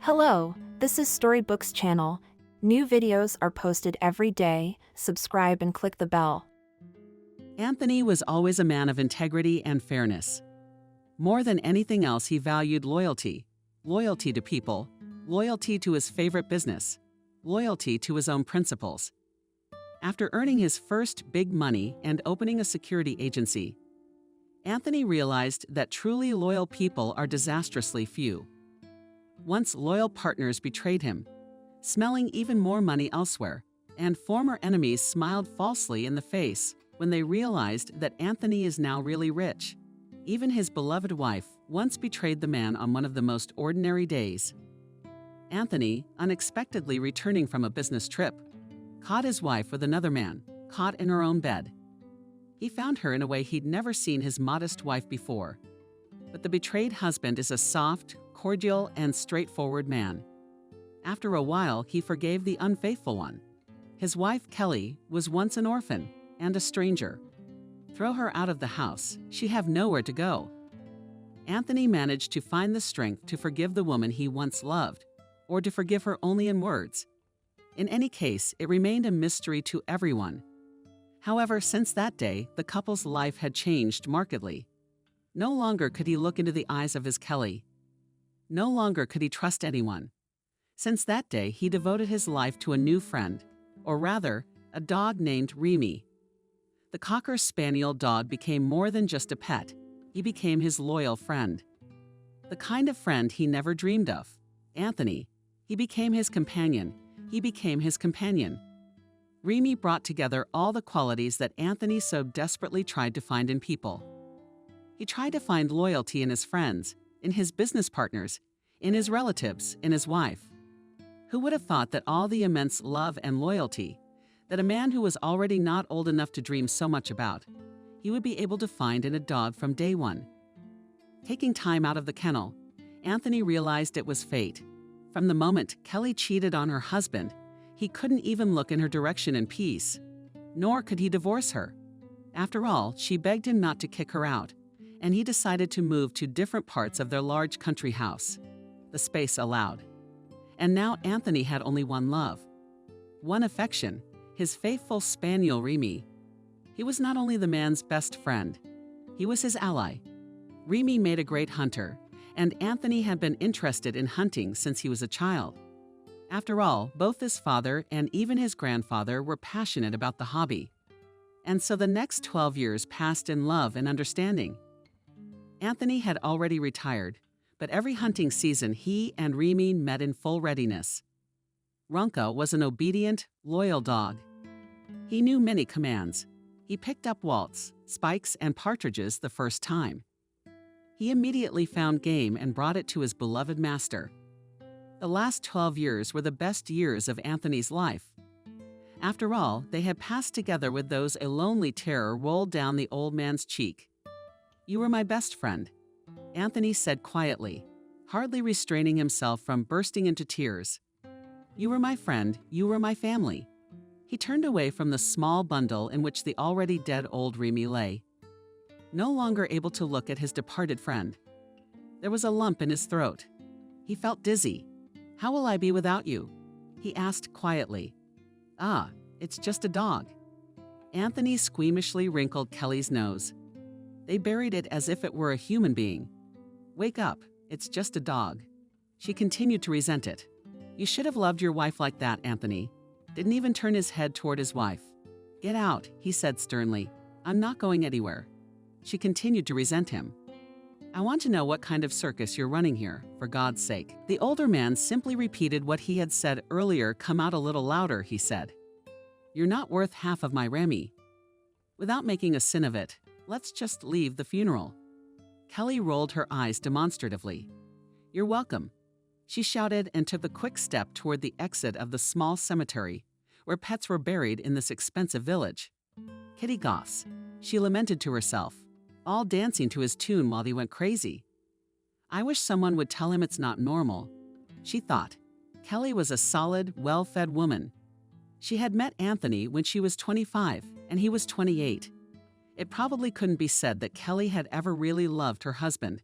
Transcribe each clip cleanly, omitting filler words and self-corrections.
Hello, this is Storybooks channel. New videos are posted every day. Subscribe and click the bell. Anthony was always a man of integrity and fairness. More than anything else, he valued loyalty. Loyalty to people, loyalty to his favorite business, loyalty to his own principles. After earning his first big money and opening a security agency, Anthony realized that truly loyal people are disastrously few. Once loyal partners betrayed him, smelling even more money elsewhere, and former enemies smiled falsely in the face when they realized that Anthony is now really rich. Even his beloved wife once betrayed the man on one of the most ordinary days. Anthony, unexpectedly returning from a business trip, caught his wife with another man, caught in her own bed. He found her in a way he'd never seen his modest wife before. But the betrayed husband is a soft, cordial, and straightforward man. After a while, he forgave the unfaithful one. His wife, Kelly, was once an orphan and a stranger. Throw her out of the house, she'd have nowhere to go. Anthony managed to find the strength to forgive the woman he once loved, or to forgive her only in words. In any case, it remained a mystery to everyone. However, since that day, the couple's life had changed markedly. No longer could he look into the eyes of his Kelly. No longer could he trust anyone. Since that day, he devoted his life to a new friend, or rather, a dog named Remy. The Cocker Spaniel dog became more than just a pet. He became his loyal friend. The kind of friend he never dreamed of. Anthony. He became his companion. He became his companion. Remy brought together all the qualities that Anthony so desperately tried to find in people. He tried to find loyalty in his friends, in his business partners, in his relatives, in his wife. Who would have thought that all the immense love and loyalty that a man who was already not old enough to dream so much about, he would be able to find in a dog from day one? Taking time out of the kennel, Anthony realized it was fate. From the moment Kelly cheated on her husband, he couldn't even look in her direction in peace, nor could he divorce her. After all, she begged him not to kick her out, and he decided to move to different parts of their large country house. The space allowed. And now Anthony had only one love, one affection, his faithful spaniel Remy. He was not only the man's best friend, he was his ally. Remy made a great hunter, and Anthony had been interested in hunting since he was a child. After all, both his father and even his grandfather were passionate about the hobby. And so the next 12 years passed in love and understanding. Anthony had already retired, but every hunting season he and Remy met in full readiness. Runka was an obedient, loyal dog. He knew many commands. He picked up waltz, spikes, and partridges the first time. He immediately found game and brought it to his beloved master. The last 12 years were the best years of Anthony's life. After all, they had passed together with those a lonely terror rolled down the old man's cheek. "You were my best friend," Anthony said quietly, hardly restraining himself from bursting into tears. "You were my friend, you were my family." He turned away from the small bundle in which the already dead old Remy lay, no longer able to look at his departed friend. There was a lump in his throat. He felt dizzy. "How will I be without you?" he asked quietly. "Ah, it's just a dog." Anthony squeamishly wrinkled Kelly's nose. They buried it as if it were a human being. "Wake up, it's just a dog." She continued to resent it. "You should have loved your wife like that, Anthony." Didn't even turn his head toward his wife. "Get out," he said sternly. "I'm not going anywhere." She continued to resent him. "I want to know what kind of circus you're running here, for God's sake." The older man simply repeated what he had said earlier. "Come out a little louder," he said. "You're not worth half of my Remy. Without making a sin of it, let's just leave the funeral." Kelly rolled her eyes demonstratively. "You're welcome," she shouted and took a quick step toward the exit of the small cemetery where pets were buried in this expensive village. "Kitty goths," she lamented to herself, all dancing to his tune while he went crazy. "I wish someone would tell him it's not normal," she thought. Kelly was a solid, well-fed woman. She had met Anthony when she was 25 and he was 28. It probably couldn't be said that Kelly had ever really loved her husband.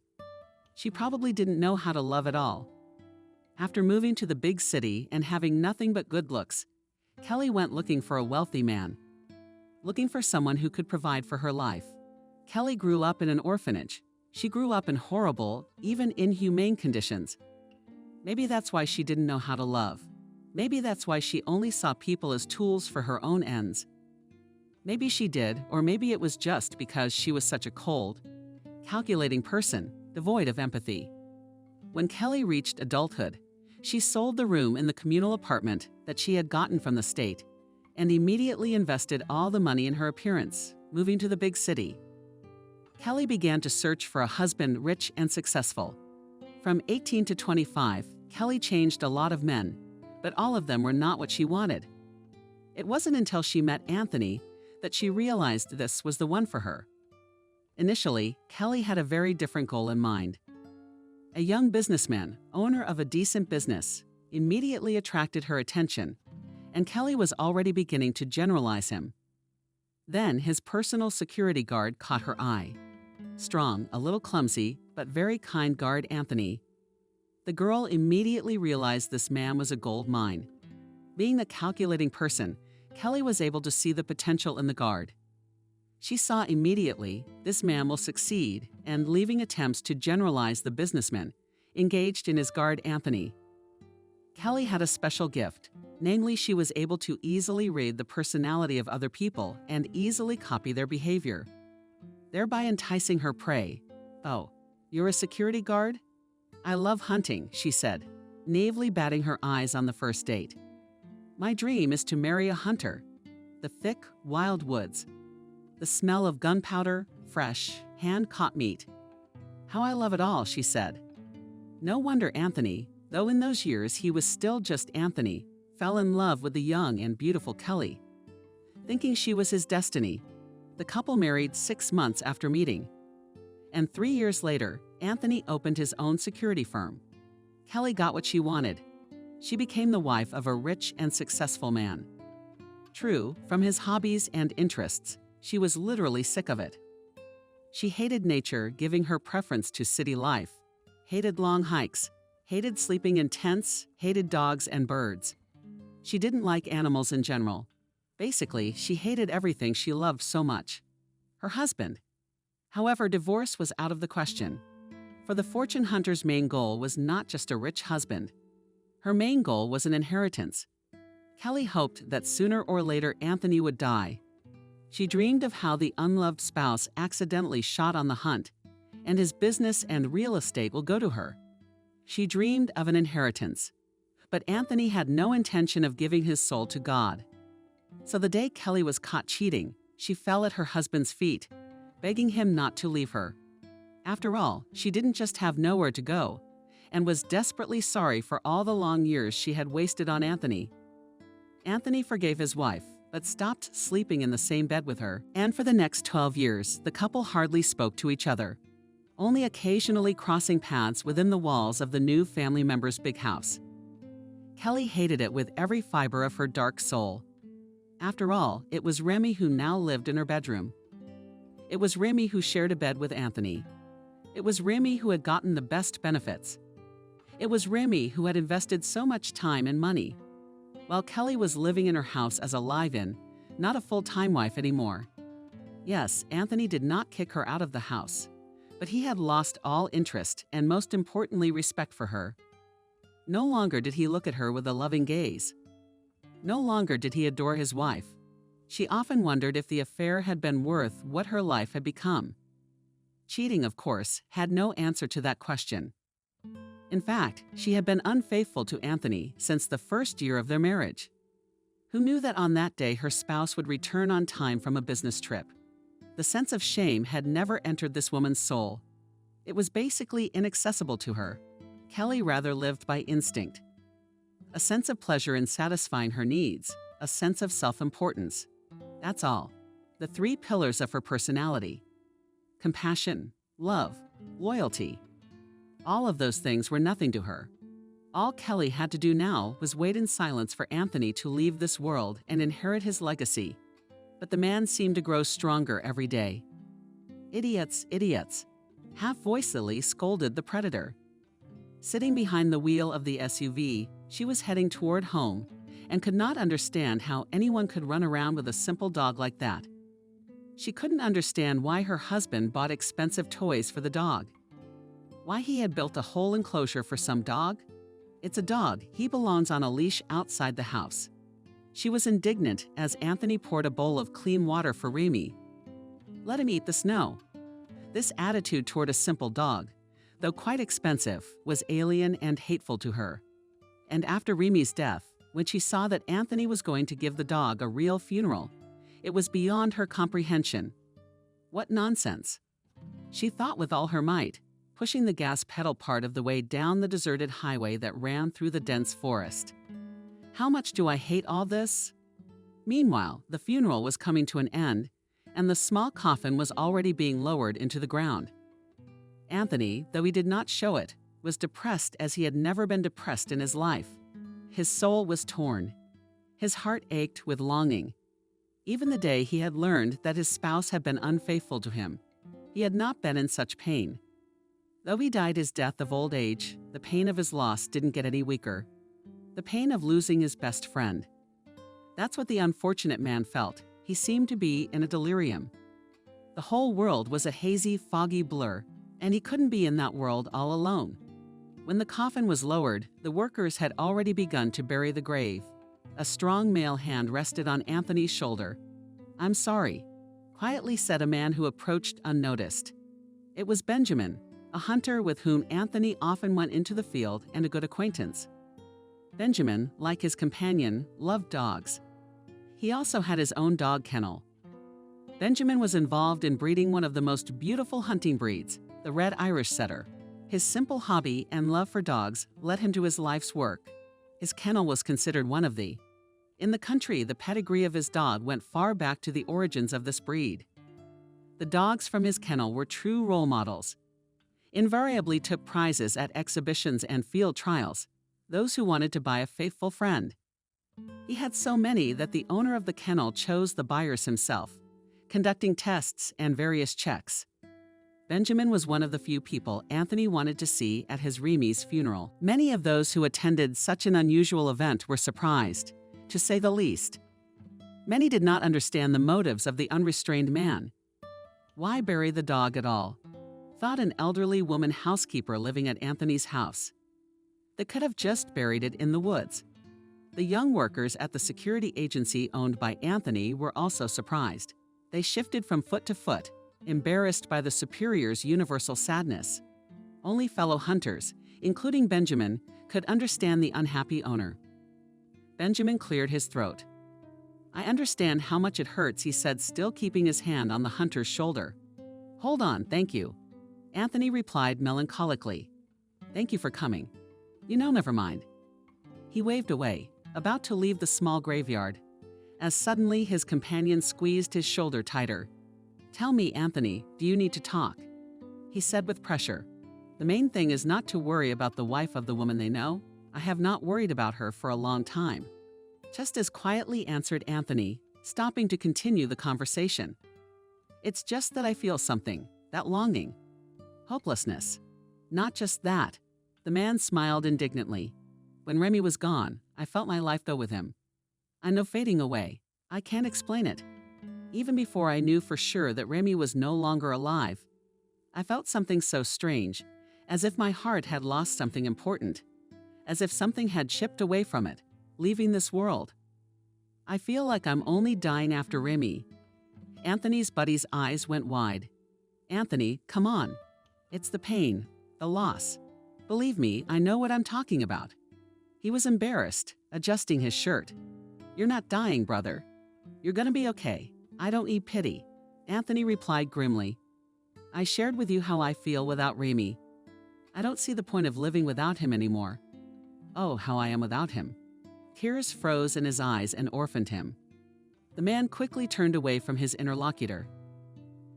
She probably didn't know how to love at all. After moving to the big city and having nothing but good looks, Kelly went looking for a wealthy man, looking for someone who could provide for her life. Kelly grew up in an orphanage. She grew up in horrible, even inhumane conditions. Maybe that's why she didn't know how to love. Maybe that's why she only saw people as tools for her own ends. Maybe she did, or maybe it was just because she was such a cold, calculating person, devoid of empathy. When Kelly reached adulthood, she sold the room in the communal apartment that she had gotten from the state and immediately invested all the money in her appearance, moving to the big city. Kelly began to search for a husband rich and successful. From 18 to 25, Kelly changed a lot of men, but all of them were not what she wanted. It wasn't until she met Anthony that she realized this was the one for her. Initially, Kelly had a very different goal in mind. A young businessman, owner of a decent business, immediately attracted her attention, and Kelly was already beginning to generalize him. Then his personal security guard caught her eye. Strong, a little clumsy, but very kind guard Anthony. The girl immediately realized this man was a gold mine. Being the calculating person, Kelly was able to see the potential in the guard. She saw immediately this man will succeed, and leaving attempts to generalize the businessman, engaged in his guard Anthony. Kelly had a special gift, namely she was able to easily read the personality of other people and easily copy their behavior, thereby enticing her prey. "Oh, you're a security guard? I love hunting," she said, naively batting her eyes on the first date. "My dream is to marry a hunter. The thick, wild woods. The smell of gunpowder, fresh, hand-caught meat. How I love it all," she said. No wonder Anthony, though in those years he was still just Anthony, fell in love with the young and beautiful Kelly. Thinking she was his destiny, the couple married 6 months after meeting. And 3 years later, Anthony opened his own security firm. Kelly got what she wanted. She became the wife of a rich and successful man. True, from his hobbies and interests, she was literally sick of it. She hated nature, giving her preference to city life, hated long hikes, hated sleeping in tents, hated dogs and birds. She didn't like animals in general. Basically, she hated everything she loved so much. Her husband. However, divorce was out of the question. For the fortune hunter's main goal was not just a rich husband. Her main goal was an inheritance. Kelly hoped that sooner or later Anthony would die. She dreamed of how the unloved spouse accidentally shot on the hunt, and his business and real estate will go to her. She dreamed of an inheritance. But Anthony had no intention of giving his soul to God. So the day Kelly was caught cheating, she fell at her husband's feet, begging him not to leave her. After all, she didn't just have nowhere to go, and was desperately sorry for all the long years she had wasted on Anthony. Anthony forgave his wife, but stopped sleeping in the same bed with her, and for the next 12 years, the couple hardly spoke to each other, only occasionally crossing paths within the walls of the new family member's big house. Kelly hated it with every fiber of her dark soul. After all, it was Remy who now lived in her bedroom. It was Remy who shared a bed with Anthony. It was Remy who had gotten the best benefits. It was Remy who had invested so much time and money, while Kelly was living in her house as a live-in, not a full-time wife anymore. Yes, Anthony did not kick her out of the house, but he had lost all interest and most importantly respect for her. No longer did he look at her with a loving gaze. No longer did he adore his wife. She often wondered if the affair had been worth what her life had become. Cheating, of course, had no answer to that question. In fact, she had been unfaithful to Anthony since the first year of their marriage. Who knew that on that day her spouse would return on time from a business trip? The sense of shame had never entered this woman's soul. It was basically inaccessible to her. Kelly rather lived by instinct. A sense of pleasure in satisfying her needs, a sense of self-importance. That's all. The 3 pillars of her personality. Compassion, love, loyalty. All of those things were nothing to her. All Kelly had to do now was wait in silence for Anthony to leave this world and inherit his legacy. But the man seemed to grow stronger every day. "Idiots, idiots," half-voicedly scolded the predator. Sitting behind the wheel of the SUV, she was heading toward home and could not understand how anyone could run around with a simple dog like that. She couldn't understand why her husband bought expensive toys for the dog. Why he had built a whole enclosure for some dog? It's a dog. He belongs on a leash outside the house. She was indignant as Anthony poured a bowl of clean water for Remy. Let him eat the snow. This attitude toward a simple dog, though quite expensive, was alien and hateful to her. And after Remy's death, when she saw that Anthony was going to give the dog a real funeral, it was beyond her comprehension. What nonsense! She thought with all her might, pushing the gas pedal part of the way down the deserted highway that ran through the dense forest. How much do I hate all this? Meanwhile, the funeral was coming to an end, and the small coffin was already being lowered into the ground. Anthony, though he did not show it, was depressed as he had never been depressed in his life. His soul was torn. His heart ached with longing. Even the day he had learned that his spouse had been unfaithful to him, he had not been in such pain. Though he died his death of old age, the pain of his loss didn't get any weaker. The pain of losing his best friend. That's what the unfortunate man felt. He seemed to be in a delirium. The whole world was a hazy, foggy blur, and he couldn't be in that world all alone. When the coffin was lowered, the workers had already begun to bury the grave. A strong male hand rested on Anthony's shoulder. "I'm sorry," quietly said a man who approached unnoticed. It was Benjamin, a hunter with whom Anthony often went into the field and a good acquaintance. Benjamin, like his companion, loved dogs. He also had his own dog kennel. Benjamin was involved in breeding one of the most beautiful hunting breeds, the Red Irish Setter. His simple hobby and love for dogs led him to his life's work. His kennel was considered one of the. In the country, the pedigree of his dog went far back to the origins of this breed. The dogs from his kennel were true role models. Invariably took prizes at exhibitions and field trials, those who wanted to buy a faithful friend. He had so many that the owner of the kennel chose the buyers himself, conducting tests and various checks. Benjamin was one of the few people Anthony wanted to see at his Remy's funeral. Many of those who attended such an unusual event were surprised, to say the least. Many did not understand the motives of the unrestrained man. Why bury the dog at all? Thought an elderly woman housekeeper living at Anthony's house. They could have just buried it in the woods. The young workers at the security agency owned by Anthony were also surprised. They shifted from foot to foot, embarrassed by the superior's universal sadness. Only fellow hunters, including Benjamin, could understand the unhappy owner. Benjamin cleared his throat. "I understand how much it hurts," he said, still keeping his hand on the hunter's shoulder. "Hold on, thank you," Anthony replied melancholically. "Thank you for coming. Never mind." He waved away, about to leave the small graveyard, as suddenly his companion squeezed his shoulder tighter. "Tell me, Anthony, do you need to talk?" he said with pressure. "The main thing is not to worry about the wife of the woman they know. I have not worried about her for a long time." Just as quietly answered Anthony, stopping to continue the conversation. "It's just that I feel something, that longing. Hopelessness. Not just that." The man smiled indignantly. "When Remy was gone, I felt my life go with him. I know fading away. I can't explain it. Even before I knew for sure that Remy was no longer alive, I felt something so strange, as if my heart had lost something important, as if something had chipped away from it, leaving this world. I feel like I'm only dying after Remy." Anthony's buddy's eyes went wide. "Anthony, come on. It's the pain, the loss. Believe me, I know what I'm talking about." He was embarrassed, adjusting his shirt. "You're not dying, brother. You're gonna be okay. I don't need pity," Anthony replied grimly. "I shared with you how I feel without Remy. I don't see the point of living without him anymore. Oh, how I am without him." Tears froze in his eyes and orphaned him. The man quickly turned away from his interlocutor.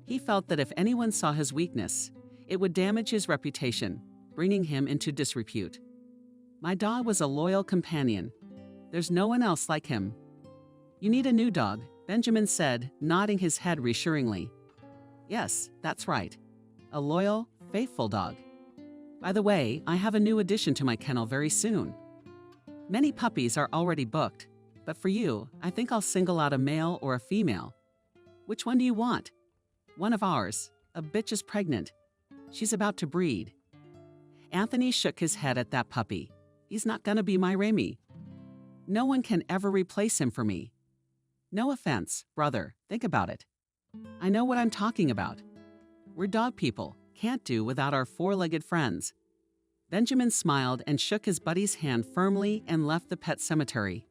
He felt that if anyone saw his weakness, it would damage his reputation, bringing him into disrepute. "My dog was a loyal companion. There's no one else like him." "You need a new dog," Benjamin said, nodding his head reassuringly. "Yes, that's right. A loyal, faithful dog." By the way, I have a new addition to my kennel very soon. Many puppies are already booked, but for you, I think I'll single out a male or a female. Which one do you want? One of ours. A bitch is pregnant. She's about to breed. Anthony shook his head at that puppy. He's not gonna be my Remy. No one can ever replace him for me. No offense, brother, think about it. I know what I'm talking about. We're dog people, can't do without our four-legged friends. Benjamin smiled and shook his buddy's hand firmly and left the pet cemetery.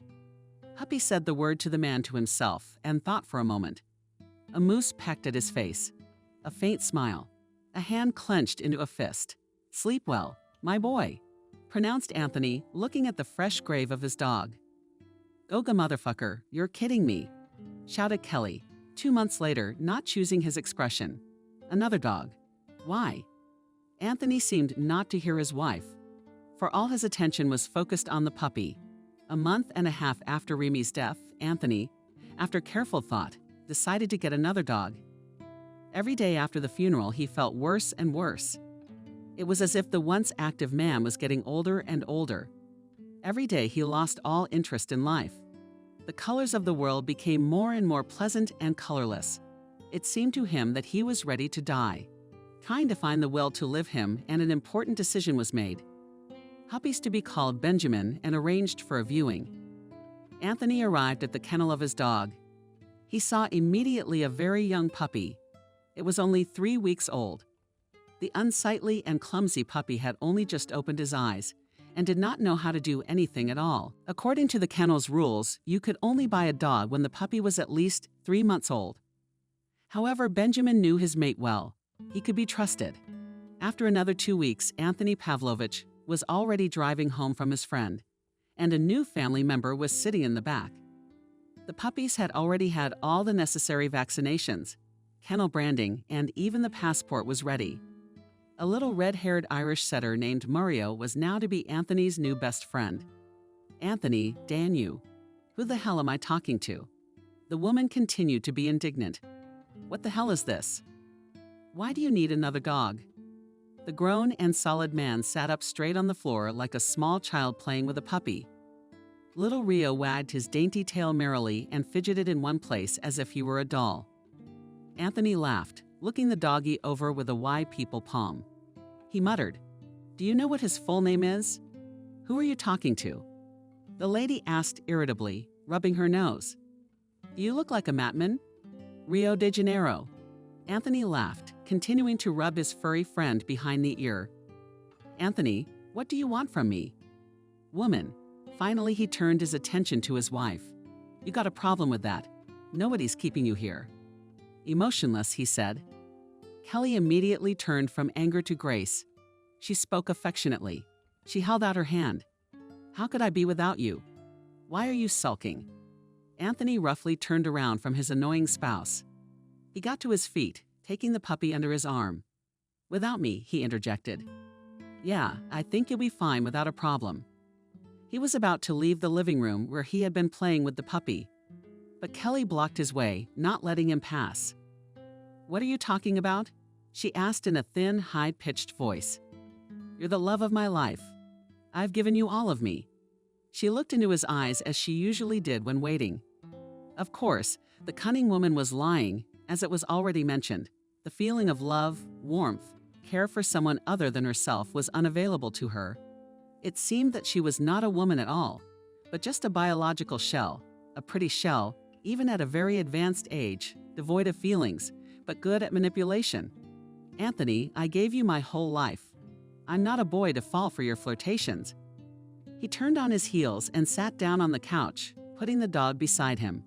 Puppy said the word to the man to himself and thought for a moment. A moose pecked at his face. A faint smile. A hand clenched into a fist. Sleep well, my boy, pronounced Anthony, looking at the fresh grave of his dog. Goga motherfucker, you're kidding me, shouted Kelly, 2 months later, not choosing his expression. Another dog. Why? Anthony seemed not to hear his wife, for all his attention was focused on the puppy. A month and a half after Remy's death, Anthony, after careful thought, decided to get another dog. Every day after the funeral, he felt worse and worse. It was as if the once active man was getting older and older. Every day he lost all interest in life. The colors of the world became more and more pleasant and colorless. It seemed to him that he was ready to die. Trying to find the will to live him, and an important decision was made. Puppies to be called Benjamin and arranged for a viewing. Anthony arrived at the kennel of his dog. He saw immediately a very young puppy. It was only 3 weeks old. The unsightly and clumsy puppy had only just opened his eyes and did not know how to do anything at all. According to the kennel's rules, you could only buy a dog when the puppy was at least 3 months old. However, Benjamin knew his mate well. He could be trusted. After another 2 weeks, Anthony Pavlovich was already driving home from his friend, and a new family member was sitting in the back. The puppies had already had all the necessary vaccinations, kennel branding, and even the passport was ready. A little red-haired Irish setter named Mario was now to be Anthony's new best friend. Anthony, damn you. Who the hell am I talking to? The woman continued to be indignant. What the hell is this? Why do you need another dog? The grown and solid man sat up straight on the floor like a small child playing with a puppy. Little Rio wagged his dainty tail merrily and fidgeted in one place as if he were a doll. Anthony laughed, looking the doggy over with a why people palm. He muttered, "Do you know what his full name is? Who are you talking to?" The lady asked irritably, rubbing her nose. "Do you look like a matman? Rio de Janeiro." Anthony laughed, continuing to rub his furry friend behind the ear. "Anthony, what do you want from me?" "Woman." Finally, he turned his attention to his wife. "You got a problem with that. Nobody's keeping you here." Emotionless, he said. Kelly immediately turned from anger to grace. She spoke affectionately. She held out her hand. "How could I be without you? Why are you sulking?" Anthony roughly turned around from his annoying spouse. He got to his feet, taking the puppy under his arm. "Without me," he interjected. "Yeah, I think you'll be fine without a problem." He was about to leave the living room where he had been playing with the puppy, but Kelly blocked his way, not letting him pass. "What are you talking about?" she asked in a thin, high-pitched voice. "You're the love of my life. I've given you all of me." She looked into his eyes as she usually did when waiting. Of course, the cunning woman was lying, as it was already mentioned. The feeling of love, warmth, care for someone other than herself was unavailable to her. It seemed that she was not a woman at all, but just a biological shell, a pretty shell, even at a very advanced age, devoid of feelings, but good at manipulation. "Anthony, I gave you my whole life. I'm not a boy to fall for your flirtations." He turned on his heels and sat down on the couch, putting the dog beside him.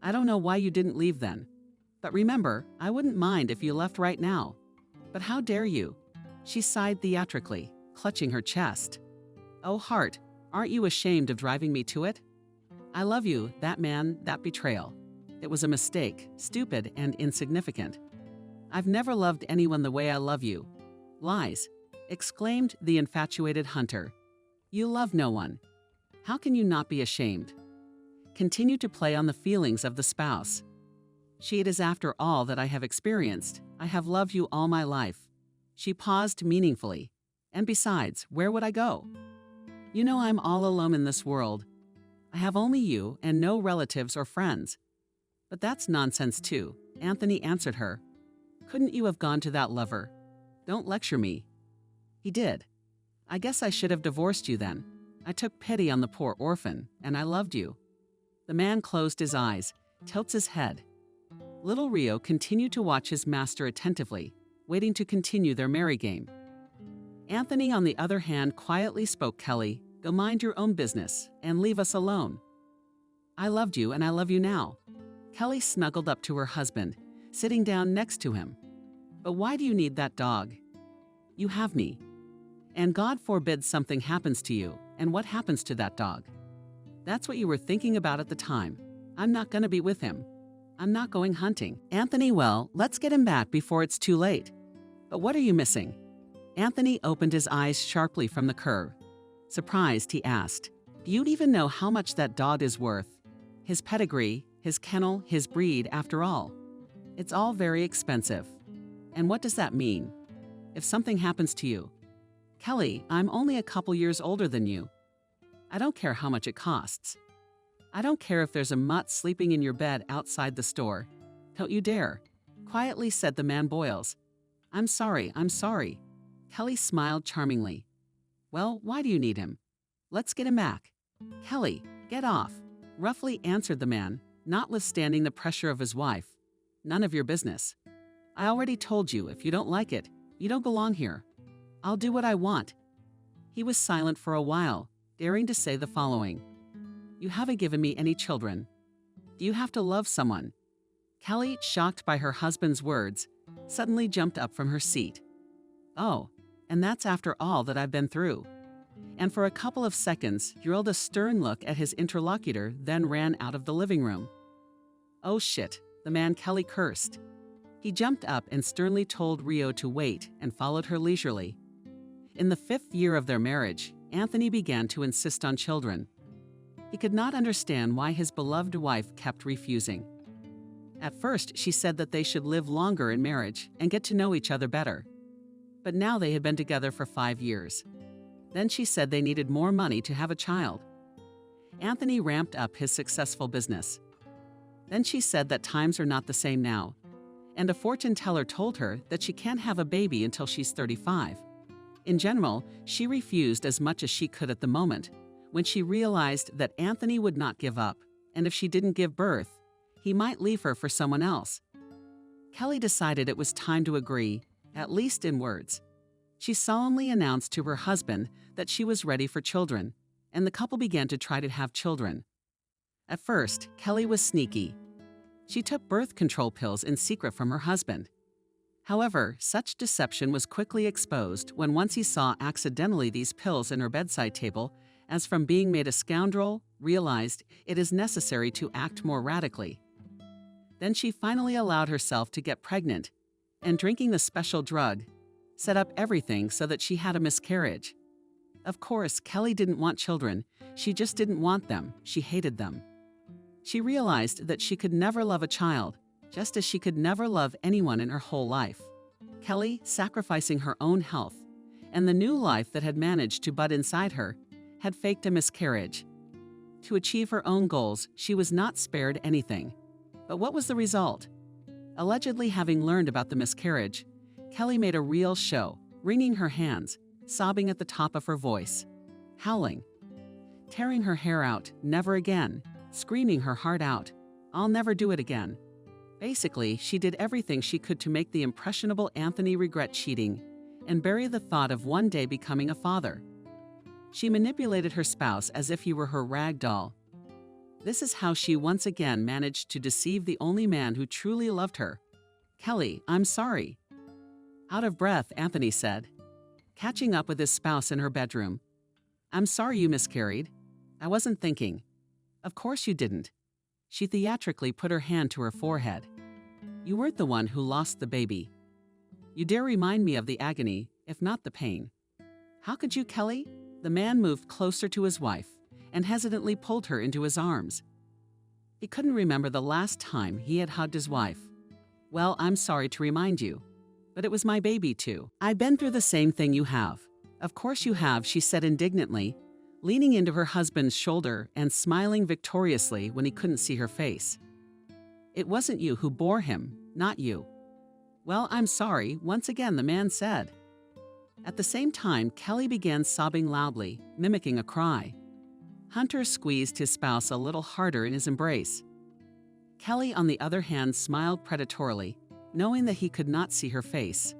"I don't know why you didn't leave then. But remember, I wouldn't mind if you left right now. But how dare you?" She sighed theatrically, clutching her chest. "Oh, heart, aren't you ashamed of driving me to it? I love you, that man, that betrayal. It was a mistake, stupid and insignificant. I've never loved anyone the way I love you." "Lies," exclaimed the infatuated hunter. "You love no one. How can you not be ashamed?" Continue to play on the feelings of the spouse. "It is after all that I have experienced. I have loved you all my life." She paused meaningfully. And besides, where would I go? You know I'm all alone in this world. I have only you and no relatives or friends. But that's nonsense too, Anthony answered her. Couldn't you have gone to that lover? Don't lecture me. He did. I guess I should have divorced you then. I took pity on the poor orphan, and I loved you. The man closed his eyes, tilts his head. Little Rio continued to watch his master attentively, waiting to continue their merry game. Anthony, on the other hand, quietly spoke. Kelly, go mind your own business and leave us alone. I loved you and I love you now. Kelly snuggled up to her husband, sitting down next to him. But why do you need that dog? You have me. And God forbid something happens to you, and what happens to that dog? That's what you were thinking about at the time. I'm not gonna be with him. I'm not going hunting. Anthony, well, let's get him back before it's too late. But what are you missing? Anthony opened his eyes sharply from the curve. Surprised, he asked, do you even know how much that dog is worth? His pedigree, his kennel, his breed, after all. It's all very expensive. And what does that mean? If something happens to you? Kelly, I'm only a couple years older than you. I don't care how much it costs. I don't care if there's a mutt sleeping in your bed outside the store. Don't you dare, quietly said the man Boyles. I'm sorry. Kelly smiled charmingly. Well, why do you need him? Let's get him back. Kelly, get off, roughly answered the man, notwithstanding the pressure of his wife. None of your business. I already told you, if you don't like it, you don't belong here. I'll do what I want. He was silent for a while, daring to say the following. You haven't given me any children. Do you have to love someone? Kelly, shocked by her husband's words, suddenly jumped up from her seat. Oh, and that's after all that I've been through. And for a couple of seconds, hurled a stern look at his interlocutor, then ran out of the living room. Oh shit, the man Kelly cursed. He jumped up and sternly told Rio to wait and followed her leisurely. In the 5th year of their marriage, Anthony began to insist on children. He could not understand why his beloved wife kept refusing. At first, she said that they should live longer in marriage and get to know each other better. But now they had been together for 5 years. Then she said they needed more money to have a child. Anthony ramped up his successful business. Then she said that times are not the same now, and a fortune teller told her that she can't have a baby until she's 35. In general, she refused as much as she could at the moment, when she realized that Anthony would not give up, and if she didn't give birth, he might leave her for someone else. Kelly decided it was time to agree, at least in words. She solemnly announced to her husband that she was ready for children, and the couple began to try to have children. At first, Kelly was sneaky. She took birth control pills in secret from her husband. However, such deception was quickly exposed when once he saw accidentally these pills in her bedside table, as from being made a scoundrel, realized it is necessary to act more radically. Then she finally allowed herself to get pregnant, and drinking the special drug, set up everything so that she had a miscarriage. Of course, Kelly didn't want children. She just didn't want them. She hated them. She realized that she could never love a child, just as she could never love anyone in her whole life. Kelly, sacrificing her own health and the new life that had managed to bud inside her, had faked a miscarriage. To achieve her own goals, she was not spared anything. But what was the result? Allegedly having learned about the miscarriage, Kelly made a real show, wringing her hands, sobbing at the top of her voice, howling, tearing her hair out, never again, screaming her heart out, I'll never do it again. Basically, she did everything she could to make the impressionable Anthony regret cheating and bury the thought of one day becoming a father. She manipulated her spouse as if he were her rag doll. This is how she once again managed to deceive the only man who truly loved her. Kelly, I'm sorry. Out of breath, Anthony said, catching up with his spouse in her bedroom. I'm sorry you miscarried. I wasn't thinking. Of course you didn't. She theatrically put her hand to her forehead. You weren't the one who lost the baby. You dare remind me of the agony, if not the pain. How could you, Kelly? The man moved closer to his wife and hesitantly pulled her into his arms. He couldn't remember the last time he had hugged his wife. Well, I'm sorry to remind you, but it was my baby too. I've been through the same thing you have. "Of course you have," she said indignantly, leaning into her husband's shoulder and smiling victoriously when he couldn't see her face. "It wasn't you who bore him, not you." "Well, I'm sorry," once again the man said. At the same time, Kelly began sobbing loudly, mimicking a cry. Hunter squeezed his spouse a little harder in his embrace. Kelly, on the other hand, smiled predatorily, knowing that he could not see her face.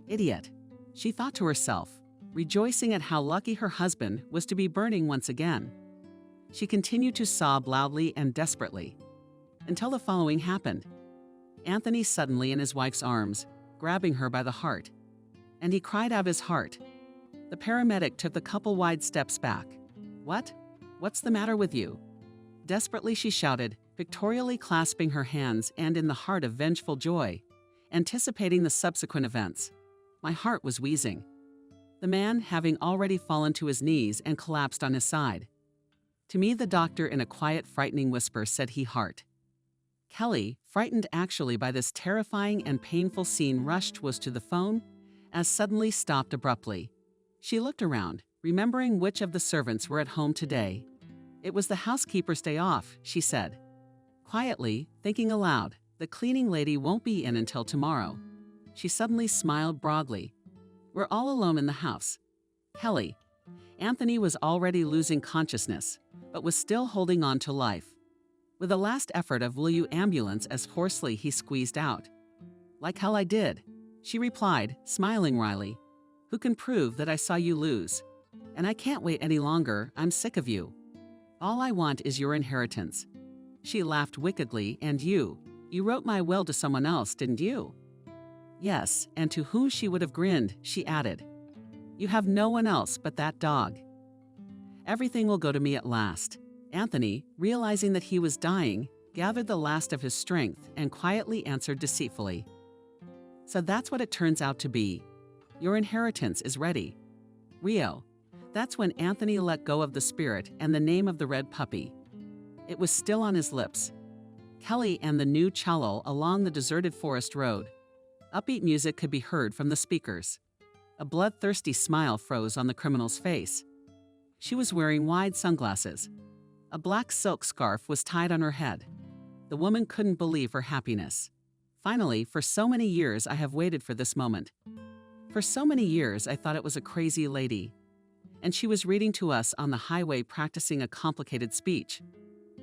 "Idiot," she thought to herself, rejoicing at how lucky her husband was to be burning once again. She continued to sob loudly and desperately, until the following happened. Anthony suddenly in his wife's arms, grabbing her by the heart, and he cried out his heart. The paramedic took the couple wide steps back. "What? What's the matter with you?" Desperately she shouted, pictorially clasping her hands and in the heart of vengeful joy, anticipating the subsequent events. My heart was wheezing. The man having already fallen to his knees and collapsed on his side. To me, the doctor in a quiet, frightening whisper said he heart. Kelly, frightened actually by this terrifying and painful scene, rushed was to the phone, as suddenly stopped abruptly. She looked around, remembering which of the servants were at home today. It was the housekeeper's day off, she said. Quietly, thinking aloud, the cleaning lady won't be in until tomorrow. She suddenly smiled broadly. We're all alone in the house. Kelly. Anthony was already losing consciousness, but was still holding on to life. With a last effort of "Will you ambulance?" as hoarsely he squeezed out. "Like hell I did," she replied, smiling wryly. "Who can prove that I saw you lose? And I can't wait any longer, I'm sick of you. All I want is your inheritance." She laughed wickedly. "And you wrote my will to someone else, didn't you?" "Yes, and to whom she would have grinned," she added. "You have no one else but that dog." "Everything will go to me at last." Anthony, realizing that he was dying, gathered the last of his strength and quietly answered deceitfully. "So that's what it turns out to be. Your inheritance is ready." Rio. That's when Anthony let go of the spirit and the name of the red puppy. It was still on his lips. Kelly and the new cello along the deserted forest road. Upbeat music could be heard from the speakers. A bloodthirsty smile froze on the criminal's face. She was wearing wide sunglasses. A black silk scarf was tied on her head. The woman couldn't believe her happiness. "Finally, for so many years I have waited for this moment. For so many years I thought it was a crazy lady." And she was reading to us on the highway, practicing a complicated speech.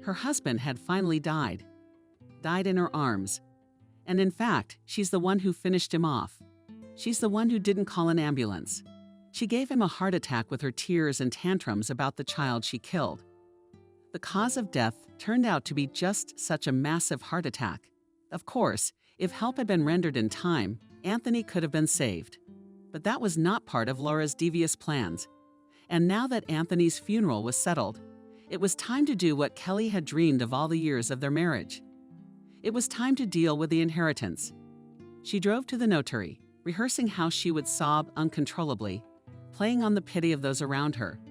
Her husband had finally died. Died in her arms. And in fact, she's the one who finished him off. She's the one who didn't call an ambulance. She gave him a heart attack with her tears and tantrums about the child she killed. The cause of death turned out to be just such a massive heart attack. Of course, if help had been rendered in time, Anthony could have been saved. But that was not part of Laura's devious plans. And now that Anthony's funeral was settled, it was time to do what Kelly had dreamed of all the years of their marriage. It was time to deal with the inheritance. She drove to the notary, rehearsing how she would sob uncontrollably, playing on the pity of those around her.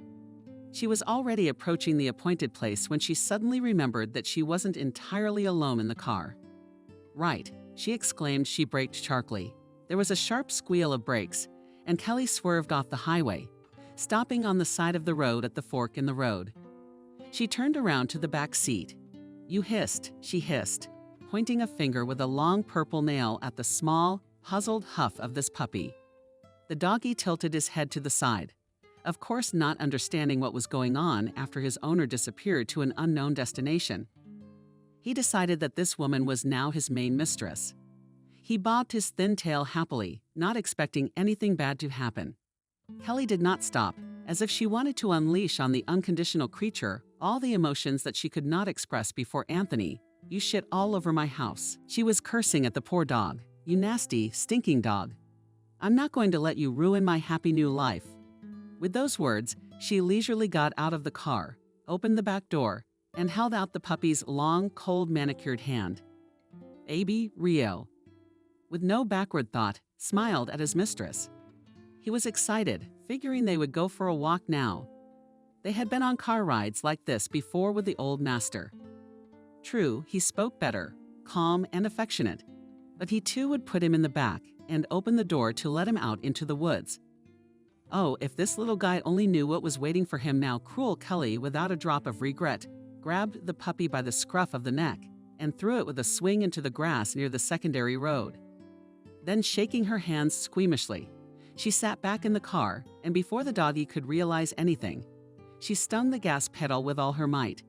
She was already approaching the appointed place when she suddenly remembered that she wasn't entirely alone in the car. "Right," she exclaimed. She braked sharply. There was a sharp squeal of brakes, and Kelly swerved off the highway, stopping on the side of the road at the fork in the road. She turned around to the back seat. "You hissed," she hissed, pointing a finger with a long purple nail at the small, puzzled huff of this puppy. The doggy tilted his head to the side, of course not understanding what was going on after his owner disappeared to an unknown destination. He decided that this woman was now his main mistress. He bobbed his thin tail happily, not expecting anything bad to happen. Kelly did not stop, as if she wanted to unleash on the unconditional creature all the emotions that she could not express before Anthony. "You shit all over my house." She was cursing at the poor dog. "You nasty, stinking dog. I'm not going to let you ruin my happy new life." With those words, she leisurely got out of the car, opened the back door, and held out the puppy's long, cold, manicured hand. "Baby, Rio." With no backward thought, smiled at his mistress. He was excited, figuring they would go for a walk now. They had been on car rides like this before with the old master. True, he spoke better, calm and affectionate, but he too would put him in the back and open the door to let him out into the woods. Oh, if this little guy only knew what was waiting for him now. Cruel Kelly, without a drop of regret, grabbed the puppy by the scruff of the neck and threw it with a swing into the grass near the secondary road. Then, shaking her hands squeamishly, she sat back in the car, and before the doggy could realize anything, she stung the gas pedal with all her might.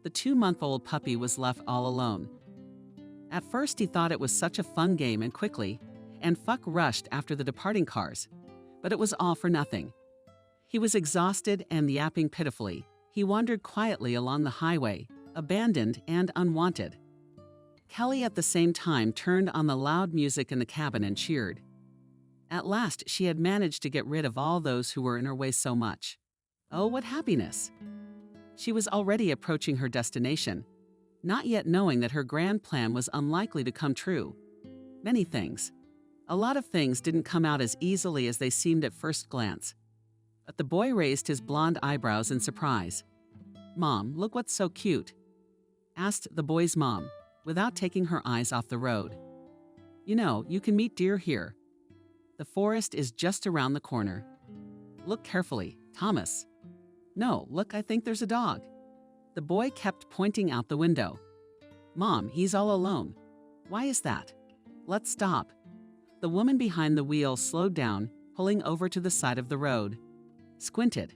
The 2-month-old puppy was left all alone. At first, he thought it was such a fun game and quickly, and Fuck rushed after the departing cars. But it was all for nothing. He was exhausted and yapping pitifully. He wandered quietly along the highway, abandoned and unwanted. Kelly at the same time turned on the loud music in the cabin and cheered. At last, she had managed to get rid of all those who were in her way so much. Oh, what happiness! She was already approaching her destination, not yet knowing that her grand plan was unlikely to come true. Many things. A lot of things didn't come out as easily as they seemed at first glance. But the boy raised his blonde eyebrows in surprise. "Mom, look what's so cute," asked the boy's mom, without taking her eyes off the road. "You know, you can meet deer here. The forest is just around the corner. Look carefully, Thomas." "No, look, I think there's a dog." The boy kept pointing out the window. "Mom, he's all alone." "Why is that?" "Let's stop." The woman behind the wheel slowed down, pulling over to the side of the road. Squinted.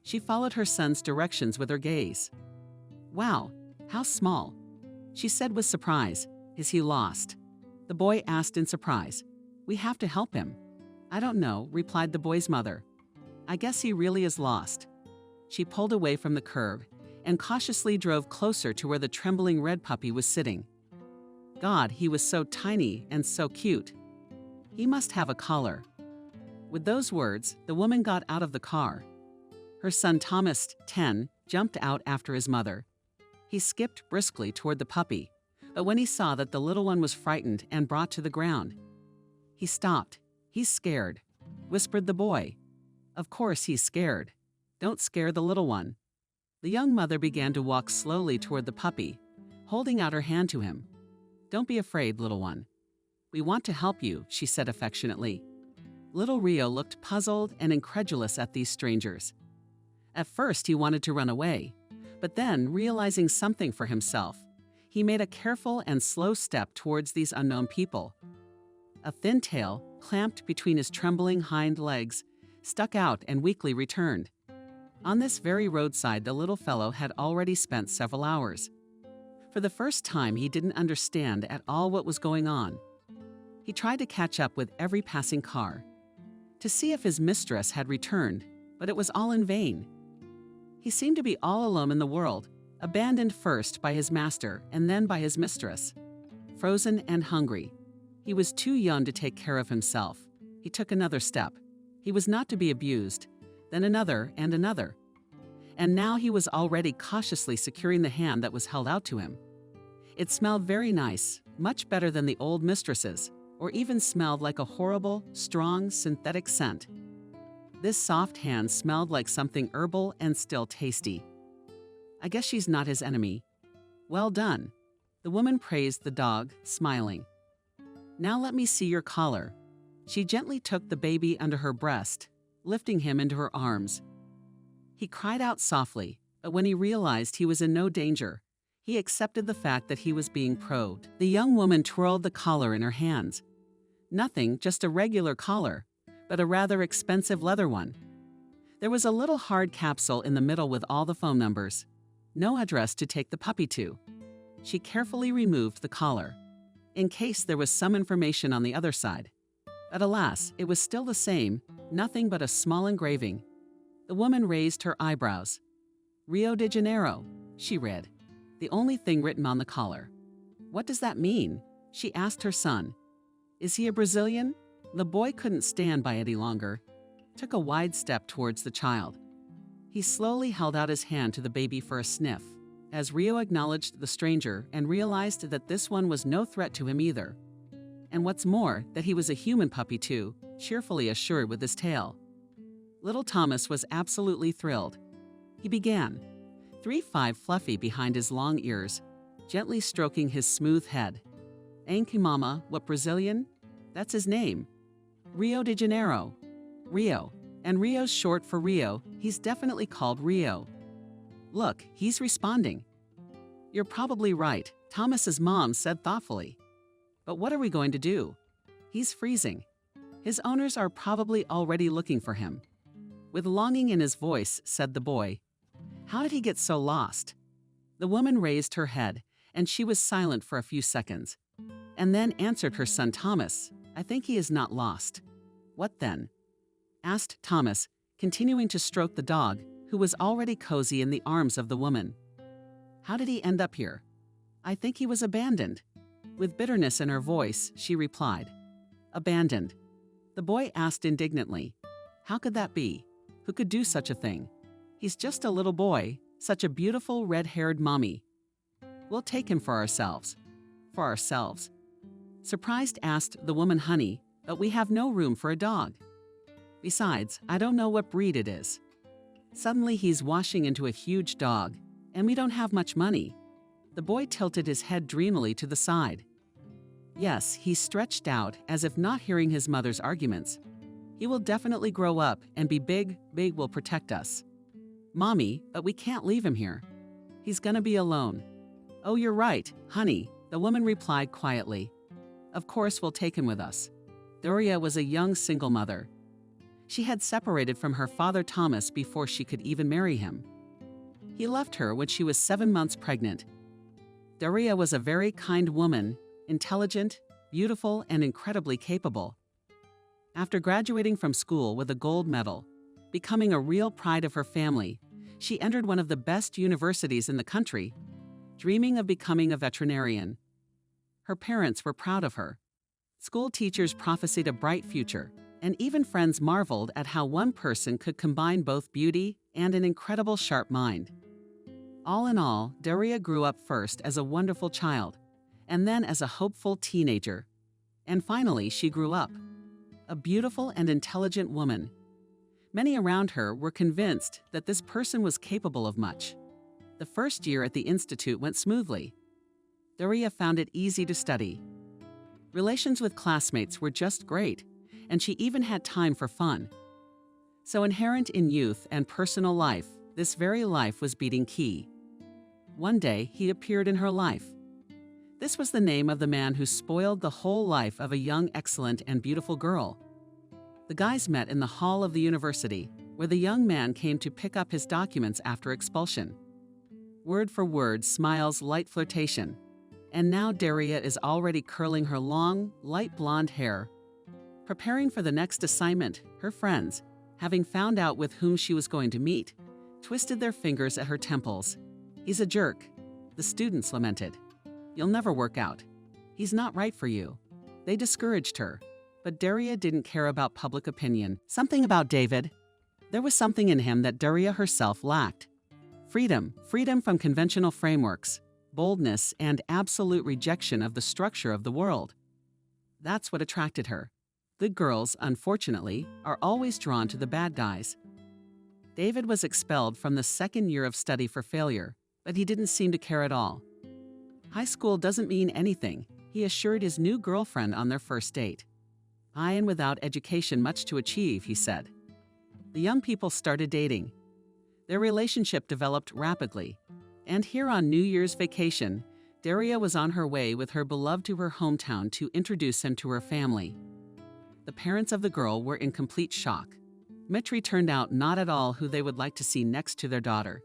She followed her son's directions with her gaze. "Wow, how small," she said with surprise. "Is he lost?" The boy asked in surprise. "We have to help him." "I don't know," replied the boy's mother. "I guess he really is lost." She pulled away from the curb and cautiously drove closer to where the trembling red puppy was sitting. God, he was so tiny and so cute. He must have a collar. With those words, the woman got out of the car. Her son Thomas, 10, jumped out after his mother. He skipped briskly toward the puppy, but when he saw that the little one was frightened and brought to the ground, he stopped. "He's scared," whispered the boy. "Of course he's scared. Don't scare the little one." The young mother began to walk slowly toward the puppy, holding out her hand to him. "Don't be afraid, little one. We want to help you," she said affectionately. Little Rio looked puzzled and incredulous at these strangers. At first, he wanted to run away, but then, realizing something for himself, he made a careful and slow step towards these unknown people. A thin tail, clamped between his trembling hind legs, stuck out and weakly returned. On this very roadside, the little fellow had already spent several hours. For the first time, he didn't understand at all what was going on. He tried to catch up with every passing car, to see if his mistress had returned, but it was all in vain. He seemed to be all alone in the world, abandoned first by his master and then by his mistress. Frozen and hungry, he was too young to take care of himself. He took another step. He was not to be abused, then another and another. And now he was already cautiously securing the hand that was held out to him. It smelled very nice, much better than the old mistress's, or even smelled like a horrible, strong, synthetic scent. This soft hand smelled like something herbal and still tasty. "I guess she's not his enemy." "Well done." The woman praised the dog, smiling. "Now let me see your collar." She gently took the baby under her breast, lifting him into her arms. He cried out softly, but when he realized he was in no danger, he accepted the fact that he was being probed. The young woman twirled the collar in her hands. Nothing, just a regular collar, but a rather expensive leather one. There was a little hard capsule in the middle with all the phone numbers. No address to take the puppy to. She carefully removed the collar, in case there was some information on the other side. But alas, it was still the same, nothing but a small engraving. The woman raised her eyebrows. "Rio de Janeiro," she read, the only thing written on the collar. "What does that mean?" she asked her son. "Is he a Brazilian?" The boy couldn't stand by any longer, took a wide step towards the child. He slowly held out his hand to the baby for a sniff, as Rio acknowledged the stranger and realized that this one was no threat to him either. And what's more, that he was a human puppy too, cheerfully assured with his tail. Little Thomas was absolutely thrilled. He began, 3-5 fluffy behind his long ears, gently stroking his smooth head. "Ain't mama, what Brazilian? That's his name. Rio de Janeiro. Rio, And Rio's short for Rio, he's definitely called Rio. Look, he's responding. You're probably right, Thomas's mom said thoughtfully. But what are we going to do? He's freezing. His owners are probably already looking for him. With longing in his voice, said the boy. How did he get so lost? The woman raised her head, and she was silent for a few seconds, and then answered her son Thomas, I think he is not lost. What then? Asked Thomas, continuing to stroke the dog, who was already cozy in the arms of the woman. How did he end up here? I think he was abandoned. With bitterness in her voice, she replied. Abandoned. The boy asked indignantly, how could that be? Who could do such a thing? He's just a little boy, such a beautiful red-haired mommy. We'll take him for ourselves. For ourselves. Surprised asked the woman, honey, but we have no room for a dog. Besides, I don't know what breed it is. Suddenly he's washing into a huge dog, and we don't have much money. The boy tilted his head dreamily to the side. Yes, he stretched out as if not hearing his mother's arguments. He will definitely grow up and be big, big will protect us. Mommy, but we can't leave him here. He's gonna be alone. Oh, you're right, honey, the woman replied quietly. Of course we'll take him with us. Doria was a young single mother. She had separated from her father Thomas before she could even marry him. He left her when she was 7 months pregnant. Doria was a very kind woman, intelligent, beautiful, and incredibly capable. After graduating from school with a gold medal, becoming a real pride of her family, she entered one of the best universities in the country, dreaming of becoming a veterinarian. Her parents were proud of her. School teachers prophesied a bright future, and even friends marveled at how one person could combine both beauty and an incredible sharp mind. All in all, Doria grew up first as a wonderful child, and then as a hopeful teenager. And finally, she grew up. A beautiful and intelligent woman. Many around her were convinced that this person was capable of much. The first year at the institute went smoothly. Doria found it easy to study. Relations with classmates were just great, and she even had time for fun. So inherent in youth and personal life, this very life was beating key. One day, he appeared in her life. This was the name of the man who spoiled the whole life of a young, excellent, and beautiful girl. The guys met in the hall of the university, where the young man came to pick up his documents after expulsion. Word for word, smiles, light flirtation. And now Doria is already curling her long, light blonde hair. Preparing for the next assignment, her friends, having found out with whom she was going to meet, twisted their fingers at her temples. He's a jerk, the students lamented. You'll never work out. He's not right for you. They discouraged her, but Doria didn't care about public opinion. Something about David. There was something in him that Doria herself lacked. Freedom from conventional frameworks, boldness, and absolute rejection of the structure of the world. That's what attracted her. Good girls, unfortunately, are always drawn to the bad guys. David was expelled from the second year of study for failure, but he didn't seem to care at all. High school doesn't mean anything, he assured his new girlfriend on their first date. I and without education much to achieve, he said. The young people started dating. Their relationship developed rapidly, and here on New Year's vacation, Doria was on her way with her beloved to her hometown to introduce him to her family. The parents of the girl were in complete shock. Mitri turned out not at all who they would like to see next to their daughter.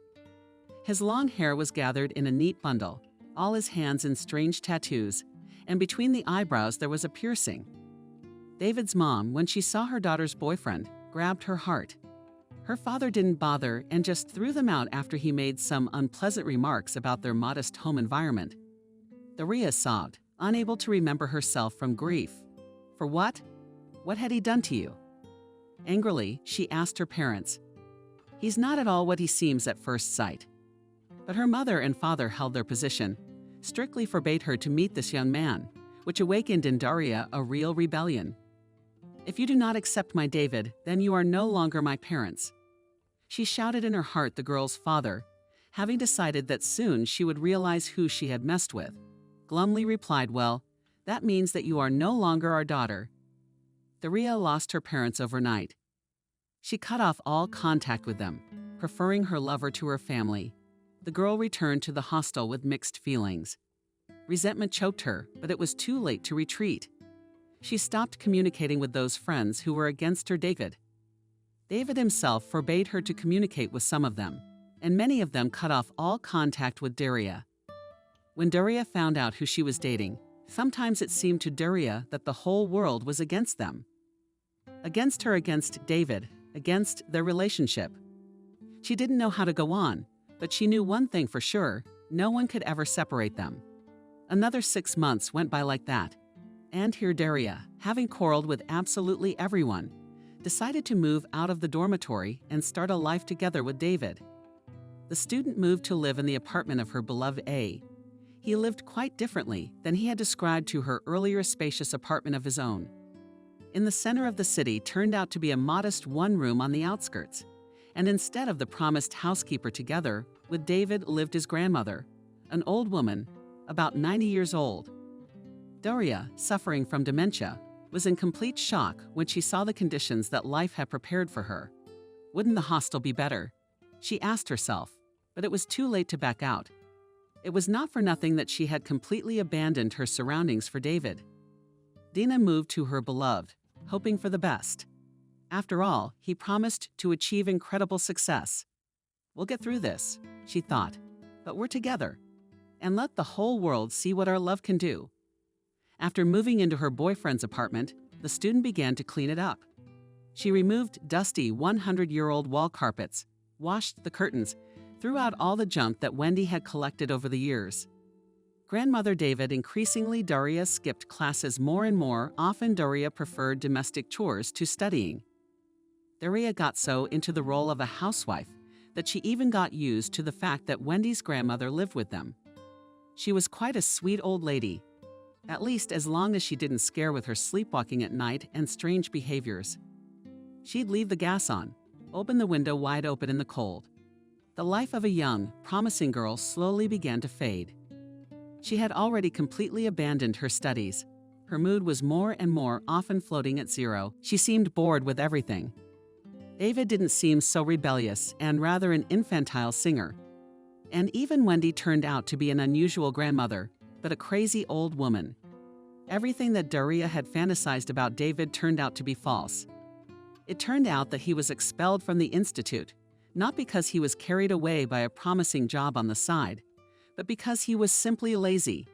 His long hair was gathered in a neat bundle, all his hands in strange tattoos, and between the eyebrows there was a piercing. David's mom, when she saw her daughter's boyfriend, grabbed her heart. Her father didn't bother and just threw them out after he made some unpleasant remarks about their modest home environment. Doria sobbed, unable to remember herself from grief. For what? What had he done to you? Angrily, she asked her parents. He's not at all what he seems at first sight. But her mother and father held their position, strictly forbade her to meet this young man, which awakened in Doria a real rebellion. If you do not accept my David, then you are no longer my parents. She shouted in her heart the girl's father, having decided that soon she would realize who she had messed with, glumly replied, well, that means that you are no longer our daughter. Doria lost her parents overnight. She cut off all contact with them, preferring her lover to her family. The girl returned to the hostel with mixed feelings. Resentment choked her, but it was too late to retreat. She stopped communicating with those friends who were against her David. David himself forbade her to communicate with some of them, and many of them cut off all contact with Daria. When Daria found out who she was dating, sometimes it seemed to Daria that the whole world was against them. Against her, against David, against their relationship. She didn't know how to go on, but she knew one thing for sure: no one could ever separate them. Another 6 months went by like that. And here Daria, having quarreled with absolutely everyone, decided to move out of the dormitory and start a life together with David. The student moved to live in the apartment of her beloved A. He lived quite differently than he had described to her earlier spacious apartment of his own. In the center of the city turned out to be a modest one-room on the outskirts, and instead of the promised housekeeper together, with David lived his grandmother, an old woman, about 90 years old. Daria, suffering from dementia, was in complete shock when she saw the conditions that life had prepared for her. Wouldn't the hostel be better? She asked herself, but it was too late to back out. It was not for nothing that she had completely abandoned her surroundings for David. Dina moved to her beloved, hoping for the best. After all, he promised to achieve incredible success. We'll get through this, she thought, but we're together. And let the whole world see what our love can do. After moving into her boyfriend's apartment, the student began to clean it up. She removed dusty 100-year-old wall carpets, washed the curtains, threw out all the junk that Wendy had collected over the years. Grandmother David increasingly Daria skipped classes more and more. Often Daria preferred domestic chores to studying. Daria got so into the role of a housewife that she even got used to the fact that Wendy's grandmother lived with them. She was quite a sweet old lady, at least as long as she didn't scare with her sleepwalking at night and strange behaviors. She'd leave the gas on, open the window wide open in the cold. The life of a young, promising girl slowly began to fade. She had already completely abandoned her studies. Her mood was more and more often floating at zero. She seemed bored with everything. David didn't seem so rebellious and rather an infantile singer. And even Wendy turned out to be an unusual grandmother, but a crazy old woman. Everything that Daria had fantasized about David turned out to be false. It turned out that he was expelled from the institute, not because he was carried away by a promising job on the side, but because he was simply lazy.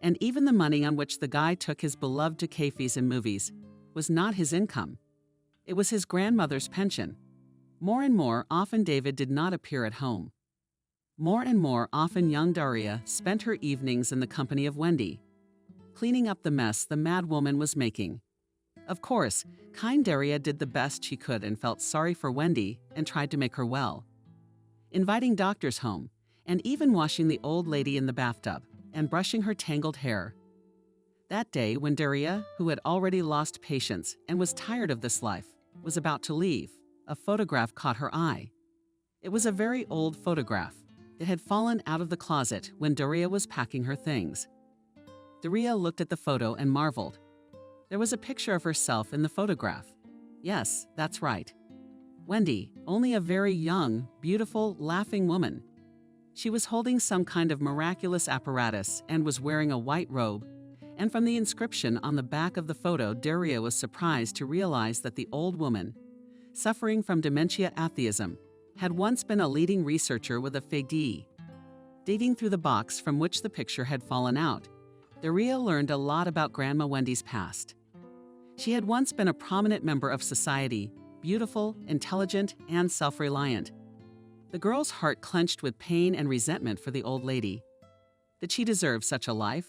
And even the money on which the guy took his beloved to cafes and movies was not his income. It was his grandmother's pension. More and more often David did not appear at home. More and more often young Daria spent her evenings in the company of Wendy, cleaning up the mess the mad woman was making. Of course, kind Daria did the best she could and felt sorry for Wendy and tried to make her well. Inviting doctors home, and even washing the old lady in the bathtub and brushing her tangled hair. That day, when Daria, who had already lost patience and was tired of this life, was about to leave, a photograph caught her eye. It was a very old photograph. It had fallen out of the closet when Daria was packing her things. Daria looked at the photo and marveled. There was a picture of herself in the photograph. Yes, that's right. Wendy, only a very young, beautiful, laughing woman. She was holding some kind of miraculous apparatus and was wearing a white robe. And from the inscription on the back of the photo, Daria was surprised to realize that the old woman, suffering from dementia atheism, had once been a leading researcher with a PhD. Digging through the box from which the picture had fallen out, Daria learned a lot about Grandma Wendy's past. She had once been a prominent member of society, beautiful, intelligent, and self-reliant. The girl's heart clenched with pain and resentment for the old lady. Did she deserve such a life?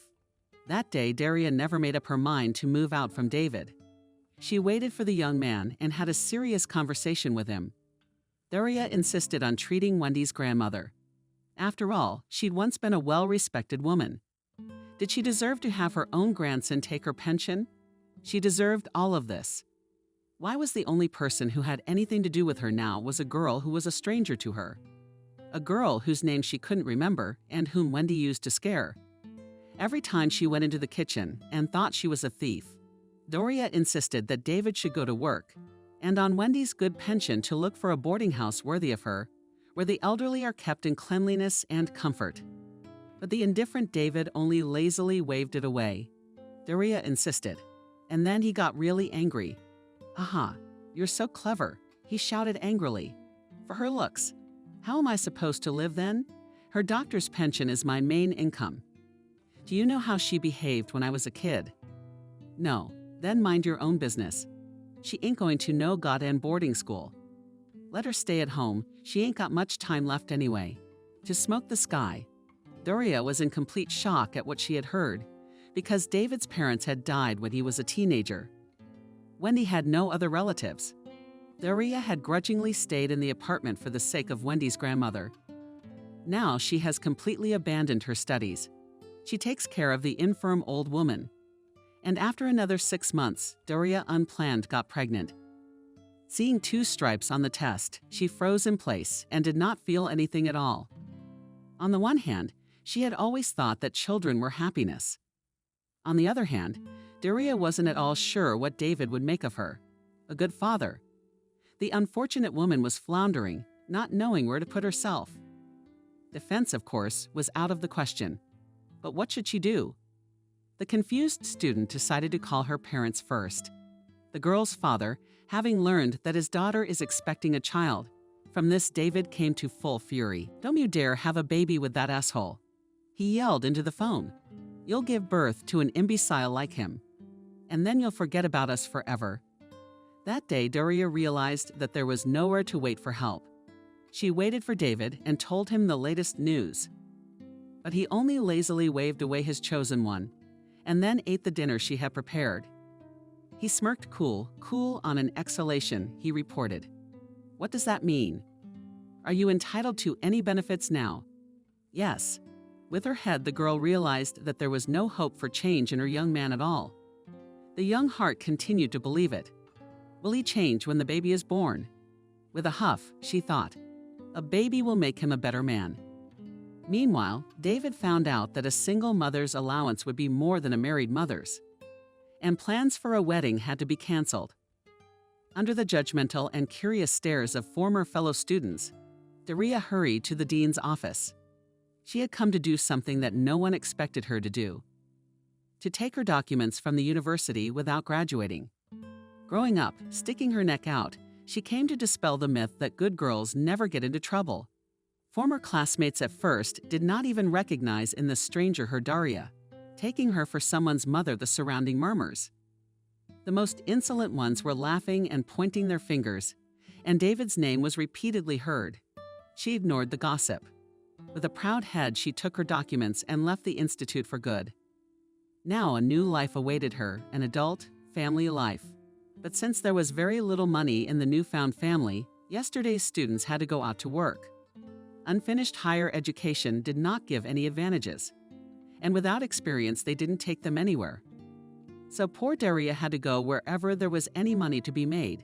That day, Daria never made up her mind to move out from David. She waited for the young man and had a serious conversation with him. Daria insisted on treating Wendy's grandmother. After all, she'd once been a well-respected woman. Did she deserve to have her own grandson take her pension? She deserved all of this. Why was the only person who had anything to do with her now was a girl who was a stranger to her? A girl whose name she couldn't remember and whom Wendy used to scare. Every time she went into the kitchen and thought she was a thief, Daria insisted that David should go to work. and on Wendy's good pension to look for a boarding house worthy of her, where the elderly are kept in cleanliness and comfort. But the indifferent David only lazily waved it away. Daria insisted, and then he got really angry. "Aha, you're so clever," he shouted angrily. "For her looks. How am I supposed to live then? Her doctor's pension is my main income. Do you know how she behaved when I was a kid? No, then mind your own business. She ain't going to no goddamn boarding school. Let her stay at home, she ain't got much time left anyway. To smoke the sky." Daria was in complete shock at what she had heard, because David's parents had died when he was a teenager. Wendy had no other relatives. Daria had grudgingly stayed in the apartment for the sake of Wendy's grandmother. Now she has completely abandoned her studies. She takes care of the infirm old woman. And after another 6 months, Daria unplanned got pregnant. Seeing 2 stripes on the test, she froze in place and did not feel anything at all. On the one hand, she had always thought that children were happiness. On the other hand, Daria wasn't at all sure what David would make of her. A good father. The unfortunate woman was floundering, not knowing where to put herself. Defense, of course, was out of the question. But what should she do? The confused student decided to call her parents first. The girl's father, having learned that his daughter is expecting a child, from this David came to full fury. "Don't you dare have a baby with that asshole," he yelled into the phone. "You'll give birth to an imbecile like him, and then you'll forget about us forever." That day, Daria realized that there was nowhere to wait for help. She waited for David and told him the latest news. But he only lazily waved away his chosen one, and then ate the dinner she had prepared. He smirked cool on an exhalation, he reported. "What does that mean? Are you entitled to any benefits now?" "Yes." With her head, the girl realized that there was no hope for change in her young man at all. The young heart continued to believe it. Will he change when the baby is born? With a huff, she thought, a baby will make him a better man. Meanwhile, David found out that a single mother's allowance would be more than a married mother's, and plans for a wedding had to be canceled. Under the judgmental and curious stares of former fellow students, Daria hurried to the dean's office. She had come to do something that no one expected her to do: to take her documents from the university without graduating. Growing up, sticking her neck out, she came to dispel the myth that good girls never get into trouble. Former classmates at first did not even recognize in the stranger her Daria, taking her for someone's mother the surrounding murmurs. The most insolent ones were laughing and pointing their fingers, and David's name was repeatedly heard. She ignored the gossip. With a proud head, she took her documents and left the institute for good. Now a new life awaited her, an adult, family life. But since there was very little money in the newfound family, yesterday's students had to go out to work. Unfinished higher education did not give any advantages, and without experience they didn't take them anywhere. So poor Daria had to go wherever there was any money to be made.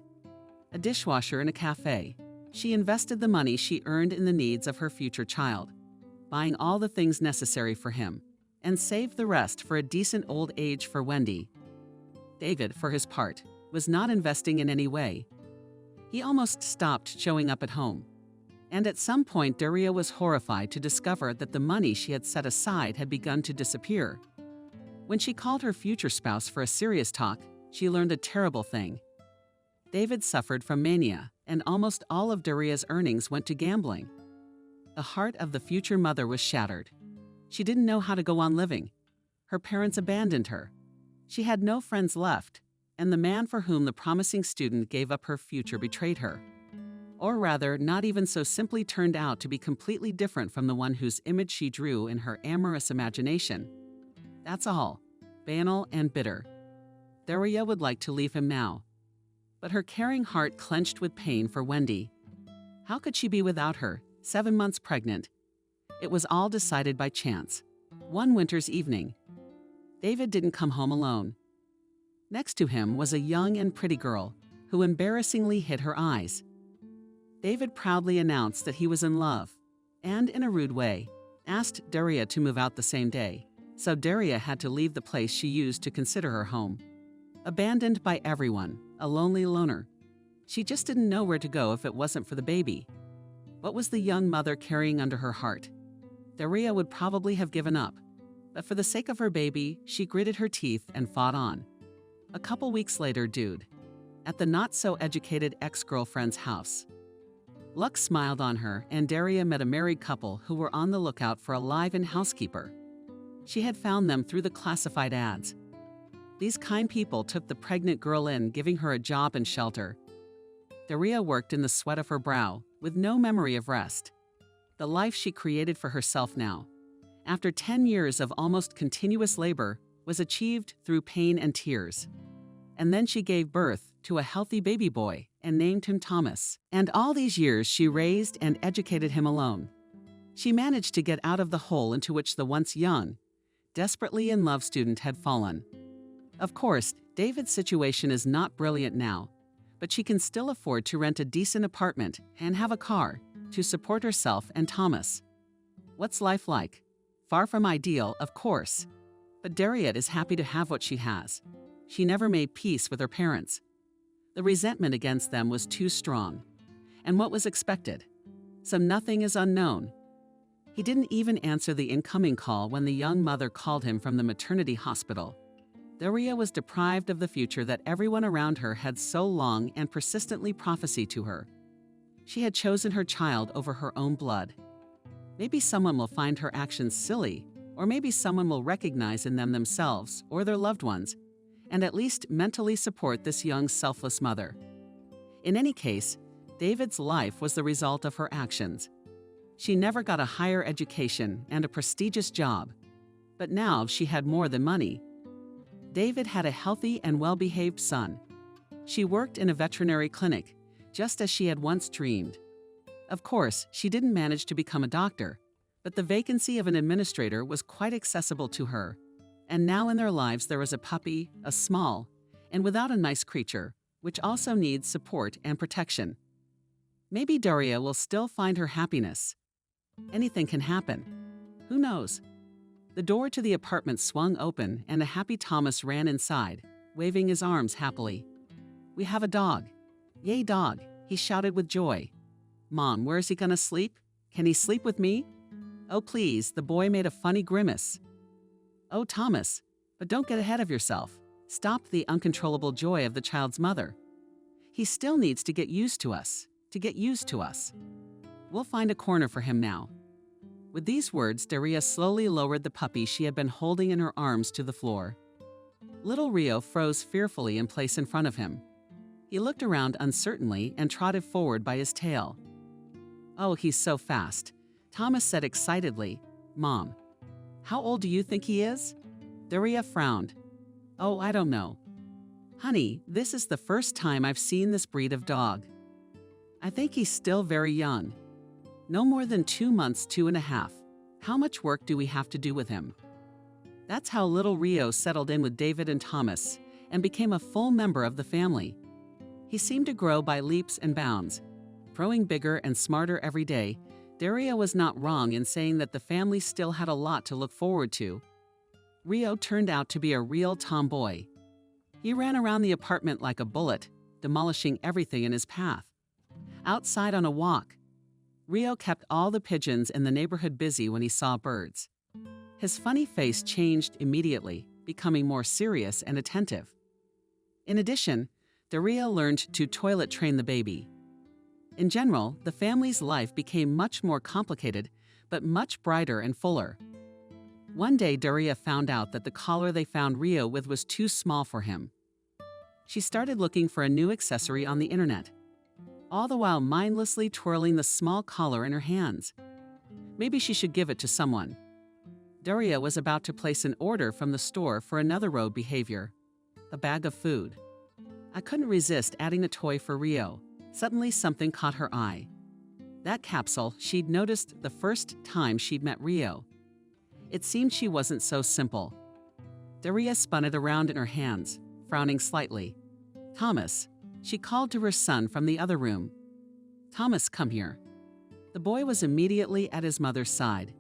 A dishwasher in a cafe. She invested the money she earned in the needs of her future child, buying all the things necessary for him, and saved the rest for a decent old age for Wendy. David, for his part, was not investing in any way. He almost stopped showing up at home. And at some point, Daria was horrified to discover that the money she had set aside had begun to disappear. When she called her future spouse for a serious talk, she learned a terrible thing. David suffered from mania, and almost all of Daria's earnings went to gambling. The heart of the future mother was shattered. She didn't know how to go on living. Her parents abandoned her. She had no friends left, and the man for whom the promising student gave up her future betrayed her. Or rather, not even so simply turned out to be completely different from the one whose image she drew in her amorous imagination. That's all, banal and bitter. Daria would like to leave him now, but her caring heart clenched with pain for Wendy. How could she be without her, 7 months pregnant? It was all decided by chance. One winter's evening, David didn't come home alone. Next to him was a young and pretty girl who embarrassingly hid her eyes. David proudly announced that he was in love, and in a rude way, asked Daria to move out the same day, so Daria had to leave the place she used to consider her home. Abandoned by everyone, a lonely loner. She just didn't know where to go if it wasn't for the baby. What was the young mother carrying under her heart? Daria would probably have given up, but for the sake of her baby, she gritted her teeth and fought on. A couple weeks later, dude, at the not-so-educated ex-girlfriend's house. Luck smiled on her, and Daria met a married couple who were on the lookout for a live-in housekeeper. She had found them through the classified ads. These kind people took the pregnant girl in, giving her a job and shelter. Daria worked in the sweat of her brow, with no memory of rest. The life she created for herself now, after 10 years of almost continuous labor, was achieved through pain and tears. And then she gave birth to a healthy baby boy and named him Thomas. And all these years she raised and educated him alone. She managed to get out of the hole into which the once young, desperately in love student had fallen. Of course, David's situation is not brilliant now, but she can still afford to rent a decent apartment and have a car to support herself and Thomas. What's life like? Far from ideal, of course. But Daria is happy to have what she has. She never made peace with her parents. The resentment against them was too strong. And what was expected? Some nothing is unknown. He didn't even answer the incoming call when the young mother called him from the maternity hospital. Daria was deprived of the future that everyone around her had so long and persistently prophesied to her. She had chosen her child over her own blood. Maybe someone will find her actions silly, or maybe someone will recognize in them themselves or their loved ones, and at least mentally support this young, selfless mother. In any case, David's life was the result of her actions. She never got a higher education and a prestigious job, but now she had more than money. David had a healthy and well-behaved son. She worked in a veterinary clinic, just as she had once dreamed. Of course, she didn't manage to become a doctor, but the vacancy of an administrator was quite accessible to her. And now in their lives there is a puppy, a small, and without a nice creature, which also needs support and protection. Maybe Daria will still find her happiness. Anything can happen. Who knows? The door to the apartment swung open and a happy Thomas ran inside, waving his arms happily. "We have a dog. Yay, dog," he shouted with joy. "Mom, where is he gonna sleep? Can he sleep with me?" "Oh, please," the boy made a funny grimace. "Oh, Thomas, but don't get ahead of yourself," stopped the uncontrollable joy of the child's mother. "He still needs to get used to us, We'll find a corner for him now." With these words, Daria slowly lowered the puppy she had been holding in her arms to the floor. Little Rio froze fearfully in place in front of him. He looked around uncertainly and trotted forward by his tail. "Oh, he's so fast," Thomas said excitedly. "Mom, how old do you think he is?" Daria frowned. "Oh, I don't know. Honey, this is the first time I've seen this breed of dog. I think he's still very young. No more than 2 months, 2.5. How much work do we have to do with him?" That's how little Rio settled in with David and Thomas and became a full member of the family. He seemed to grow by leaps and bounds. Growing bigger and smarter every day, Daria was not wrong in saying that the family still had a lot to look forward to. Rio turned out to be a real tomboy. He ran around the apartment like a bullet, demolishing everything in his path. Outside on a walk, Rio kept all the pigeons in the neighborhood busy when he saw birds. His funny face changed immediately, becoming more serious and attentive. In addition, Daria learned to toilet train the baby. In general, the family's life became much more complicated, but much brighter and fuller. One day, Daria found out that the collar they found Rio with was too small for him. She started looking for a new accessory on the internet, all the while mindlessly twirling the small collar in her hands. Maybe she should give it to someone. Daria was about to place an order from the store for another road behavior, a bag of food. I couldn't resist adding a toy for Rio. Suddenly something caught her eye. That capsule she'd noticed the first time she'd met Rio. It seemed she wasn't so simple. Daria spun it around in her hands, frowning slightly. "Thomas," she called to her son from the other room. "Thomas, come here." The boy was immediately at his mother's side.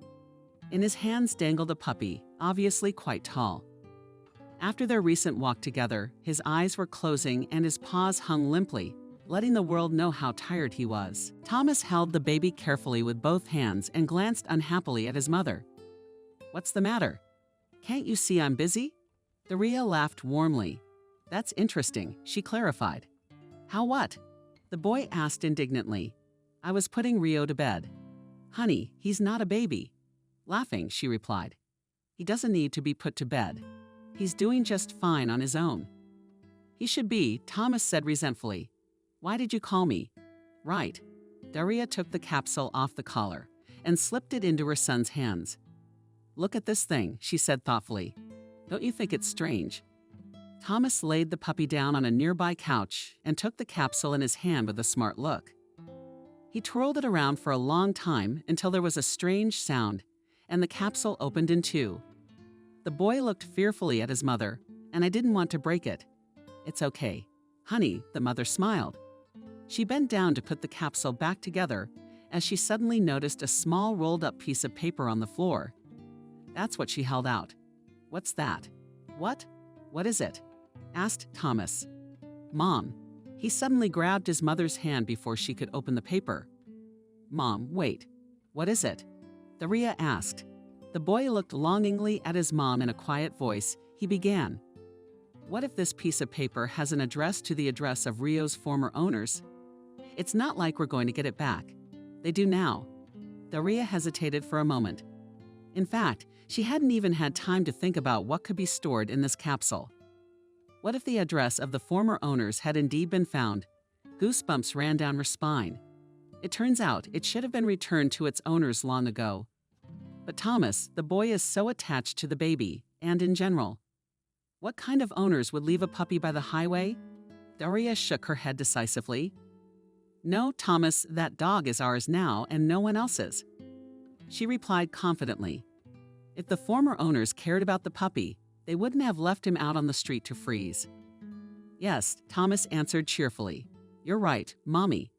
In his hands dangled a puppy, obviously quite tall. After their recent walk together, his eyes were closing and his paws hung limply, letting the world know how tired he was. Thomas held the baby carefully with both hands and glanced unhappily at his mother. "What's the matter? Can't you see I'm busy?" Daria laughed warmly. "That's interesting," she clarified. "How what?" the boy asked indignantly. "I was putting Rio to bed." "Honey, he's not a baby." Laughing, she replied. "He doesn't need to be put to bed. He's doing just fine on his own." "He should be," Thomas said resentfully. "Why did you call me?" "Right." Daria took the capsule off the collar and slipped it into her son's hands. "Look at this thing," she said thoughtfully. "Don't you think it's strange?" Thomas laid the puppy down on a nearby couch and took the capsule in his hand with a smart look. He twirled it around for a long time until there was a strange sound, and the capsule opened in two. The boy looked fearfully at his mother, and I didn't want to break it. "It's okay, honey," the mother smiled. She bent down to put the capsule back together as she suddenly noticed a small rolled-up piece of paper on the floor. That's what she held out. "What's that?" What is it?" asked Thomas. "Mom." He suddenly grabbed his mother's hand before she could open the paper. "Mom, wait. What is it?" Daria asked. The boy looked longingly at his mom. In a quiet voice, he began. "What if this piece of paper has an address to the address of Rio's former owners? It's not like we're going to get it back. They do now." Daria hesitated for a moment. In fact, she hadn't even had time to think about what could be stored in this capsule. What if the address of the former owners had indeed been found? Goosebumps ran down her spine. It turns out it should have been returned to its owners long ago. But Thomas, the boy, is so attached to the baby, and in general. What kind of owners would leave a puppy by the highway? Daria shook her head decisively. "No, Thomas, that dog is ours now and no one else's." She replied confidently. If the former owners cared about the puppy, they wouldn't have left him out on the street to freeze. "Yes," Thomas answered cheerfully. "You're right, Mommy."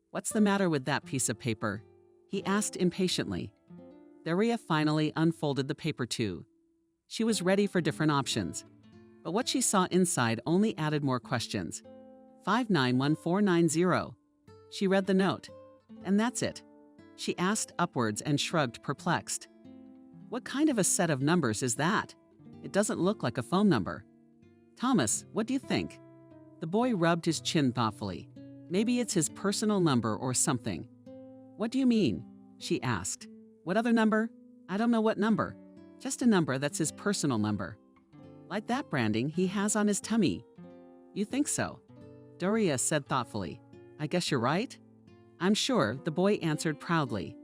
"What's the matter with that piece of paper?" he asked impatiently. Daria finally unfolded the paper too. She was ready for different options. But what she saw inside only added more questions. 591490. She read the note. "And that's it?" she asked upwards and shrugged, perplexed. "What kind of a set of numbers is that? It doesn't look like a phone number." "Thomas, what do you think?" The boy rubbed his chin thoughtfully. "Maybe it's his personal number or something." "What do you mean?" she asked. "What other number?" "I don't know what number. Just a number that's his personal number. Like that branding he has on his tummy." "You think so?" Daria said thoughtfully. "I guess you're right." "I'm sure," the boy answered proudly.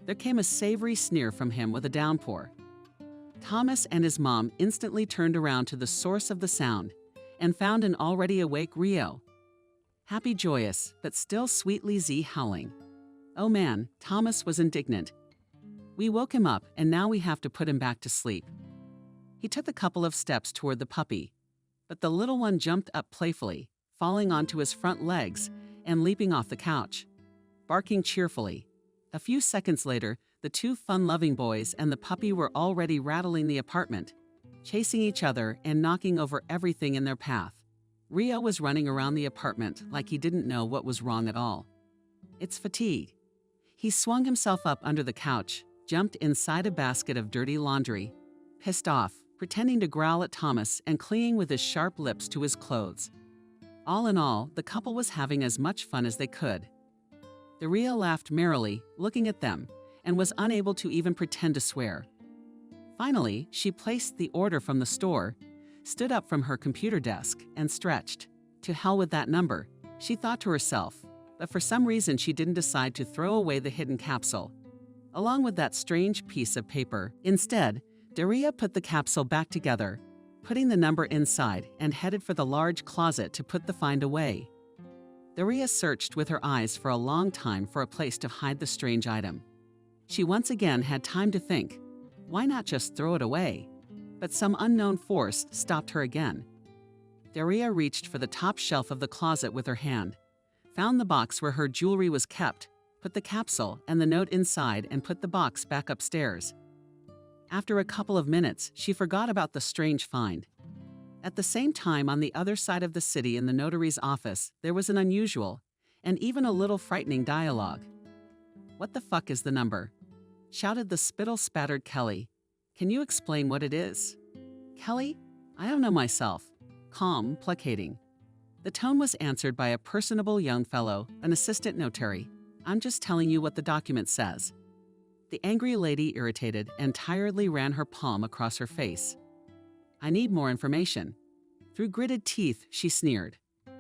There came a savory sneer from him with a downpour. Thomas and his mom instantly turned around to the source of the sound and found an already awake Rio. Happy, joyous, but still sweetly howling. Oh man, Thomas was indignant. "We woke him up and now we have to put him back to sleep." He took a couple of steps toward the puppy, but the little one jumped up playfully, falling onto his front legs and leaping off the couch, barking cheerfully. A few seconds later, the two fun-loving boys and the puppy were already rattling the apartment, chasing each other and knocking over everything in their path. Rio was running around the apartment like he didn't know what was wrong at all. It's fatigue. He swung himself up under the couch, jumped inside a basket of dirty laundry, pissed off, pretending to growl at Thomas and clinging with his sharp lips to his clothes. All in all, the couple was having as much fun as they could. Daria laughed merrily, looking at them, and was unable to even pretend to swear. Finally, she placed the order from the store, stood up from her computer desk, and stretched. To hell with that number, she thought to herself, but for some reason she didn't decide to throw away the hidden capsule, along with that strange piece of paper. Instead, Daria put the capsule back together, putting the number inside, and headed for the large closet to put the find away. Daria searched with her eyes for a long time for a place to hide the strange item. She once again had time to think, why not just throw it away? But some unknown force stopped her again. Daria reached for the top shelf of the closet with her hand, found the box where her jewelry was kept, put the capsule and the note inside, and put the box back upstairs. After a couple of minutes, she forgot about the strange find. At the same time, on the other side of the city in the notary's office, there was an unusual, and even a little frightening dialogue. "What the fuck is the number?" shouted the spittle-spattered Kelly. "Can you explain what it is?" "Kelly? I don't know myself." Calm, placating. The tone was answered by a personable young fellow, an assistant notary. "I'm just telling you what the document says." The angry lady, irritated and tiredly, ran her palm across her face. "I need more information." Through gritted teeth, she sneered.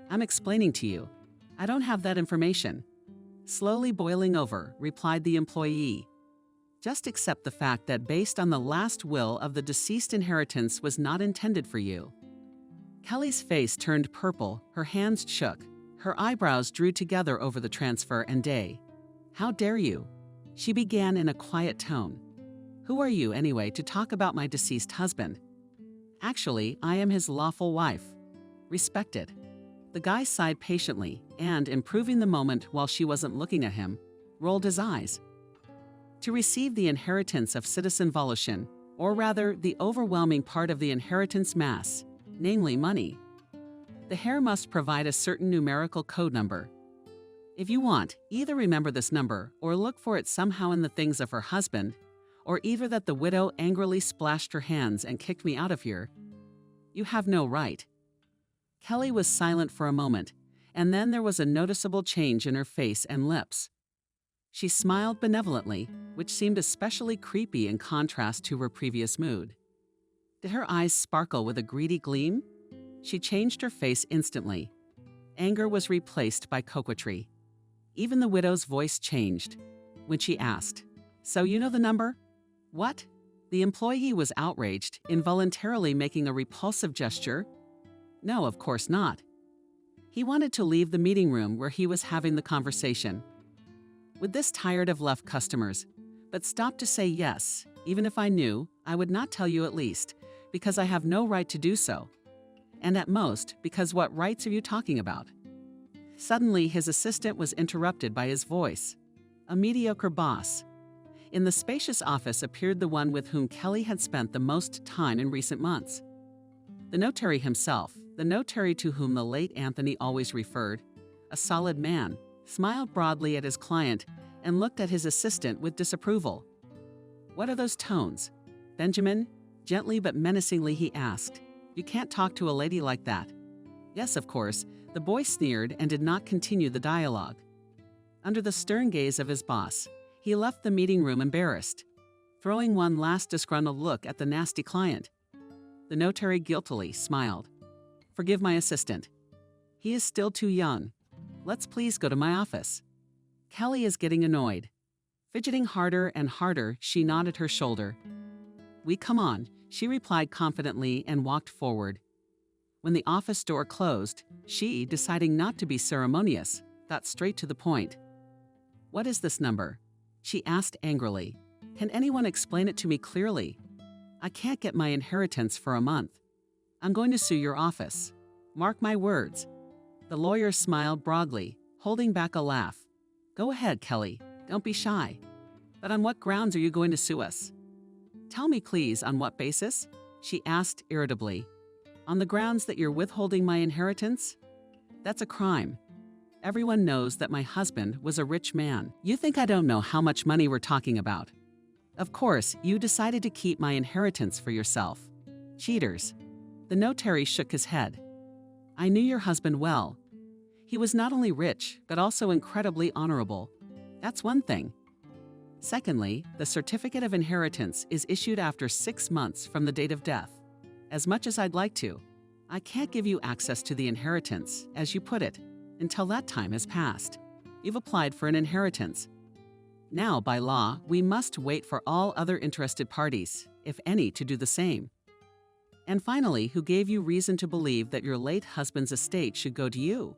"I'm explaining to you. I don't have that information." Slowly boiling over, replied the employee. "Just accept the fact that based on the last will of the deceased, inheritance was not intended for you." Kelly's face turned purple, her hands shook, her eyebrows drew together over the transfer and day. "How dare you?" she began in a quiet tone. "Who are you, anyway, to talk about my deceased husband?" "Actually, I am his lawful wife. Respect it." The guy sighed patiently and, improving the moment while she wasn't looking at him, rolled his eyes. "To receive the inheritance of Citizen Volushin, or rather the overwhelming part of the inheritance mass, namely money, the heir must provide a certain numerical code number. If you want, either remember this number or look for it somehow in the things of her husband, or either that the widow angrily splashed her hands and kicked me out of here, you have no right." Kelly was silent for a moment, and then there was a noticeable change in her face and lips. She smiled benevolently, which seemed especially creepy in contrast to her previous mood. Did her eyes sparkle with a greedy gleam? She changed her face instantly. Anger was replaced by coquetry. Even the widow's voice changed when she asked, "So you know the number?" "What?" The employee was outraged, involuntarily making a repulsive gesture. "No, of course not." He wanted to leave the meeting room where he was having the conversation. With this tired of left customers, but stopped to say yes, even if I knew, I would not tell you at least, because I have no right to do so. And at most, because what rights are you talking about? Suddenly, his assistant was interrupted by his voice. A mediocre boss. In the spacious office appeared the one with whom Kelly had spent the most time in recent months. The notary himself, the notary to whom the late Anthony always referred, a solid man, smiled broadly at his client and looked at his assistant with disapproval. "What are those tones?" "Benjamin," gently but menacingly he asked, "you can't talk to a lady like that." "Yes, of course," the boy sneered and did not continue the dialogue. Under the stern gaze of his boss, he left the meeting room embarrassed, throwing one last disgruntled look at the nasty client. The notary guiltily smiled. "Forgive my assistant. He is still too young. Let's please go to my office." Kelly is getting annoyed. Fidgeting harder and harder, she nodded her shoulder. "We come on," she replied confidently and walked forward. When the office door closed, she, deciding not to be ceremonious, got straight to the point. "What is this number?" she asked angrily. "Can anyone explain it to me clearly? I can't get my inheritance for a month. I'm going to sue your office. Mark my words." The lawyer smiled broadly, holding back a laugh. "Go ahead, Kelly. Don't be shy. But on what grounds are you going to sue us?" "Tell me, please, on what basis?" she asked irritably. "On the grounds that you're withholding my inheritance? That's a crime. Everyone knows that my husband was a rich man. You think I don't know how much money we're talking about? Of course, you decided to keep my inheritance for yourself. Cheaters." The notary shook his head. "I knew your husband well. He was not only rich, but also incredibly honorable. That's one thing. Secondly, the certificate of inheritance is issued after 6 months from the date of death. As much as I'd like to, I can't give you access to the inheritance, as you put it, until that time has passed. You've applied for an inheritance. Now, by law, we must wait for all other interested parties, if any, to do the same. And finally, who gave you reason to believe that your late husband's estate should go to you?"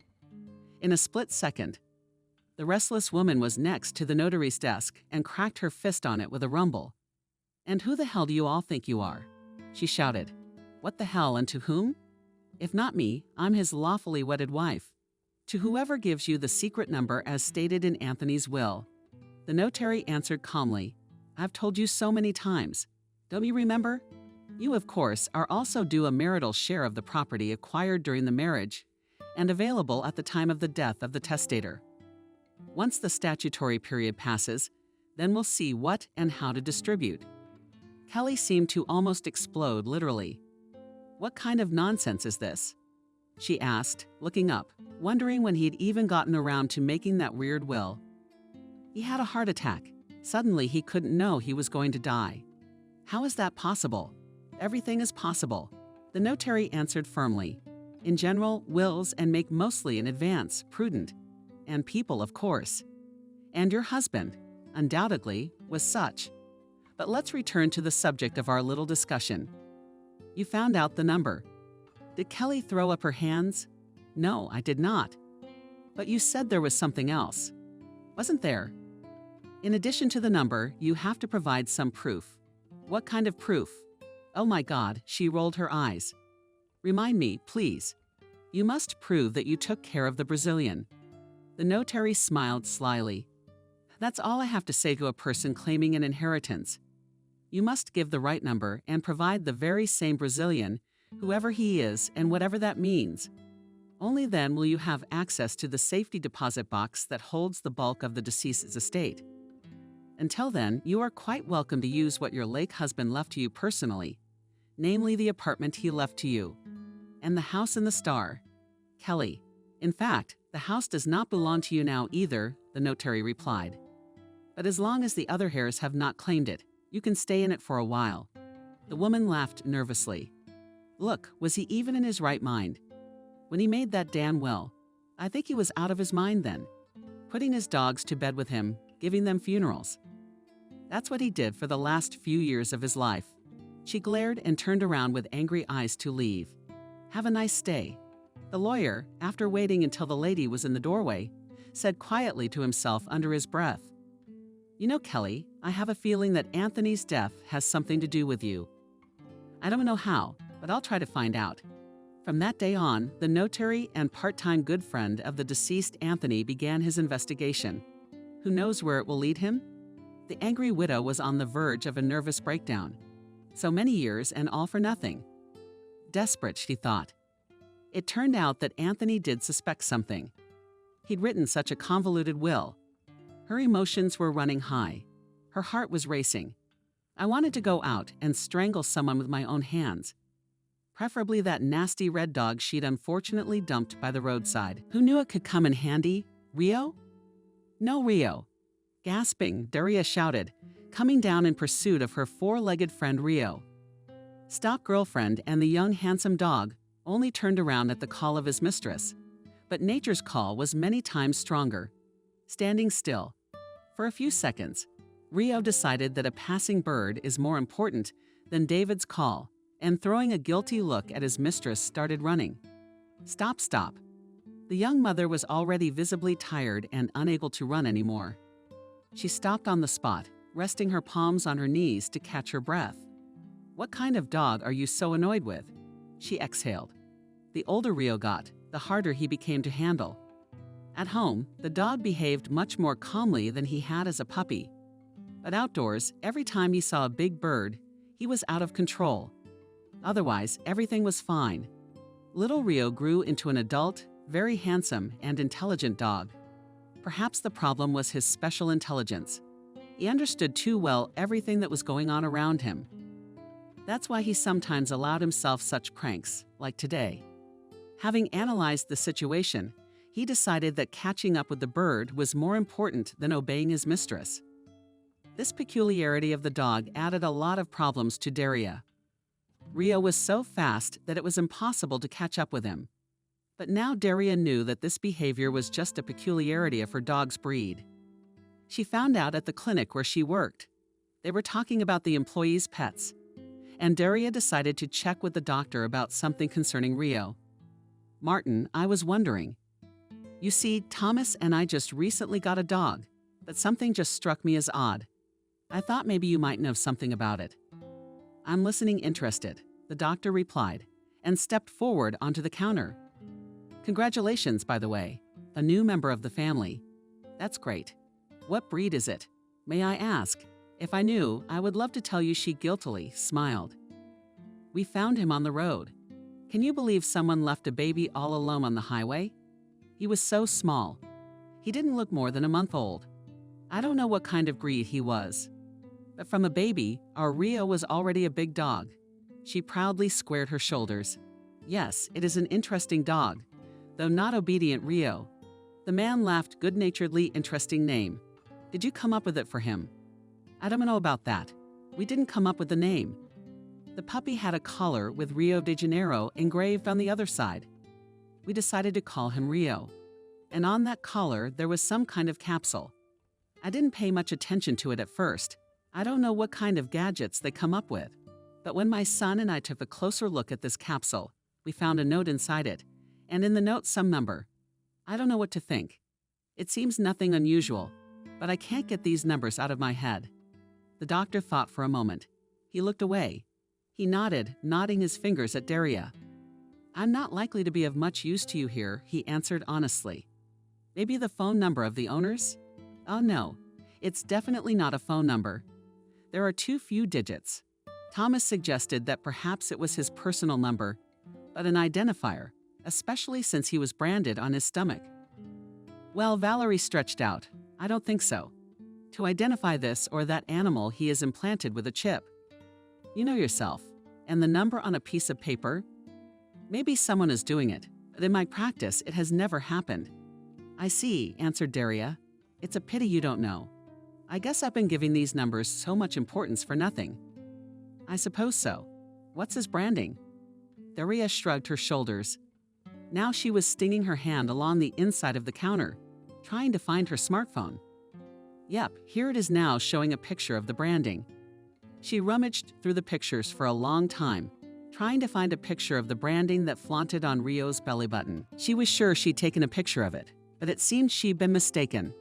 In a split second, the restless woman was next to the notary's desk and cracked her fist on it with a rumble. "And who the hell do you all think you are?" she shouted. "What the hell, and to whom? If not me, I'm his lawfully wedded wife. To whoever gives you the secret number as stated in Anthony's will." The notary answered calmly, "I've told you so many times. Don't you remember? You, of course, are also due a marital share of the property acquired during the marriage and available at the time of the death of the testator. Once the statutory period passes, then we'll see what and how to distribute. Kelly seemed to almost explode, literally. What kind of nonsense is this? She asked, looking up, wondering when he'd even gotten around to making that weird will. He had a heart attack. Suddenly, he couldn't know he was going to die. How is that possible? Everything is possible, the notary answered firmly. In general, wills and make mostly in advance, prudent. And people, of course. And your husband, undoubtedly, was such. But let's return to the subject of our little discussion. You found out the number. Did Kelly throw up her hands? No, I did not. But you said there was something else. Wasn't there? In addition to the number, you have to provide some proof. What kind of proof? Oh my God, she rolled her eyes. Remind me, please. You must prove that you took care of the Brazilian. The notary smiled slyly. That's all I have to say to a person claiming an inheritance. You must give the right number and provide the very same Brazilian, whoever he is and whatever that means. Only then will you have access to the safety deposit box that holds the bulk of the deceased's estate. Until then, you are quite welcome to use what your late husband left to you personally, namely the apartment he left to you, and the house in the Star. Kelly. In fact, the house does not belong to you now either, the notary replied. But as long as the other heirs have not claimed it, you can stay in it for a while. The woman laughed nervously. Look, was he even in his right mind? When he made that damn will, I think he was out of his mind then. Putting his dogs to bed with him, giving them funerals. That's what he did for the last few years of his life. She glared and turned around with angry eyes to leave. Have a nice stay. The lawyer, after waiting until the lady was in the doorway, said quietly to himself under his breath, You know, Kelly, I have a feeling that Anthony's death has something to do with you. I don't know how, but I'll try to find out. From that day on, the notary and part-time good friend of the deceased Anthony began his investigation. Who knows where it will lead him? The angry widow was on the verge of a nervous breakdown. So many years and all for nothing. Desperate, she thought. It turned out that Anthony did suspect something. He'd written such a convoluted will. Her emotions were running high. Her heart was racing. I wanted to go out and strangle someone with my own hands. Preferably that nasty red dog she'd unfortunately dumped by the roadside. Who knew it could come in handy? Rio? No, Rio. Gasping, Daria shouted, coming down in pursuit of her four-legged friend Rio. Stock girlfriend and the young handsome dog only turned around at the call of his mistress. But nature's call was many times stronger. Standing still. For a few seconds, Rio decided that a passing bird is more important than David's call, and throwing a guilty look at his mistress started running. Stop, stop. The young mother was already visibly tired and unable to run anymore. She stopped on the spot, resting her palms on her knees to catch her breath. What kind of dog are you so annoyed with? She exhaled. The older Rio got, the harder he became to handle. At home, the dog behaved much more calmly than he had as a puppy. But outdoors, every time he saw a big bird, he was out of control. Otherwise, everything was fine. Little Rio grew into an adult, very handsome and intelligent dog. Perhaps the problem was his special intelligence. He understood too well everything that was going on around him. That's why he sometimes allowed himself such pranks, like today. Having analyzed the situation, he decided that catching up with the bird was more important than obeying his mistress. This peculiarity of the dog added a lot of problems to Daria. Rio was so fast that it was impossible to catch up with him. But now Daria knew that this behavior was just a peculiarity of her dog's breed. She found out at the clinic where she worked. They were talking about the employees' pets, and Daria decided to check with the doctor about something concerning Rio. Martin, I was wondering. You see, Thomas and I just recently got a dog, but something just struck me as odd. I thought maybe you might know something about it. I'm listening interested, the doctor replied, and stepped forward onto the counter. Congratulations, by the way, a new member of the family. That's great. What breed is it? May I ask? If I knew, I would love to tell you, she guiltily smiled. We found him on the road. Can you believe someone left a baby all alone on the highway? He was so small. He didn't look more than a month old. I don't know what kind of breed he was. But from a baby, our Rio was already a big dog. She proudly squared her shoulders. Yes, it is an interesting dog, though not obedient Rio. The man laughed good-naturedly. Interesting name. Did you come up with it for him? I don't know about that. We didn't come up with the name. The puppy had a collar with Rio de Janeiro engraved on the other side. We decided to call him Rio. And on that collar, there was some kind of capsule. I didn't pay much attention to it at first. I don't know what kind of gadgets they come up with. But when my son and I took a closer look at this capsule, we found a note inside it, and in the note some number. I don't know what to think. It seems nothing unusual, but I can't get these numbers out of my head. The doctor thought for a moment. He looked away. He nodded, nodding his fingers at Daria. I'm not likely to be of much use to you here, he answered honestly. Maybe the phone number of the owners? Oh no, it's definitely not a phone number. There are too few digits. Thomas suggested that perhaps it was his personal number, but an identifier, especially since he was branded on his stomach. Well, Valerie stretched out. I don't think so. To identify this or that animal, he is implanted with a chip. You know yourself. And the number on a piece of paper? Maybe someone is doing it, but in my practice, it has never happened. I see, answered Daria. It's a pity you don't know. I guess I've been giving these numbers so much importance for nothing. I suppose so. What's his branding? Daria shrugged her shoulders. Now she was stinging her hand along the inside of the counter, trying to find her smartphone. Yep, here it is now showing a picture of the branding. She rummaged through the pictures for a long time, trying to find a picture of the branding that flaunted on Rio's belly button. She was sure she'd taken a picture of it, but it seemed she'd been mistaken.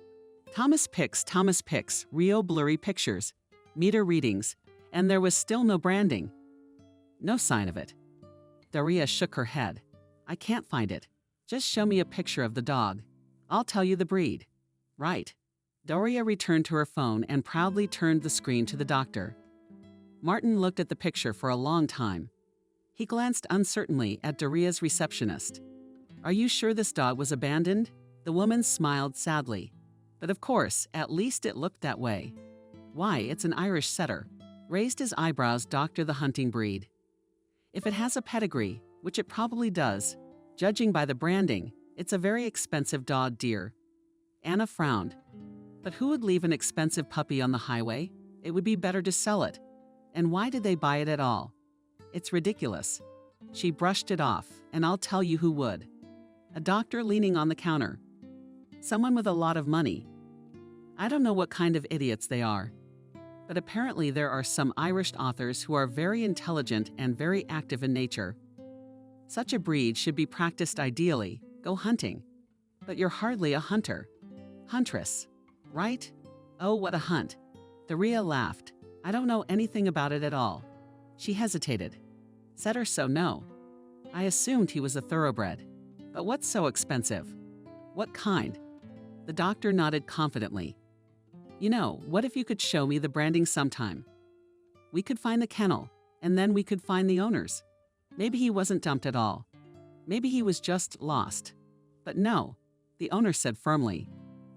Thomas Picks, Rio blurry pictures, meter readings, and there was still no branding. No sign of it. Daria shook her head. I can't find it. Just show me a picture of the dog. I'll tell you the breed. Right. Daria returned to her phone and proudly turned the screen to the doctor. Martin looked at the picture for a long time. He glanced uncertainly at Daria's receptionist. Are you sure this dog was abandoned? The woman smiled sadly. But of course, at least it looked that way. Why, it's an Irish setter. Raised his eyebrows, doctor the hunting breed. If it has a pedigree, which it probably does, judging by the branding, it's a very expensive dog, dear. Anna frowned. But who would leave an expensive puppy on the highway? It would be better to sell it. And why did they buy it at all? It's ridiculous. She brushed it off, and I'll tell you who would. A doctor leaning on the counter. Someone with a lot of money. I don't know what kind of idiots they are. But apparently there are some Irish authors who are very intelligent and very active in nature. Such a breed should be practiced ideally, go hunting. But you're hardly a hunter. Huntress, right? Oh, what a hunt. Daria laughed. I don't know anything about it at all. She hesitated. Said her so no. I assumed he was a thoroughbred. But what's so expensive? What kind? The doctor nodded confidently. You know, what if you could show me the branding sometime? We could find the kennel, and then we could find the owners. Maybe he wasn't dumped at all. Maybe he was just lost. But no, the owner said firmly.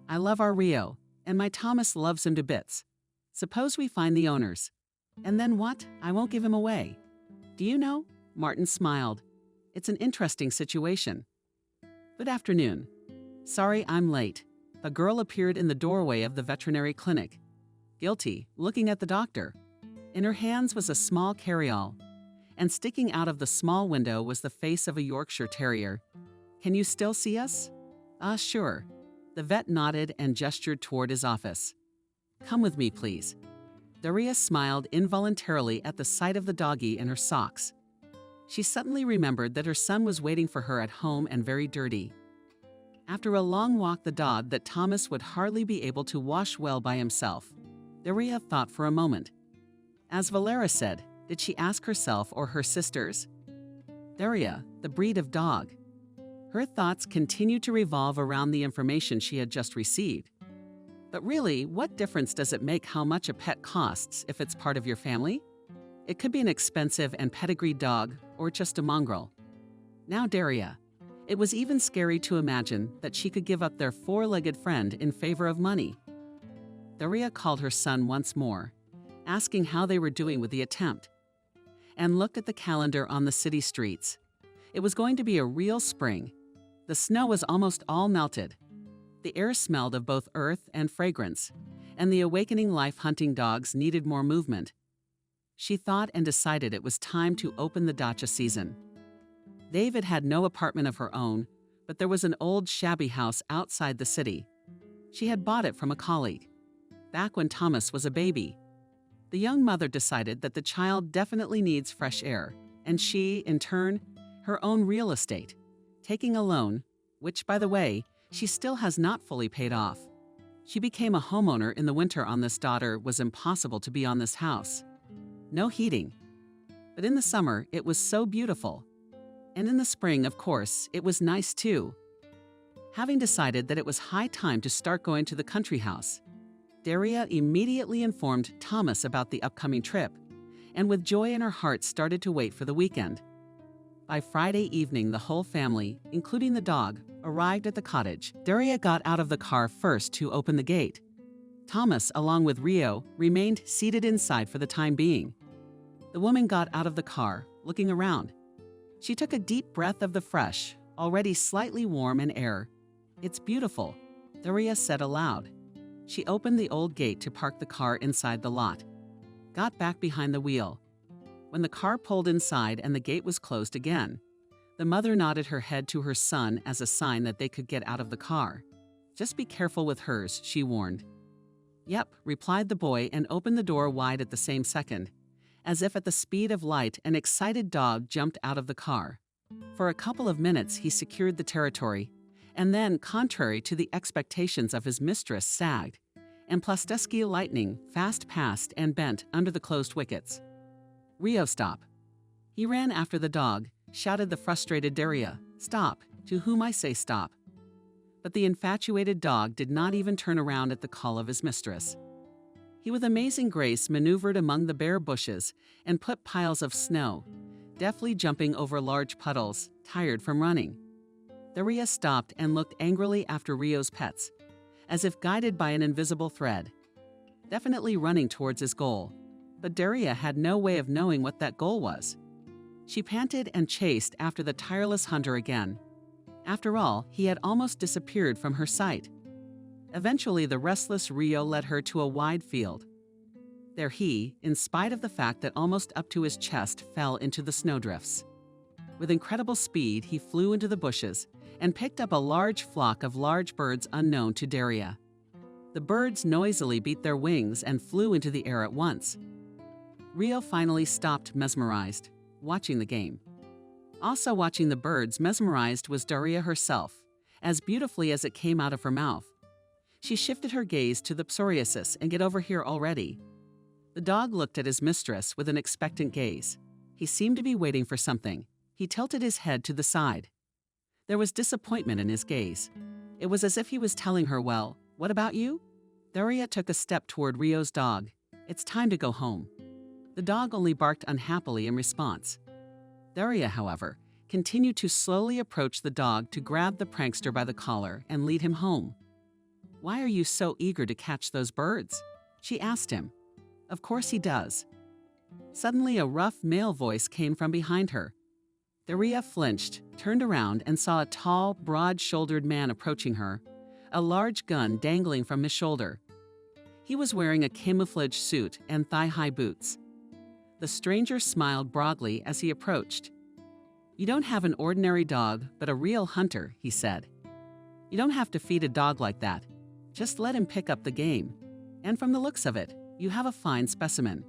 I love our Rio, and my Thomas loves him to bits. Suppose we find the owners. And then what? I won't give him away. Do you know? Martin smiled. It's an interesting situation. Good afternoon. Sorry I'm late. A girl appeared in the doorway of the veterinary clinic. Guilty, looking at the doctor. In her hands was a small carryall, and sticking out of the small window was the face of a Yorkshire Terrier. Can you still see us? Sure. The vet nodded and gestured toward his office. Come with me, please. Daria smiled involuntarily at the sight of the doggie in her socks. She suddenly remembered that her son was waiting for her at home and very dirty. After a long walk the dog that Thomas would hardly be able to wash well by himself. Daria thought for a moment. As Valera said, did she ask herself or her sisters? Daria, the breed of dog. Her thoughts continued to revolve around the information she had just received. But really, what difference does it make how much a pet costs if it's part of your family? It could be an expensive and pedigreed dog or just a mongrel. Now Daria. It was even scary to imagine that she could give up their four-legged friend in favor of money. Daria called her son once more, asking how they were doing with the attempt, and looked at the calendar on the city streets. It was going to be a real spring. The snow was almost all melted. The air smelled of both earth and fragrance, and the awakening life hunting dogs needed more movement. She thought and decided it was time to open the dacha season. David had no apartment of her own, but there was an old shabby house outside the city. She had bought it from a colleague, back when Thomas was a baby. The young mother decided that the child definitely needs fresh air, and she, in turn, her own real estate, taking a loan, which, by the way, she still has not fully paid off. She became a homeowner in the winter on this daughter was impossible to be on this house. No heating. But in the summer, it was so beautiful. And in the spring, of course, it was nice too. Having decided that it was high time to start going to the country house, Daria immediately informed Thomas about the upcoming trip, and with joy in her heart started to wait for the weekend. By Friday evening, the whole family, including the dog, arrived at the cottage. Daria got out of the car first to open the gate. Thomas, along with Rio, remained seated inside for the time being. The woman got out of the car, looking around. She took a deep breath of the fresh, already slightly warm air. "It's beautiful," Daria said aloud. She opened the old gate to park the car inside the lot, got back behind the wheel. When the car pulled inside and the gate was closed again, the mother nodded her head to her son as a sign that they could get out of the car. "Just be careful with hers," she warned. "Yep," replied the boy and opened the door wide at the same second. As if at the speed of light, an excited dog jumped out of the car. For a couple of minutes, he secured the territory, and then, contrary to the expectations of his mistress, sagged, and Plasteski lightning fast passed and bent under the closed wickets. "Rio, stop." He ran after the dog, shouted the frustrated Daria, "Stop, to whom I say stop." But the infatuated dog did not even turn around at the call of his mistress. He with amazing grace maneuvered among the bare bushes and put piles of snow, deftly jumping over large puddles, tired from running. Daria stopped and looked angrily after Rio's pets, as if guided by an invisible thread, definitely running towards his goal. But Daria had no way of knowing what that goal was. She panted and chased after the tireless hunter again. After all, he had almost disappeared from her sight. Eventually, the restless Rio led her to a wide field. There he, in spite of the fact that almost up to his chest, fell into the snowdrifts. With incredible speed, he flew into the bushes and picked up a large flock of large birds unknown to Daria. The birds noisily beat their wings and flew into the air at once. Rio finally stopped, mesmerized, watching the game. Also watching the birds, mesmerized, was Daria herself, as beautifully as it came out of her mouth. She shifted her gaze to the psoriasis and "Get over here already." The dog looked at his mistress with an expectant gaze. He seemed to be waiting for something. He tilted his head to the side. There was disappointment in his gaze. It was as if he was telling her, "Well, what about you?" Daria took a step toward Rio's dog. "It's time to go home." The dog only barked unhappily in response. Daria, however, continued to slowly approach the dog to grab the prankster by the collar and lead him home. "Why are you so eager to catch those birds?" she asked him. "Of course he does." Suddenly, a rough male voice came from behind her. Daria flinched, turned around, and saw a tall, broad-shouldered man approaching her, a large gun dangling from his shoulder. He was wearing a camouflage suit and thigh-high boots. The stranger smiled broadly as he approached. "You don't have an ordinary dog, but a real hunter," he said. "You don't have to feed a dog like that. Just let him pick up the game. And from the looks of it, you have a fine specimen.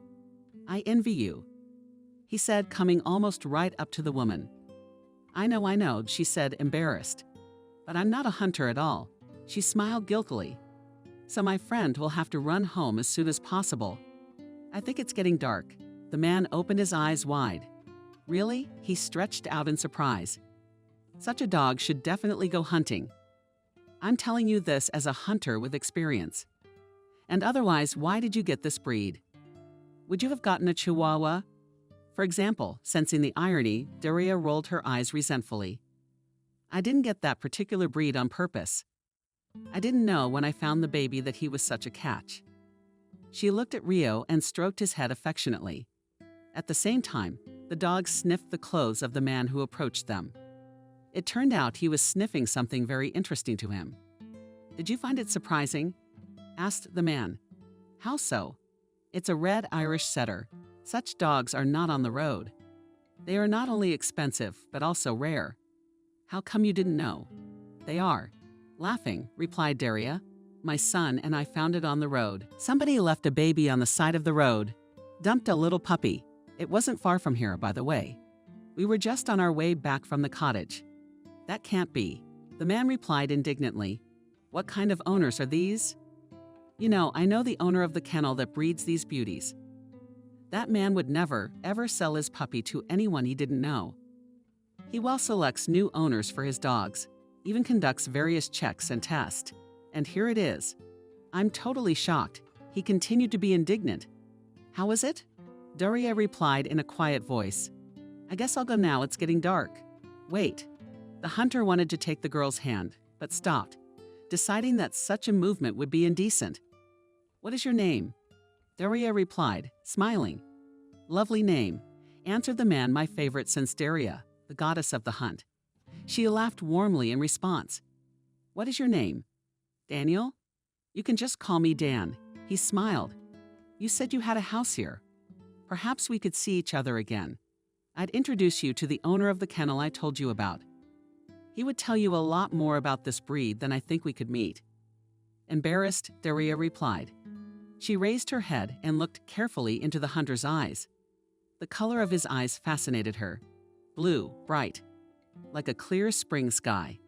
I envy you," he said, coming almost right up to the woman. I know," she said, embarrassed. "But I'm not a hunter at all." She smiled guiltily. "So my friend will have to run home as soon as possible. I think it's getting dark." The man opened his eyes wide. "Really?" He stretched out in surprise. "Such a dog should definitely go hunting. I'm telling you this as a hunter with experience. And otherwise, why did you get this breed? Would you have gotten a Chihuahua For example, sensing the irony, Daria rolled her eyes resentfully. I didn't get that particular breed on purpose. I didn't know when I found the baby that he was such a catch. She looked at Rio and stroked his head affectionately. At the same time, the dogs sniffed the clothes of the man who approached them. It turned out he was sniffing something very interesting to him. Did you find it surprising? Asked the man. How so? It's a red Irish setter. Such dogs are not on the road. They are not only expensive, but also rare. How come you didn't know? They are. Laughing, replied Daria. My son and I found it on the road. Somebody left a baby on the side of the road. Dumped a little puppy. It wasn't far from here, by the way. We were just on our way back from the cottage. That can't be. The man replied indignantly. What kind of owners are these? You know, I know the owner of the kennel that breeds these beauties. That man would never, ever sell his puppy to anyone he didn't know. He well selects new owners for his dogs, even conducts various checks and tests. And here it is. I'm totally shocked. He continued to be indignant. How is it? Daria replied in a quiet voice. I guess I'll go now, it's getting dark. Wait. The hunter wanted to take the girl's hand, but stopped, deciding that such a movement would be indecent. What is your name? Daria replied, smiling. Lovely name, answered the man, my favorite since Daria, the goddess of the hunt. She laughed warmly in response. What is your name? Daniel? You can just call me Dan. He smiled. You said you had a house here. Perhaps we could see each other again. I'd introduce you to the owner of the kennel I told you about. He would tell you a lot more about this breed than I think we could meet. Embarrassed, Daria replied. She raised her head and looked carefully into the hunter's eyes. The color of his eyes fascinated her. Blue, bright, like a clear spring sky.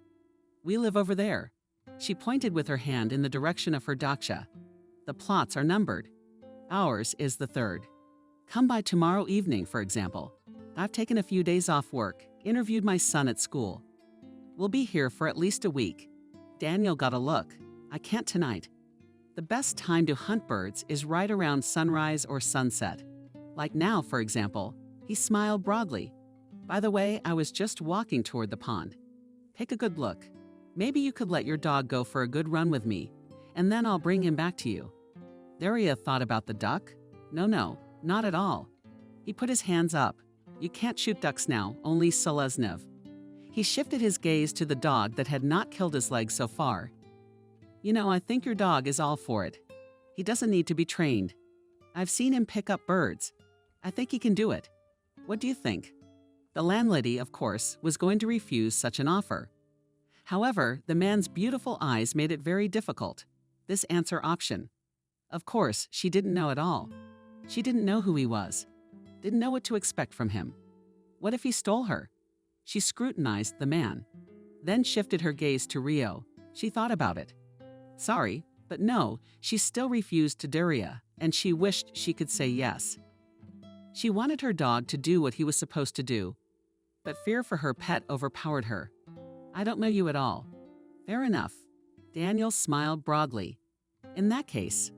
We live over there. She pointed with her hand in the direction of her dacha. The plots are numbered. Ours is the third. Come by tomorrow evening, for example. I've taken a few days off work, interviewed my son at school. We'll be here for at least a week. Daniel got a look. I can't tonight. The best time to hunt birds is right around sunrise or sunset. Like now, for example. He smiled broadly. By the way, I was just walking toward the pond. Take a good look. Maybe you could let your dog go for a good run with me, and then I'll bring him back to you. Daria thought about the duck. No, not at all. He put his hands up. You can't shoot ducks now, only Seleznev. He shifted his gaze to the dog that had not killed his leg so far. You know, I think your dog is all for it. He doesn't need to be trained. I've seen him pick up birds. I think he can do it. What do you think? The landlady, of course, was going to refuse such an offer. However, the man's beautiful eyes made it very difficult, this answer option. Of course, she didn't know at all. She didn't know who he was. Didn't know what to expect from him. What if he stole her? She scrutinized the man, then shifted her gaze to Rio. She thought about it. Sorry, but no, she still refused to Daria, and she wished she could say yes. She wanted her dog to do what he was supposed to do, but fear for her pet overpowered her. I don't know you at all. Fair enough. Daniel smiled broadly. In that case,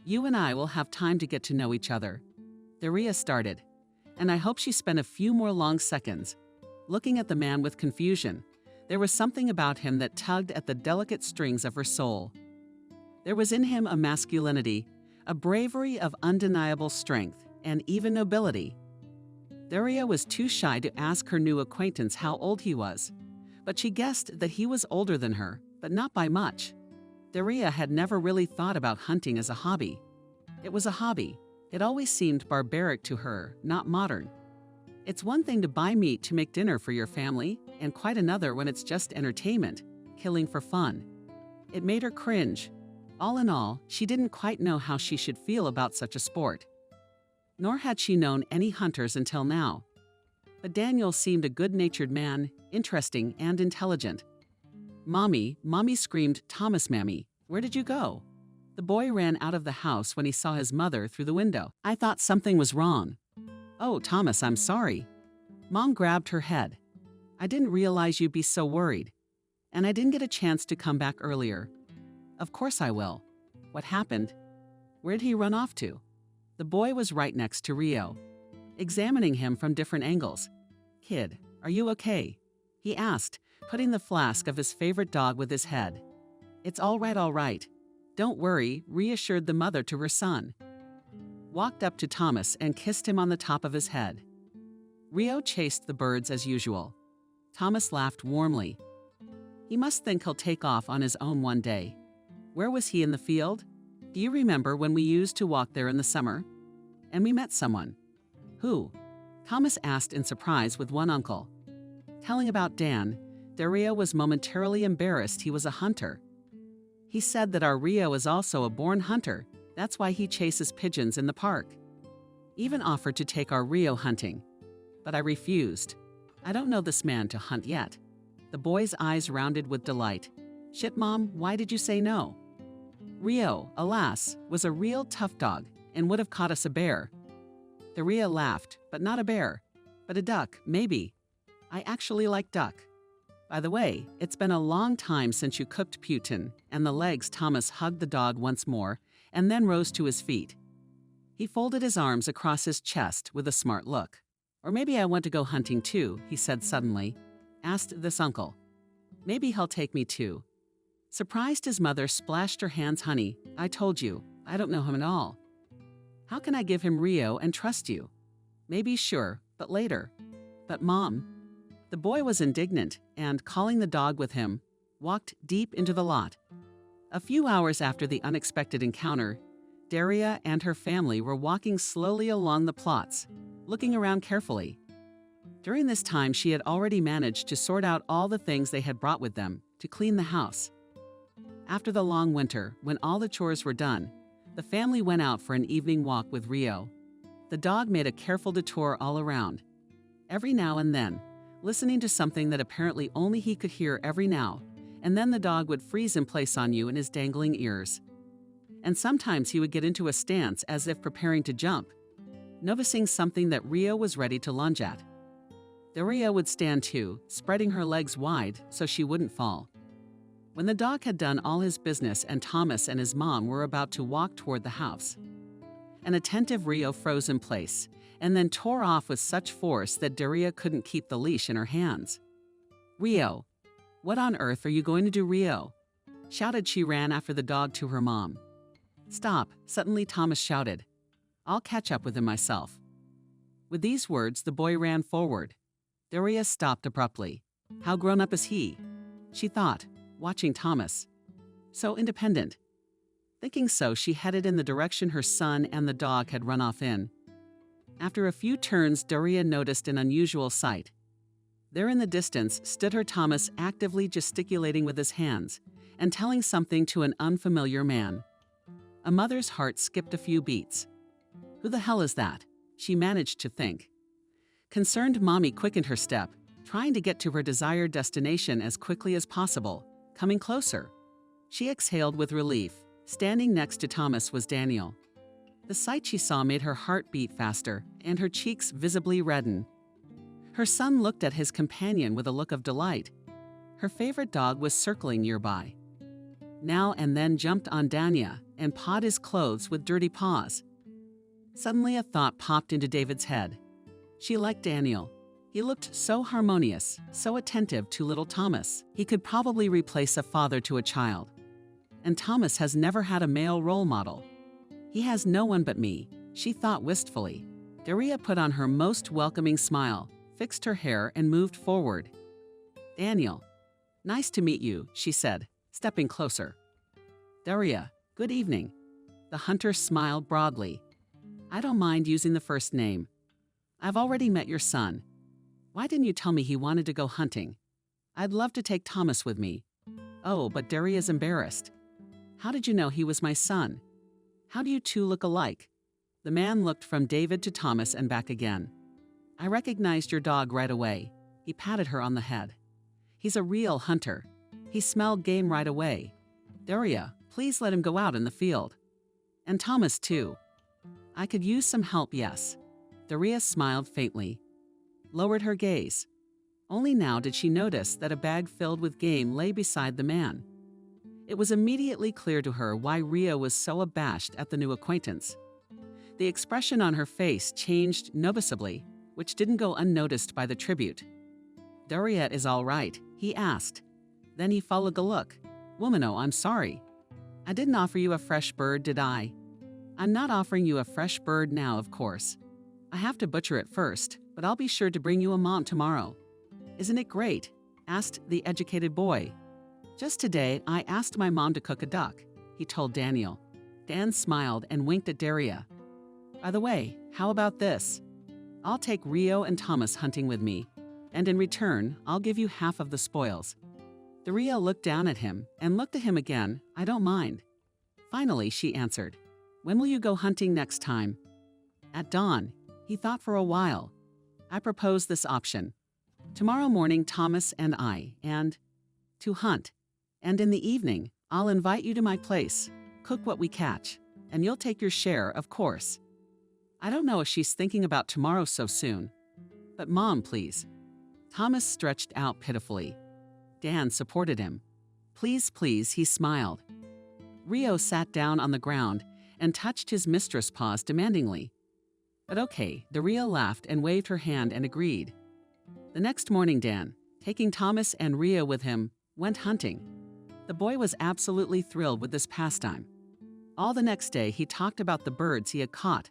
you and I will have time to get to know each other. Daria started, and I hope she spent a few more long seconds, looking at the man with confusion. There was something about him that tugged at the delicate strings of her soul. There was in him a masculinity, a bravery of undeniable strength, and even nobility. Daria was too shy to ask her new acquaintance how old he was, but she guessed that he was older than her, but not by much. Daria had never really thought about hunting as a hobby. It was a hobby. It always seemed barbaric to her, not modern. It's one thing to buy meat to make dinner for your family, and quite another when it's just entertainment, killing for fun. It made her cringe. All in all, she didn't quite know how she should feel about such a sport. Nor had she known any hunters until now. But Daniel seemed a good-natured man, interesting and intelligent. Mommy screamed, Thomas, Mammy, where did you go? The boy ran out of the house when he saw his mother through the window. I thought something was wrong. Oh, Thomas, I'm sorry. Mom grabbed her head. I didn't realize you'd be so worried. And I didn't get a chance to come back earlier. Of course I will. What happened? Where'd he run off to? The boy was right next to Rio. examining him from different angles. "Kid, are you okay?" he asked, putting the flask of his favorite dog with his head. "It's all right, all right. Don't worry," reassured the mother to her son. Walked up to Thomas and kissed him on the top of his head. Rio chased the birds as usual. Thomas laughed warmly. He must think he'll take off on his own one day. Where was he in the field? Do you remember when we used to walk there in the summer? And we met someone. Who? Thomas asked in surprise with one uncle. Telling about Dan, Daria was momentarily embarrassed he was a hunter. He said that our Rio is also a born hunter. That's why he chases pigeons in the park. Even offered to take our Rio hunting. But I refused. I don't know this man to hunt yet. The boy's eyes rounded with delight. Shit, Mom, why did you say no? Rio, alas, was a real tough dog and would have caught us a bear. Daria laughed, but not a bear. But a duck, maybe. I actually like duck. By the way, it's been a long time since you cooked Putin, and the legs. Thomas hugged the dog once more and then rose to his feet. He folded his arms across his chest with a smart look. Or maybe I want to go hunting too, he said suddenly. Asked this uncle. Maybe he'll take me too. Surprised, his mother splashed her hands. Honey, I told you, I don't know him at all. How can I give him Rio and trust you? Maybe, sure, but later. But Mom. The boy was indignant and, calling the dog with him, walked deep into the lot. A few hours after the unexpected encounter, Daria and her family were walking slowly along the plots, looking around carefully. During this time, she had already managed to sort out all the things they had brought with them to clean the house. After the long winter, when all the chores were done, the family went out for an evening walk with Rio. The dog made a careful detour all around. Every now and then, listening to something that apparently only he could hear every now, and then the dog would freeze in place on you in his dangling ears. And sometimes he would get into a stance as if preparing to jump, noticing something that Rio was ready to lunge at. Daria would stand too, spreading her legs wide so she wouldn't fall. When the dog had done all his business and Thomas and his mom were about to walk toward the house, an attentive Rio froze in place and then tore off with such force that Daria couldn't keep the leash in her hands. Rio, what on earth are you going to do, Rio? Shouted. She ran after the dog to her mom. Stop, suddenly Thomas shouted. I'll catch up with him myself. With these words, the boy ran forward. Daria stopped abruptly. How grown up is he? She thought, watching Thomas. So independent. Thinking so, she headed in the direction her son and the dog had run off in. After a few turns, Daria noticed an unusual sight. There in the distance stood her Thomas, actively gesticulating with his hands and telling something to an unfamiliar man. A mother's heart skipped a few beats. Who the hell is that? She managed to think. Concerned mommy quickened her step, trying to get to her desired destination as quickly as possible, coming closer. She exhaled with relief. Standing next to Thomas was Daniel. The sight she saw made her heart beat faster and her cheeks visibly redden. Her son looked at his companion with a look of delight. Her favorite dog was circling nearby. Now and then jumped on Dania and pawed his clothes with dirty paws. Suddenly a thought popped into David's head. She liked Daniel. He looked so harmonious, so attentive to little Thomas. He could probably replace a father to a child. And Thomas has never had a male role model. He has no one but me, she thought wistfully. Daria put on her most welcoming smile, fixed her hair, and moved forward. Daniel, nice to meet you, she said, stepping closer. Daria, good evening. The hunter smiled broadly. I don't mind using the first name. I've already met your son. Why didn't you tell me he wanted to go hunting? I'd love to take Thomas with me. Oh, but Daria's embarrassed. How did you know he was my son? How do you two look alike? The man looked from David to Thomas and back again. I recognized your dog right away. He patted her on the head. He's a real hunter. He smelled game right away. Daria, please let him go out in the field. And Thomas, too. I could use some help, yes. Daria smiled faintly, lowered her gaze. Only now did she notice that a bag filled with game lay beside the man. It was immediately clear to her why Rio was so abashed at the new acquaintance. The expression on her face changed noticeably, which didn't go unnoticed by the tribute. "Dariet is all right," he asked. Then he followed a look. "Woman, oh, I'm sorry. I didn't offer you a fresh bird, did I? I'm not offering you a fresh bird now, of course. I have to butcher it first, but I'll be sure to bring you a mom tomorrow." "Isn't it great?" asked the educated boy. "Just today, I asked my mom to cook a duck," he told Daniel. Dan smiled and winked at Daria. "By the way, how about this? I'll take Rio and Thomas hunting with me, and in return, I'll give you half of the spoils." Daria looked down at him and looked at him again. "I don't mind." Finally, she answered, "When will you go hunting next time?" "At dawn." He thought for a while. "I propose this option. Tomorrow morning, Thomas and I, and to hunt. And in the evening, I'll invite you to my place, cook what we catch, and you'll take your share, of course." I don't know if she's thinking about tomorrow so soon. "But Mom, please." Thomas stretched out pitifully. Dan supported him. "Please, please," he smiled. Rio sat down on the ground and touched his mistress' paws demandingly. "But okay," Daria laughed and waved her hand and agreed. The next morning, Dan, taking Thomas and Rio with him, went hunting. The boy was absolutely thrilled with this pastime. All the next day, he talked about the birds he had caught,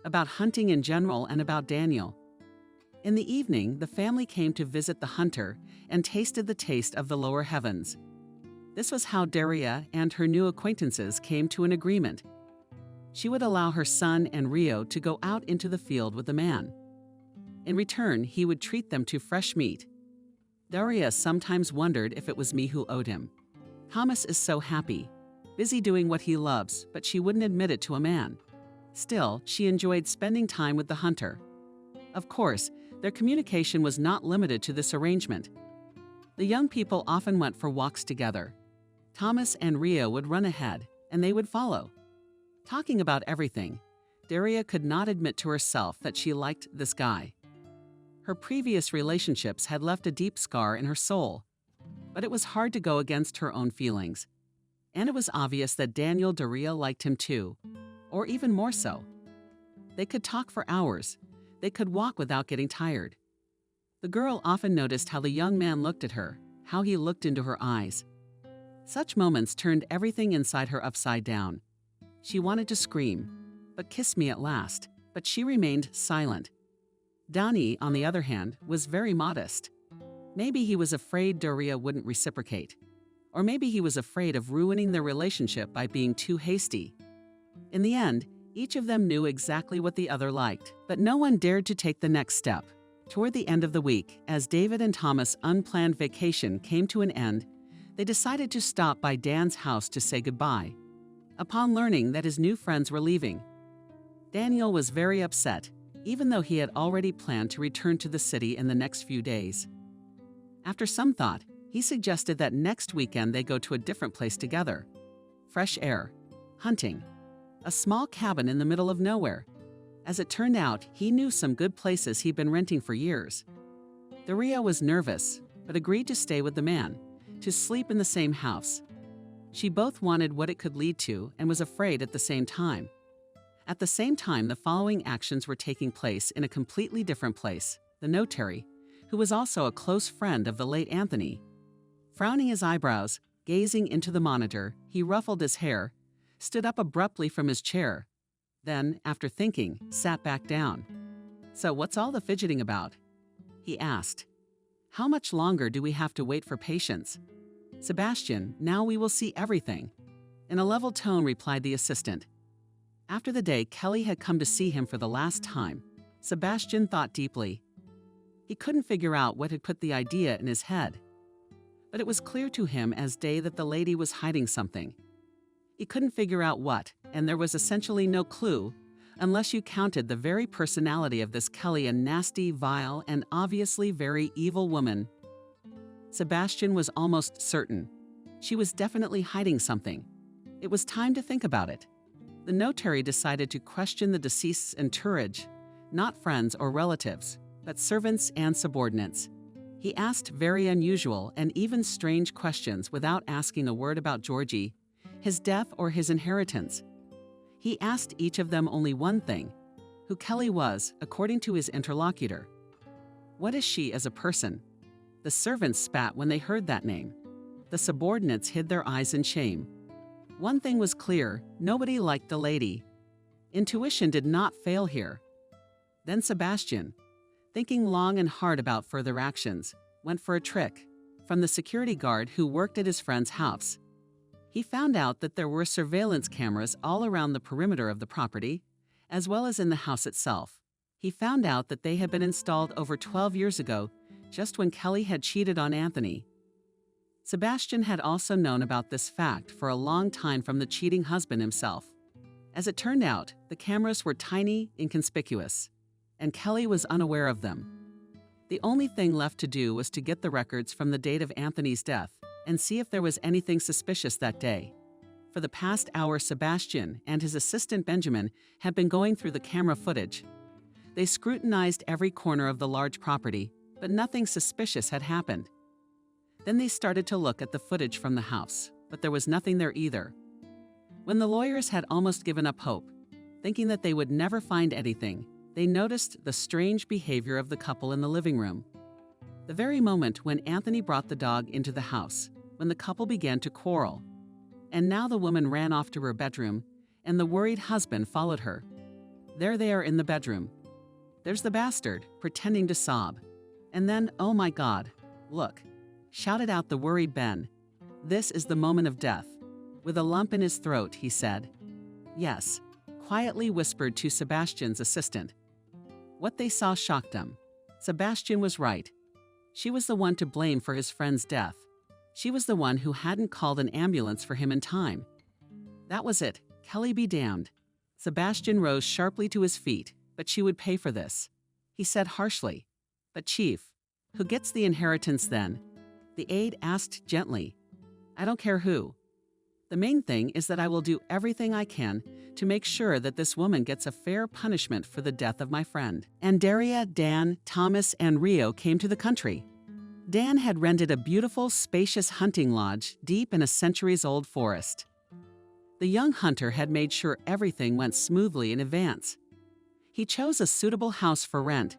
about hunting in general, and about Daniel. In the evening, the family came to visit the hunter and tasted the taste of the lower heavens. This was how Daria and her new acquaintances came to an agreement. She would allow her son and Rio to go out into the field with the man. In return, he would treat them to fresh meat. Daria sometimes wondered if it was me who owed him. Thomas is so happy, busy doing what he loves, but she wouldn't admit it to a man. Still, she enjoyed spending time with the hunter. Of course, their communication was not limited to this arrangement. The young people often went for walks together. Thomas and Rio would run ahead, and they would follow. Talking about everything, Daria could not admit to herself that she liked this guy. Her previous relationships had left a deep scar in her soul, but it was hard to go against her own feelings. And it was obvious that Daria liked him too, or even more so. They could talk for hours. They could walk without getting tired. The girl often noticed how the young man looked at her, how he looked into her eyes. Such moments turned everything inside her upside down. She wanted to scream, "But kiss me at last," but she remained silent. Donnie, on the other hand, was very modest. Maybe he was afraid Daria wouldn't reciprocate. Or maybe he was afraid of ruining their relationship by being too hasty. In the end, each of them knew exactly what the other liked, but no one dared to take the next step. Toward the end of the week, as David and Thomas' unplanned vacation came to an end, they decided to stop by Dan's house to say goodbye. Upon learning that his new friends were leaving, Daniel was very upset, even though he had already planned to return to the city in the next few days. After some thought, he suggested that next weekend they go to a different place together. Fresh air, hunting, a small cabin in the middle of nowhere. As it turned out, he knew some good places he'd been renting for years. Daria was nervous, but agreed to stay with the man, to sleep in the same house. She both wanted what it could lead to and was afraid at the same time. At the same time, the following actions were taking place in a completely different place. The notary, who was also a close friend of the late Anthony. Frowning his eyebrows, gazing into the monitor, he ruffled his hair, stood up abruptly from his chair. Then, after thinking, sat back down. "So what's all the fidgeting about?" he asked. "How much longer do we have to wait for patience?" "Sebastian, now we will see everything," in a level tone replied the assistant. After the day Kelly had come to see him for the last time, Sebastian thought deeply. He couldn't figure out what had put the idea in his head. But it was clear to him as day that the lady was hiding something. He couldn't figure out what, and there was essentially no clue, unless you counted the very personality of this Kelly a nasty, vile, and obviously very evil woman. Sebastian was almost certain. She was definitely hiding something. It was time to think about it. The notary decided to question the deceased's entourage, not friends or relatives, but servants and subordinates. He asked very unusual and even strange questions without asking a word about Georgie, his death, or his inheritance. He asked each of them only one thing: who Kelly was, according to his interlocutor. What is she as a person? The servants spat when they heard that name. The subordinates hid their eyes in shame. One thing was clear: nobody liked the lady. Intuition did not fail here. Then Sebastian, thinking long and hard about further actions, went for a trick from the security guard who worked at his friend's house. He found out that there were surveillance cameras all around the perimeter of the property, as well as in the house itself. He found out that they had been installed over 12 years ago, just when Kelly had cheated on Anthony. Sebastian had also known about this fact for a long time from the cheating husband himself. As it turned out, the cameras were tiny, inconspicuous, and Kelly was unaware of them. The only thing left to do was to get the records from the date of Anthony's death and see if there was anything suspicious that day. For the past hour, Sebastian and his assistant Benjamin had been going through the camera footage. They scrutinized every corner of the large property, but nothing suspicious had happened. Then they started to look at the footage from the house, but there was nothing there either. When the lawyers had almost given up hope, thinking that they would never find anything, they noticed the strange behavior of the couple in the living room. The very moment when Anthony brought the dog into the house, when the couple began to quarrel. And now the woman ran off to her bedroom, and the worried husband followed her. There they are in the bedroom. There's the bastard, pretending to sob. And then, oh my God, look, shouted out the worried Ben. This is the moment of death. With a lump in his throat, he said. Yes, quietly whispered to Sebastian's assistant. What they saw shocked them. Sebastian was right. She was the one to blame for his friend's death. She was the one who hadn't called an ambulance for him in time. That was it. Kelly be damned. Sebastian rose sharply to his feet, but she would pay for this. He said harshly. But Chief, who gets the inheritance then? The aide asked gently. I don't care who. The main thing is that I will do everything I can to make sure that this woman gets a fair punishment for the death of my friend. And Daria, Dan, Thomas, and Rio came to the country. Dan had rented a beautiful, spacious hunting lodge deep in a centuries-old forest. The young hunter had made sure everything went smoothly in advance. He chose a suitable house for rent,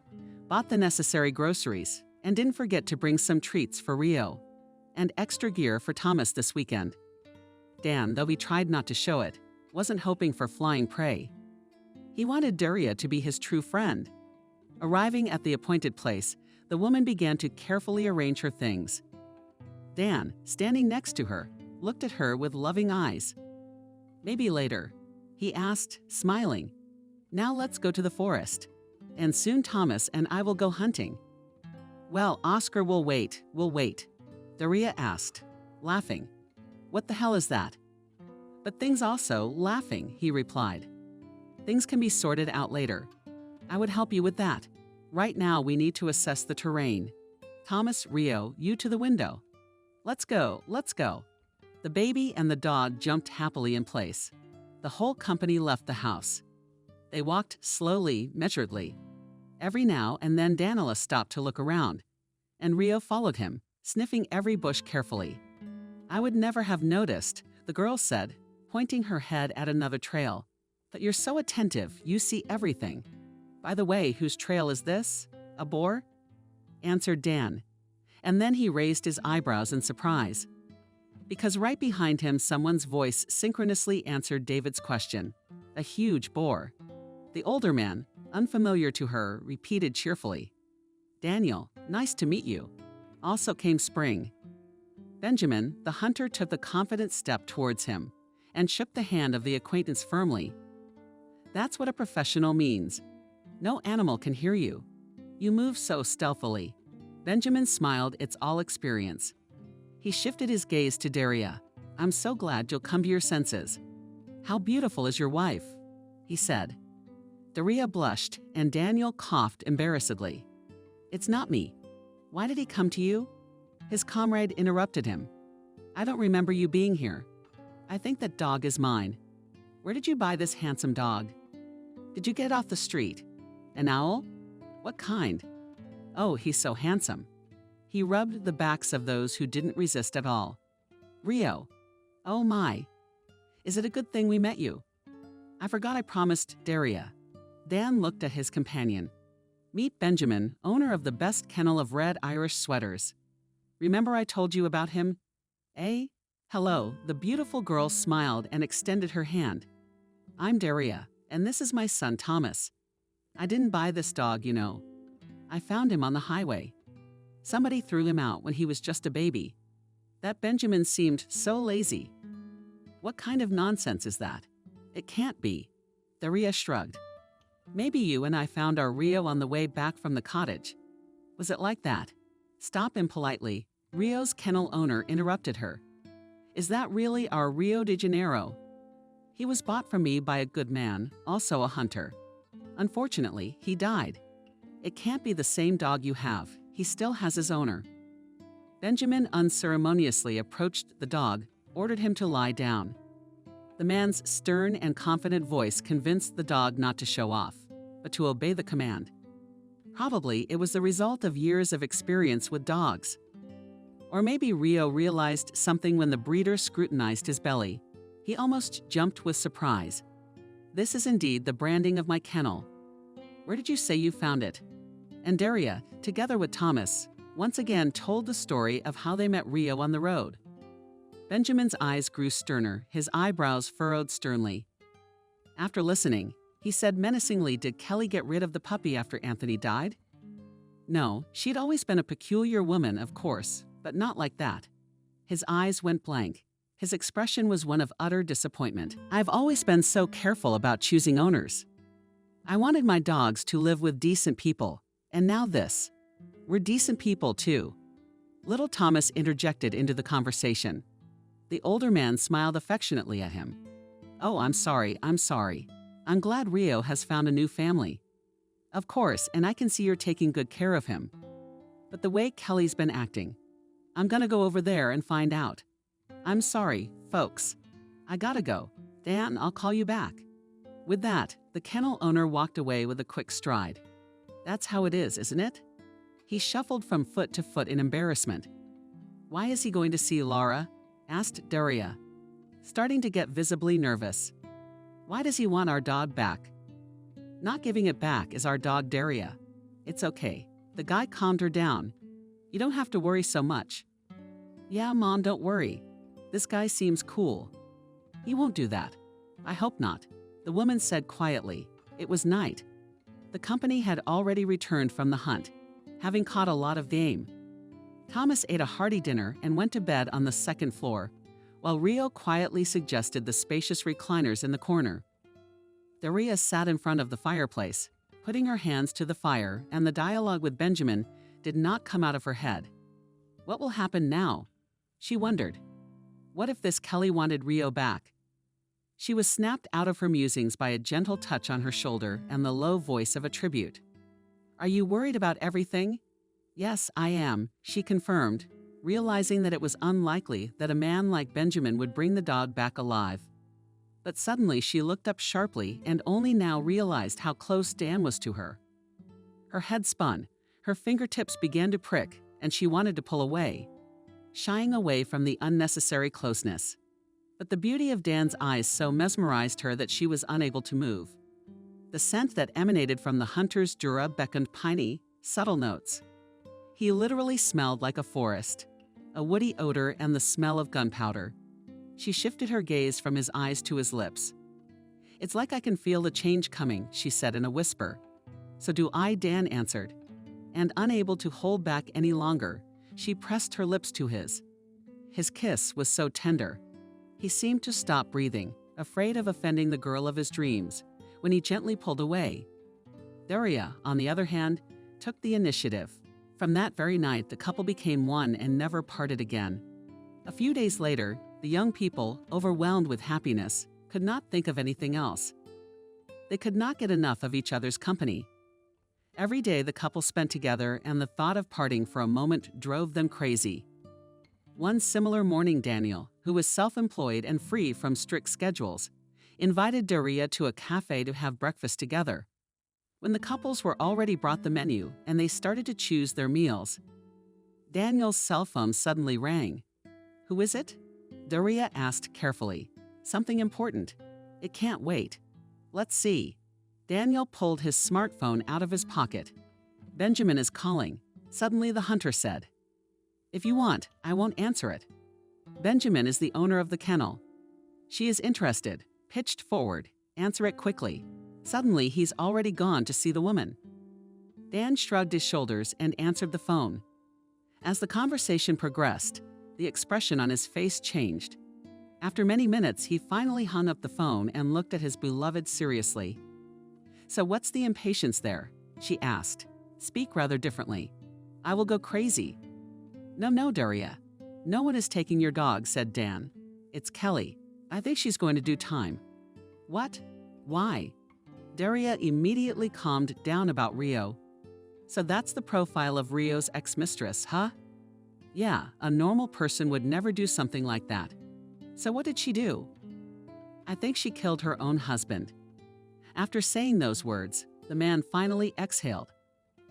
bought the necessary groceries, and didn't forget to bring some treats for Rio and extra gear for Thomas this weekend. Dan, though he tried not to show it, wasn't hoping for flying prey. He wanted Daria to be his true friend. Arriving at the appointed place, the woman began to carefully arrange her things. Dan, standing next to her, looked at her with loving eyes. Maybe later, he asked, smiling. Now let's go to the forest. And soon Thomas and I will go hunting. Well, Oscar will wait, Daria asked, laughing. What the hell is that? But things also, laughing, he replied. Things can be sorted out later. I would help you with that. Right now we need to assess the terrain. Thomas, Rio, you to the window. Let's go, let's go. The baby and the dog jumped happily in place. The whole company left the house. They walked slowly, measuredly. Every now and then Danila stopped to look around, and Rio followed him, sniffing every bush carefully. I would never have noticed, the girl said, pointing her head at another trail. But you're so attentive, you see everything. By the way, whose trail is this? A boar? Answered Dan. And then he raised his eyebrows in surprise. Because right behind him, someone's voice synchronously answered David's question. A huge boar. The older man, unfamiliar to her, repeated cheerfully. Daniel, nice to meet you. Also came Spring. Benjamin, the hunter, took a confident step towards him and shook the hand of the acquaintance firmly. That's what a professional means. No animal can hear you. You move so stealthily. Benjamin smiled, it's all experience. He shifted his gaze to Daria. I'm so glad you'll come to your senses. How beautiful is your wife? He said. Daria blushed, and Daniel coughed embarrassedly. It's not me. Why did he come to you? His comrade interrupted him. I don't remember you being here. I think that dog is mine. Where did you buy this handsome dog? Did you get it off the street? An owl? What kind? Oh, he's so handsome. He rubbed the backs of those who didn't resist at all. Rio. Oh my. Is it a good thing we met you? I forgot I promised Daria. Dan looked at his companion. Meet Benjamin, owner of the best kennel of red Irish sweaters. Remember I told you about him? Eh? Hello, the beautiful girl smiled and extended her hand. I'm Daria, and this is my son Thomas. I didn't buy this dog, you know. I found him on the highway. Somebody threw him out when he was just a baby. That Benjamin seemed so lazy. What kind of nonsense is that? It can't be. Daria shrugged. Maybe you and I found our Rio on the way back from the cottage. Was it like that? Stop impolitely. Rio's kennel owner interrupted her. Is that really our Rio de Janeiro? He was bought from me by a good man, also a hunter. Unfortunately, he died. It can't be the same dog you have. He still has his owner. Benjamin unceremoniously approached the dog, ordered him to lie down. The man's stern and confident voice convinced the dog not to show off, but to obey the command. Probably it was the result of years of experience with dogs. Or maybe Rio realized something when the breeder scrutinized his belly. He almost jumped with surprise. This is indeed the branding of my kennel. Where did you say you found it? And Daria, together with Thomas, once again told the story of how they met Rio on the road. Benjamin's eyes grew sterner, his eyebrows furrowed sternly. After listening, he said menacingly, did Kelly get rid of the puppy after Anthony died? No, she'd always been a peculiar woman, of course, but not like that. His eyes went blank. His expression was one of utter disappointment. I've always been so careful about choosing owners. I wanted my dogs to live with decent people, and now this. We're decent people, too. Little Thomas interjected into the conversation. The older man smiled affectionately at him. Oh, I'm sorry. I'm glad Rio has found a new family. Of course, and I can see you're taking good care of him. But the way Kelly's been acting, I'm gonna go over there and find out. I'm sorry, folks. I gotta go. Dan, I'll call you back. With that, the kennel owner walked away with a quick stride. That's how it is, isn't it? He shuffled from foot to foot in embarrassment. Why is he going to see Laura? Asked Daria, starting to get visibly nervous. Why does he want our dog back? Not giving it back is our dog Daria. It's okay. The guy calmed her down. You don't have to worry so much. Yeah, Mom, don't worry. This guy seems cool. He won't do that. I hope not, the woman said quietly. It was night. The company had already returned from the hunt, having caught a lot of game. Thomas ate a hearty dinner and went to bed on the second floor, while Rio quietly suggested the spacious recliners in the corner. Daria sat in front of the fireplace, putting her hands to the fire, and the dialogue with Benjamin did not come out of her head. What will happen now? She wondered. What if this Kelly wanted Rio back? She was snapped out of her musings by a gentle touch on her shoulder and the low voice of a tribute. Are you worried about everything? Yes, I am, she confirmed, realizing that it was unlikely that a man like Benjamin would bring the dog back alive. But suddenly she looked up sharply and only now realized how close Dan was to her. Her head spun, her fingertips began to prick, and she wanted to pull away, shying away from the unnecessary closeness. But the beauty of Dan's eyes so mesmerized her that she was unable to move. The scent that emanated from the hunter's dura beckoned piney, subtle notes. He literally smelled like a forest, a woody odor and the smell of gunpowder. She shifted her gaze from his eyes to his lips. It's like I can feel the change coming, she said in a whisper. So do I, Dan answered. And unable to hold back any longer, she pressed her lips to his. His kiss was so tender. He seemed to stop breathing, afraid of offending the girl of his dreams, when he gently pulled away. Daria, on the other hand, took the initiative. From that very night, the couple became one and never parted again. A few days later, the young people, overwhelmed with happiness, could not think of anything else. They could not get enough of each other's company. Every day the couple spent together, and the thought of parting for a moment drove them crazy. One similar morning, Daniel, who was self-employed and free from strict schedules, invited Daria to a cafe to have breakfast together. When the couples were already brought the menu and they started to choose their meals, Daniel's cell phone suddenly rang. Who is it? Daria asked carefully. Something important. It can't wait. Let's see. Daniel pulled his smartphone out of his pocket. Benjamin is calling. Suddenly the hunter said, "If you want, I won't answer it." Benjamin is the owner of the kennel. She is interested, pitched forward. Answer it quickly. Suddenly he's already gone to see the woman. Dan shrugged his shoulders and answered the phone. As the conversation progressed, the expression on his face changed. After many minutes, he finally hung up the phone and looked at his beloved seriously. "So what's the impatience there?" she asked. "Speak rather differently. I will go crazy." No, Daria. No one is taking your dog," said Dan. "It's Kelly. I think she's going to do time." "What? Why?" Daria immediately calmed down about Rio. "So that's the profile of Rio's ex-mistress, huh?" "Yeah, a normal person would never do something like that." "So what did she do?" "I think she killed her own husband." After saying those words, the man finally exhaled.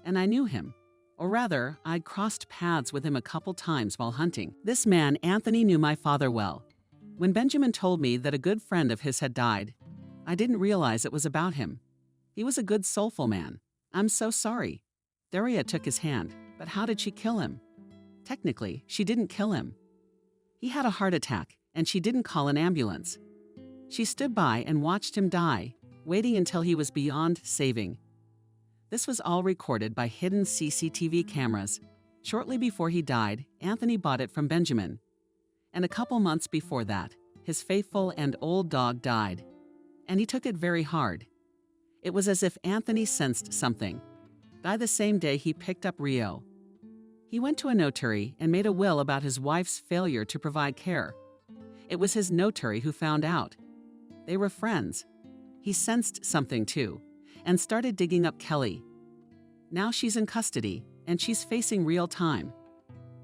And I knew him. Or rather, I'd crossed paths with him a couple times while hunting. This man, Anthony, knew my father well. When Benjamin told me that a good friend of his had died, I didn't realize it was about him. He was a good, soulful man. "I'm so sorry." Daria took his hand. "But how did she kill him?" "Technically, she didn't kill him. He had a heart attack, and she didn't call an ambulance. She stood by and watched him die, waiting until he was beyond saving. This was all recorded by hidden CCTV cameras. Shortly before he died, Anthony bought it from Benjamin. And a couple months before that, his faithful and old dog died. And he took it very hard. It was as if Anthony sensed something. By the same day, he picked up Rio. He went to a notary and made a will about his wife's failure to provide care. It was his notary who found out. They were friends. He sensed something too, and started digging up Kelly. Now she's in custody, and she's facing real time.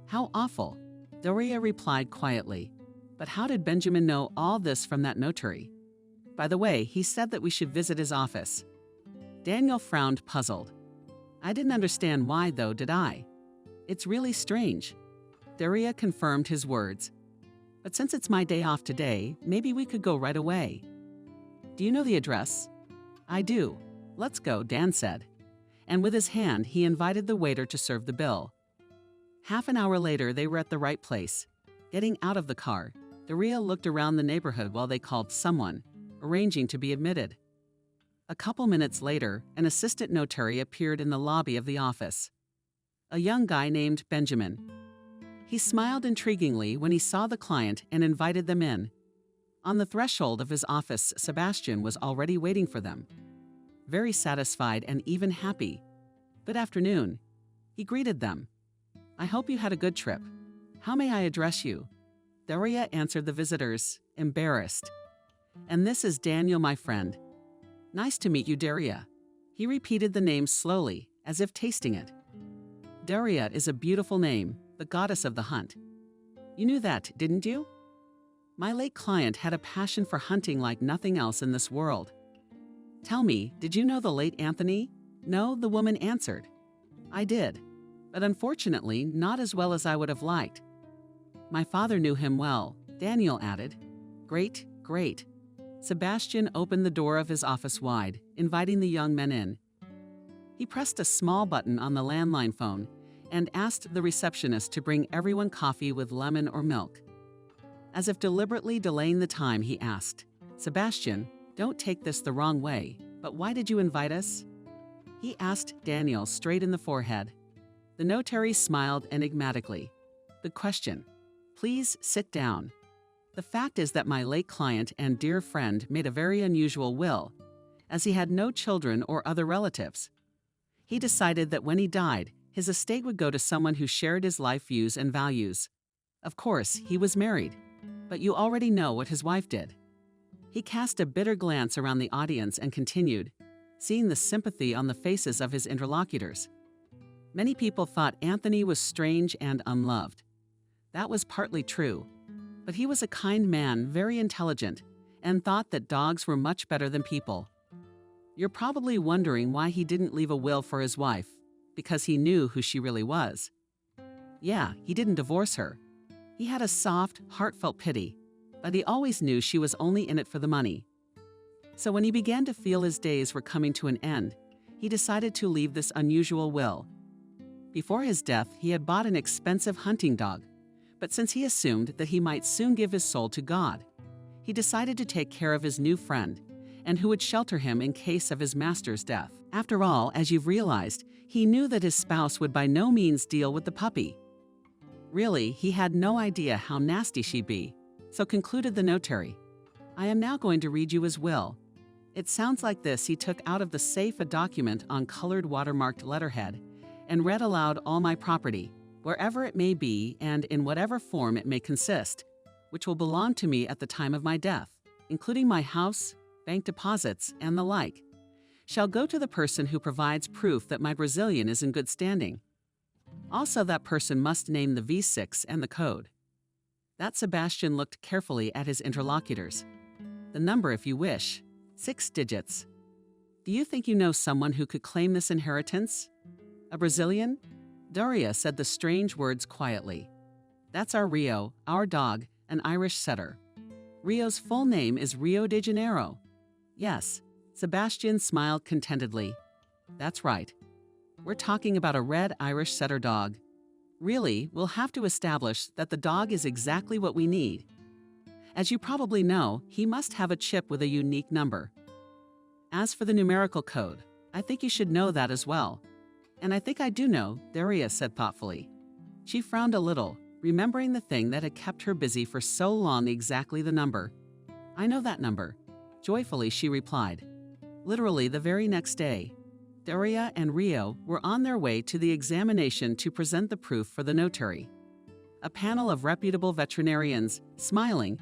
How awful, Daria replied quietly. But how did Benjamin know all this from that notary? By the way, he said that we should visit his office. Daniel frowned, puzzled. I didn't understand why, though, did I? It's really strange. Daria confirmed his words. But since it's my day off today, maybe we could go right away. Do you know the address? I do. Let's go, Dan said. And with his hand, he invited the waiter to serve the bill. Half an hour later, they were at the right place. Getting out of the car, Daria looked around the neighborhood while they called someone, arranging to be admitted. A couple minutes later, an assistant notary appeared in the lobby of the office. A young guy named Benjamin. He smiled intriguingly when he saw the client and invited them in. On the threshold of his office, Sebastian was already waiting for them. Very satisfied and even happy. Good afternoon. He greeted them. I hope you had a good trip. How may I address you? Daria answered the visitors, embarrassed. And this is Daniel, my friend. Nice to meet you, Daria. He repeated the name slowly, as if tasting it. Daria is a beautiful name, the goddess of the hunt. You knew that, didn't you? My late client had a passion for hunting like nothing else in this world. Tell me, did you know the late Anthony? No, the woman answered. I did, but unfortunately not as well as I would have liked. My father knew him well, Daniel added. Great, great. Sebastian opened the door of his office wide, inviting the young men in. He pressed a small button on the landline phone and asked the receptionist to bring everyone coffee with lemon or milk. As if deliberately delaying the time, he asked, Sebastian, don't take this the wrong way, but why did you invite us? He asked Daniel straight in the forehead. The notary smiled enigmatically. Good question. Please sit down. The fact is that my late client and dear friend made a very unusual will, as he had no children or other relatives. He decided that when he died, his estate would go to someone who shared his life views and values. Of course, he was married, but you already know what his wife did. He cast a bitter glance around the audience and continued, seeing the sympathy on the faces of his interlocutors. Many people thought Anthony was strange and unloved. That was partly true, but he was a kind man, very intelligent, and thought that dogs were much better than people. You're probably wondering why he didn't leave a will for his wife, because he knew who she really was. Yeah, he didn't divorce her. He had a soft, heartfelt pity, but he always knew she was only in it for the money. So when he began to feel his days were coming to an end, he decided to leave this unusual will. Before his death, he had bought an expensive hunting dog, but since he assumed that he might soon give his soul to God, he decided to take care of his new friend, and who would shelter him in case of his master's death. After all, as you've realized, he knew that his spouse would by no means deal with the puppy. Really, he had no idea how nasty she'd be, so concluded the notary. I am now going to read you his will. It sounds like this. He took out of the safe a document on colored watermarked letterhead and read aloud all my property, wherever it may be and in whatever form it may consist, which will belong to me at the time of my death, including my house, bank deposits, and the like, shall go to the person who provides proof that my Brazilian is in good standing. Also, that person must name the V6 and the code. That Sebastian looked carefully at his interlocutors. The number, if you wish, 6 digits. Do you think you know someone who could claim this inheritance? A Brazilian? Daria said the strange words quietly. That's our Rio, our dog, an Irish setter. Rio's full name is Rio de Janeiro. Yes, Sebastian smiled contentedly. That's right. We're talking about a red Irish setter dog. Really, we'll have to establish that the dog is exactly what we need. As you probably know, he must have a chip with a unique number. As for the numerical code, I think you should know that as well. And I think I do know, Daria said thoughtfully. She frowned a little, remembering the thing that had kept her busy for so long, exactly the number. I know that number. Joyfully, she replied. Literally the very next day, Daria and Rio were on their way to the examination to present the proof for the notary. A panel of reputable veterinarians, smiling,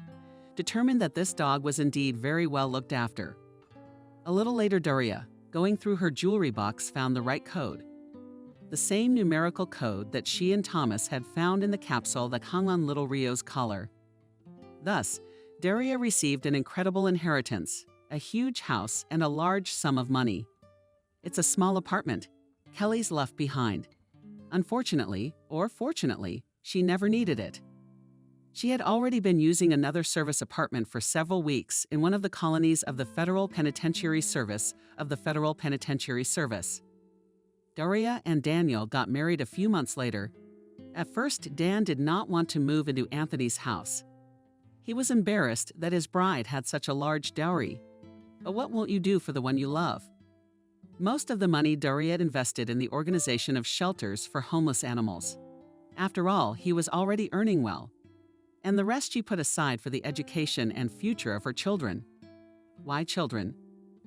determined that this dog was indeed very well looked after. A little later, Daria, going through her jewelry box, found the right code. The same numerical code that she and Thomas had found in the capsule that hung on little Rio's collar. Thus, Daria received an incredible inheritance, a huge house, and a large sum of money. It's a small apartment. Kelly's left behind. Unfortunately, or fortunately, she never needed it. She had already been using another service apartment for several weeks in one of the colonies of the Federal Penitentiary Service of the Federal Penitentiary Service. Daria and Daniel got married a few months later. At first, Dan did not want to move into Anthony's house. He was embarrassed that his bride had such a large dowry. But what won't you do for the one you love? Most of the money Daria had invested in the organization of shelters for homeless animals. After all, he was already earning well. And the rest she put aside for the education and future of her children. Why children?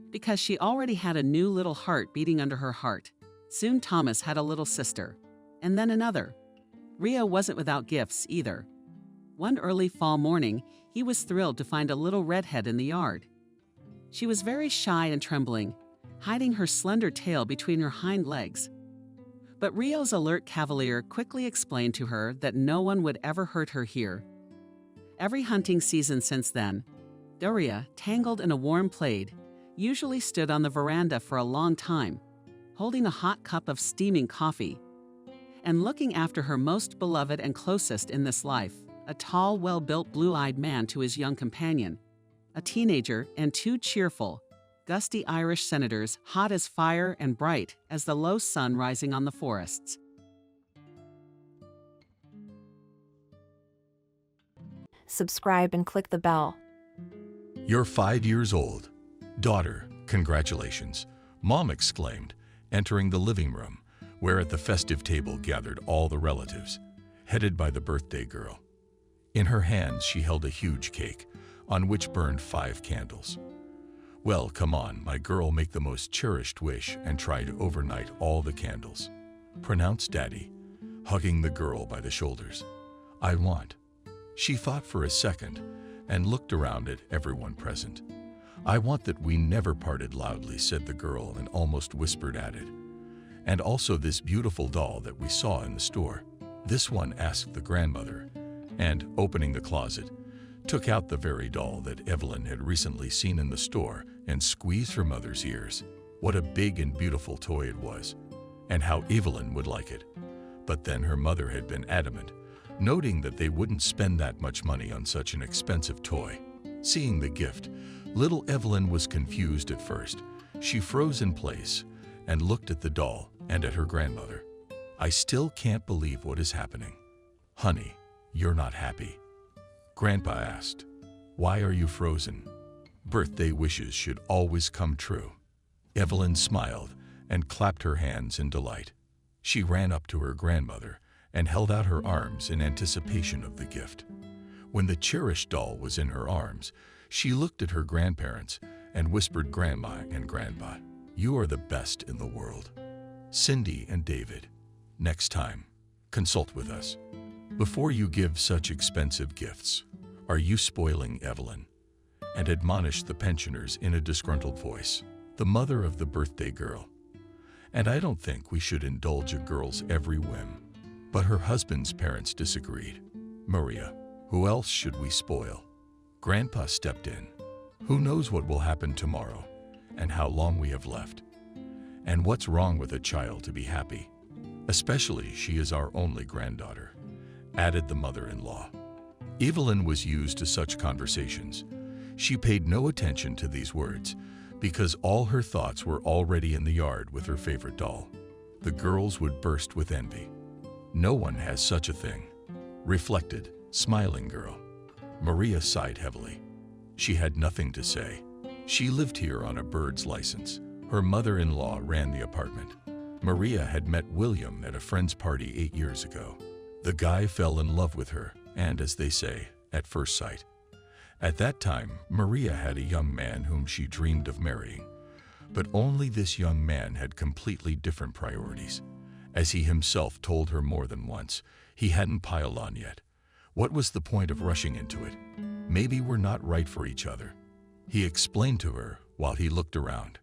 Because she already had a new little heart beating under her heart. Soon Thomas had a little sister, and then another. Rio wasn't without gifts either. One early fall morning, he was thrilled to find a little redhead in the yard. She was very shy and trembling, hiding her slender tail between her hind legs. But Rio's alert cavalier quickly explained to her that no one would ever hurt her here. Every hunting season since then, Daria, tangled in a warm plaid, usually stood on the veranda for a long time, holding a hot cup of steaming coffee, and looking after her most beloved and closest in this life, a tall, well-built, blue-eyed man to his young companion, a teenager and 2 cheerful, gusty Irish senators, hot as fire and bright as the low sun rising on the forests. Subscribe and click the bell. You're 5 years old. Daughter, congratulations, Mom exclaimed, entering the living room, where at the festive table gathered all the relatives, headed by the birthday girl. In her hands she held a huge cake, on which burned 5 candles. Well, come on, my girl, make the most cherished wish and try to overnight all the candles, pronounced Daddy, hugging the girl by the shoulders. I want. She thought for a second and looked around at everyone present. I want that we never parted, loudly said the girl and almost whispered added. And also this beautiful doll that we saw in the store. This one, asked the grandmother, and, opening the closet, took out the very doll that Evelyn had recently seen in the store and squeezed her mother's ears. What a big and beautiful toy it was, and how Evelyn would like it. But then her mother had been adamant, noting that they wouldn't spend that much money on such an expensive toy. Seeing the gift, Little Evelyn was confused at first. She froze in place and looked at the doll and at her grandmother. "I still can't believe what is happening." "Honey, you're not happy?" Grandpa asked. "Why are you frozen? Birthday wishes should always come true." Evelyn smiled and clapped her hands in delight. She ran up to her grandmother and held out her arms in anticipation of the gift. When the cherished doll was in her arms, she looked at her grandparents and whispered, "Grandma and Grandpa, you are the best in the world. Cindy and David, next time, consult with us. Before you give such expensive gifts, are you spoiling Evelyn?" and admonished the pensioners in a disgruntled voice, the mother of the birthday girl. "And I don't think we should indulge a girl's every whim." But her husband's parents disagreed. "Maria, who else should we spoil?" Grandpa stepped in. "Who knows what will happen tomorrow and how long we have left? And what's wrong with a child to be happy? Especially she is our only granddaughter," added the mother-in-law. Evelyn was used to such conversations. She paid no attention to these words because all her thoughts were already in the yard with her favorite doll. The girls would burst with envy. "No one has such a thing," reflected, smiling girl. Maria sighed heavily. She had nothing to say. She lived here on a bird's license. Her mother-in-law ran the apartment. Maria had met William at a friend's party 8 years ago. The guy fell in love with her, and as they say, at first sight. At that time, Maria had a young man whom she dreamed of marrying. But only this young man had completely different priorities. As he himself told her more than once, he hadn't piled on yet. What was the point of rushing into it? Maybe we're not right for each other, he explained to her while he looked around.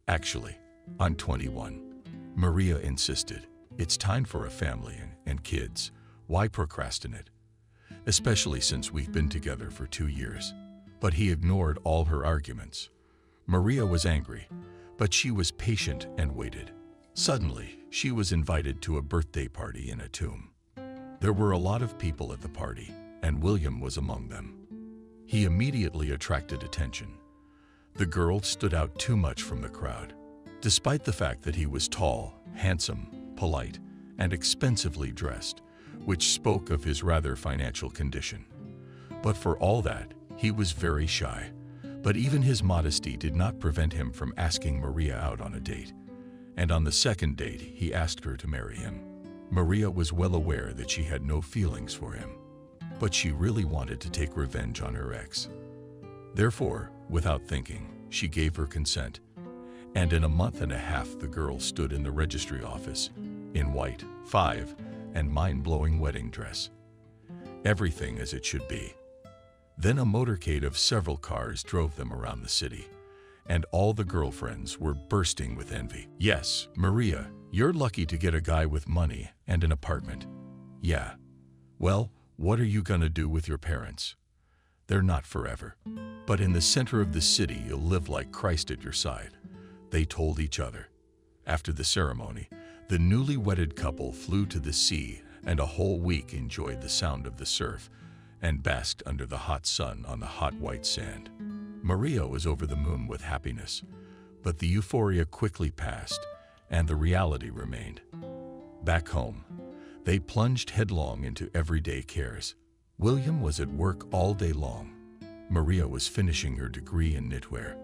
"Actually, I'm 21. Maria insisted. "It's time for a family and kids. Why procrastinate? Especially since we've been together for 2 years. But he ignored all her arguments. Maria was angry, but she was patient and waited. Suddenly, she was invited to a birthday party in a tomb. There were a lot of people at the party, and William was among them. He immediately attracted attention. The girl stood out too much from the crowd. Despite the fact that he was tall, handsome, polite, and expensively dressed, which spoke of his rather financial condition. But for all that, he was very shy. But even his modesty did not prevent him from asking Maria out on a date. And on the second date, he asked her to marry him. Maria was well aware that she had no feelings for him, but she really wanted to take revenge on her ex. Therefore, without thinking, she gave her consent. And in a month and a half, the girl stood in the registry office, in white, and mind-blowing wedding dress. Everything as it should be. Then a motorcade of several cars drove them around the city, and all the girlfriends were bursting with envy. "Yes, Maria, you're lucky to get a guy with money and an apartment." "Yeah. Well, what are you gonna do with your parents? They're not forever. But in the center of the city, you'll live like Christ at your side," they told each other. After the ceremony, the newly wedded couple flew to the sea and a whole week enjoyed the sound of the surf and basked under the hot sun on the hot white sand. Maria was over the moon with happiness, but the euphoria quickly passed and the reality remained. Back home, they plunged headlong into everyday cares. William was at work all day long. Maria was finishing her degree in knitwear.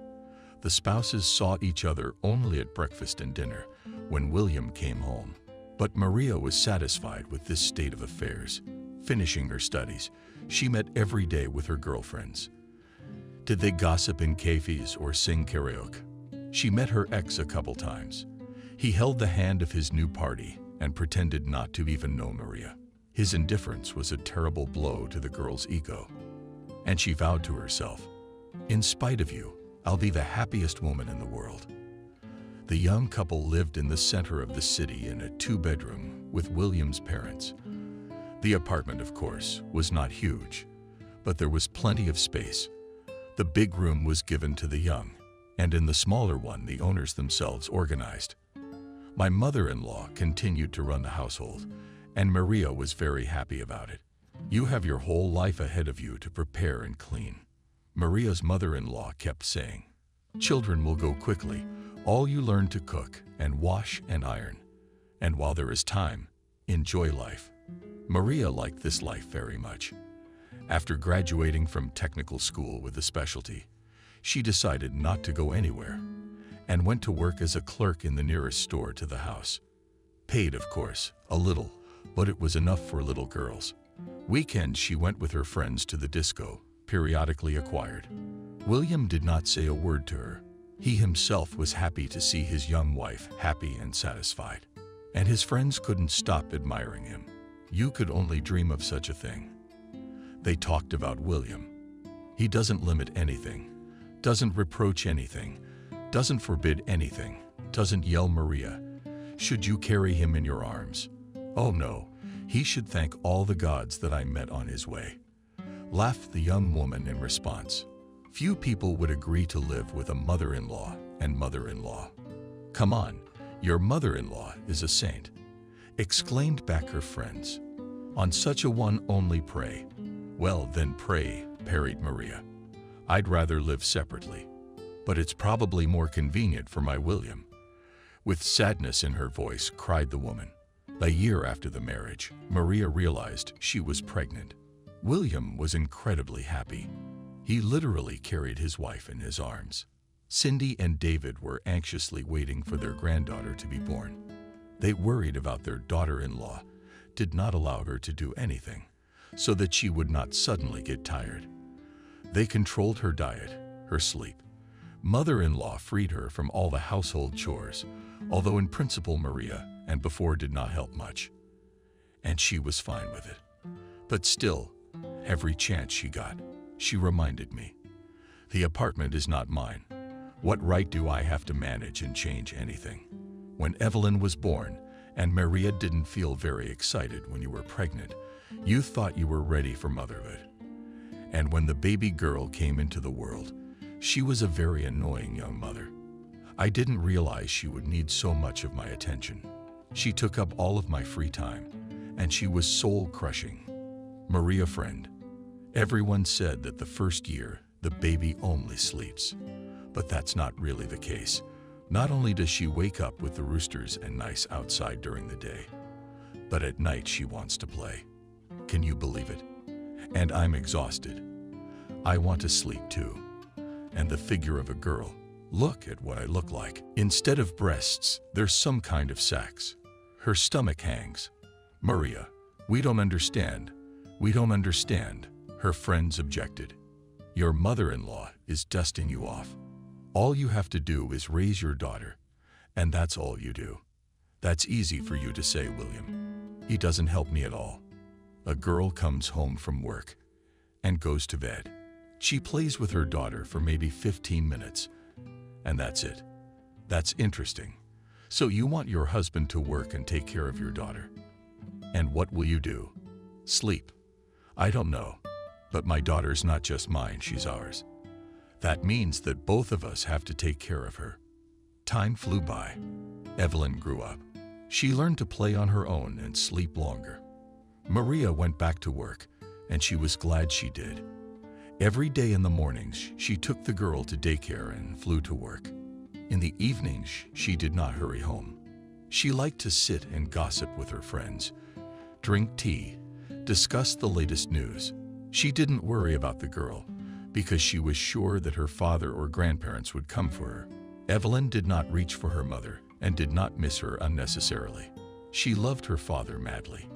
The spouses saw each other only at breakfast and dinner when William came home. But Maria was satisfied with this state of affairs. Finishing her studies, she met every day with her girlfriends. Did they gossip in cafes or sing karaoke? She met her ex a couple times. He held the hand of his new party and pretended not to even know Maria. His indifference was a terrible blow to the girl's ego. And she vowed to herself, "In spite of you, I'll be the happiest woman in the world." The young couple lived in the center of the city in a 2-bedroom with William's parents. The apartment, of course, was not huge, but there was plenty of space. The big room was given to the young, and in the smaller one, the owners themselves organized. My mother-in-law continued to run the household, and Maria was very happy about it. "You have your whole life ahead of you to prepare and clean." Maria's mother-in-law kept saying, "Children will go quickly. All you learn to cook and wash and iron. And while there is time, enjoy life." Maria liked this life very much. After graduating from technical school with a specialty, she decided not to go anywhere and went to work as a clerk in the nearest store to the house. Paid, of course, a little, but it was enough for little girls. Weekends she went with her friends to the disco, periodically acquired. William did not say a word to her. He himself was happy to see his young wife happy and satisfied, and his friends couldn't stop admiring him. You could only dream of such a thing. They talked about William. He doesn't limit anything, doesn't reproach anything, doesn't forbid anything, doesn't yell Maria, "Should you carry him in your arms?" Oh no, he should thank all the gods that I met on his way. Laughed the young woman in response. Few people would agree to live with a mother-in-law and mother-in-law. "Come on, your mother-in-law is a saint," exclaimed back her friends. "On such a one only pray." "Well, then pray," parried Maria. "I'd rather live separately, but it's probably more convenient for my William." With sadness in her voice, cried the woman. A year after the marriage, Maria realized she was pregnant. William was incredibly happy. He literally carried his wife in his arms. Cindy and David were anxiously waiting for their granddaughter to be born. They worried about their daughter-in-law, did not allow her to do anything, so that she would not suddenly get tired. They controlled her diet, her sleep. Mother-in-law freed her from all the household chores, although in principle Maria, and before, did not help much. And she was fine with it. But still, every chance she got, she reminded me, "The apartment is not mine. What right do I have to manage and change anything?" When Evelyn was born, and Maria didn't feel very excited when you were pregnant, you thought you were ready for motherhood. And when the baby girl came into the world, she was a very annoying young mother. I didn't realize she would need so much of my attention. She took up all of my free time, and she was soul-crushing. Maria, friend, everyone said that the first year, the baby only sleeps. But that's not really the case. Not only does she wake up with the roosters and nice outside during the day, but at night she wants to play. Can you believe it? And I'm exhausted. I want to sleep too. And the figure of a girl, look at what I look like. Instead of breasts, there's some kind of sacs. Her stomach hangs. "Maria, we don't understand. We don't understand," her friends objected. "Your mother-in-law is dusting you off. All you have to do is raise your daughter, and that's all you do." That's easy for you to say, William. He doesn't help me at all. A girl comes home from work and goes to bed. She plays with her daughter for maybe 15 minutes, and that's it. That's interesting. So you want your husband to work and take care of your daughter. And what will you do? Sleep. I don't know, but my daughter's not just mine, she's ours. That means that both of us have to take care of her. Time flew by. Evelyn grew up. She learned to play on her own and sleep longer. Maria went back to work, and she was glad she did. Every day in the mornings, she took the girl to daycare and flew to work. In the evenings, she did not hurry home. She liked to sit and gossip with her friends, drink tea, discuss the latest news. She didn't worry about the girl because she was sure that her father or grandparents would come for her. Evelyn did not reach for her mother and did not miss her unnecessarily. She loved her father madly.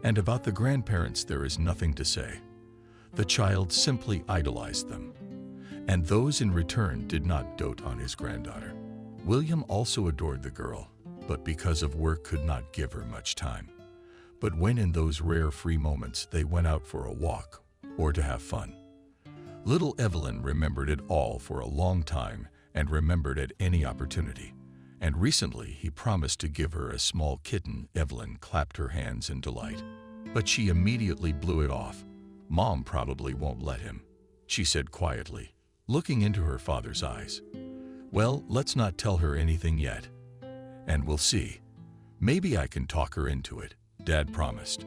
And about the grandparents, there is nothing to say. The child simply idolized them, and those in return did not dote on his granddaughter. William also adored the girl, but because of work could not give her much time. But when in those rare free moments they went out for a walk or to have fun. Little Evelyn remembered it all for a long time and remembered at any opportunity. And recently he promised to give her a small kitten. Evelyn clapped her hands in delight, but she immediately blew it off. "Mom probably won't let him," she said quietly, looking into her father's eyes. "Well, let's not tell her anything yet, and we'll see. Maybe I can talk her into it," Dad promised.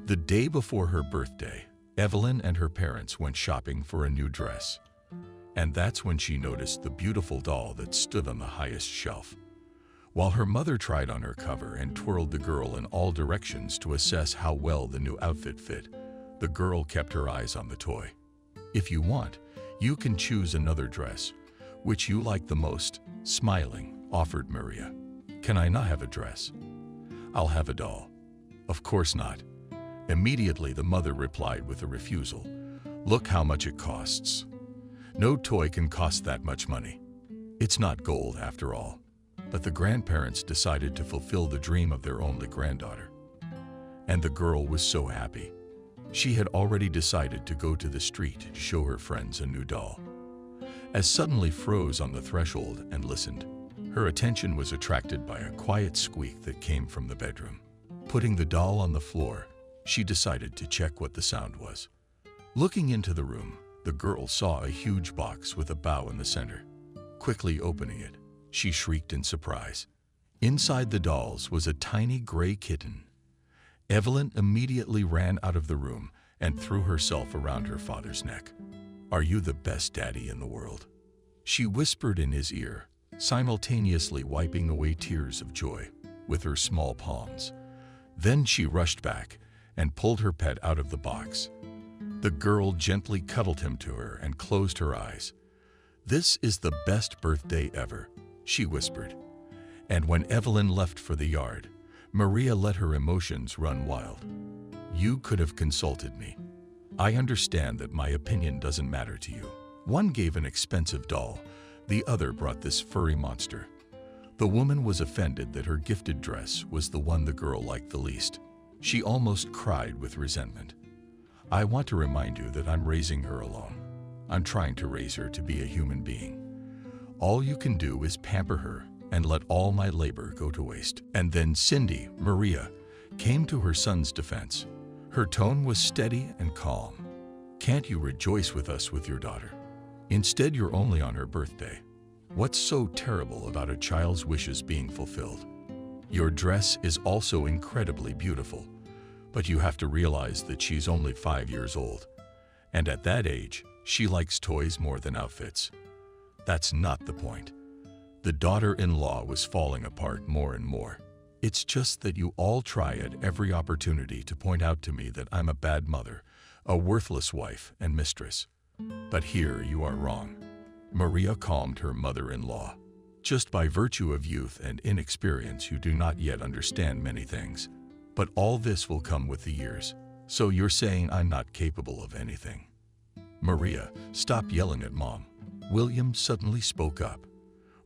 The day before her birthday, Evelyn and her parents went shopping for a new dress. And that's when she noticed the beautiful doll that stood on the highest shelf. While her mother tried on her cover and twirled the girl in all directions to assess how well the new outfit fit, the girl kept her eyes on the toy. "If you want, you can choose another dress. Which you like the most?" Smiling, offered Maria. "Can I not have a dress? I'll have a doll." "Of course not." Immediately the mother replied with a refusal. "Look how much it costs. No toy can cost that much money. It's not gold after all." But the grandparents decided to fulfill the dream of their only granddaughter. And the girl was so happy. She had already decided to go to the street to show her friends a new doll. As suddenly froze on the threshold and listened. Her attention was attracted by a quiet squeak that came from the bedroom. Putting the doll on the floor, she decided to check what the sound was. Looking into the room, the girl saw a huge box with a bow in the center. Quickly opening it, she shrieked in surprise. Inside the dolls was a tiny gray kitten. Evelyn immediately ran out of the room and threw herself around her father's neck. "Are you the best daddy in the world?" she whispered in his ear, simultaneously wiping away tears of joy with her small palms. Then she rushed back and pulled her pet out of the box. The girl gently cuddled him to her and closed her eyes. "This is the best birthday ever," she whispered. And when Evelyn left for the yard, Maria let her emotions run wild. "You could have consulted me. I understand that my opinion doesn't matter to you." One gave an expensive doll, the other brought this furry monster. The woman was offended that her gifted dress was the one the girl liked the least. She almost cried with resentment. "I want to remind you that I'm raising her alone. I'm trying to raise her to be a human being. All you can do is pamper her and let all my labor go to waste." And then Cindy, Maria, came to her son's defense. Her tone was steady and calm. "Can't you rejoice with us with your daughter? Instead, you're only on her birthday. What's so terrible about a child's wishes being fulfilled? Your dress is also incredibly beautiful, but you have to realize that she's only 5 years old. And at that age, she likes toys more than outfits. That's not the point." The daughter-in-law was falling apart more and more. "It's just that you all try at every opportunity to point out to me that I'm a bad mother, a worthless wife and mistress. But here you are wrong." Maria calmed her mother-in-law. "Just by virtue of youth and inexperience, you do not yet understand many things. But all this will come with the years. So you're saying I'm not capable of anything?" "Maria, stop yelling at Mom." William suddenly spoke up.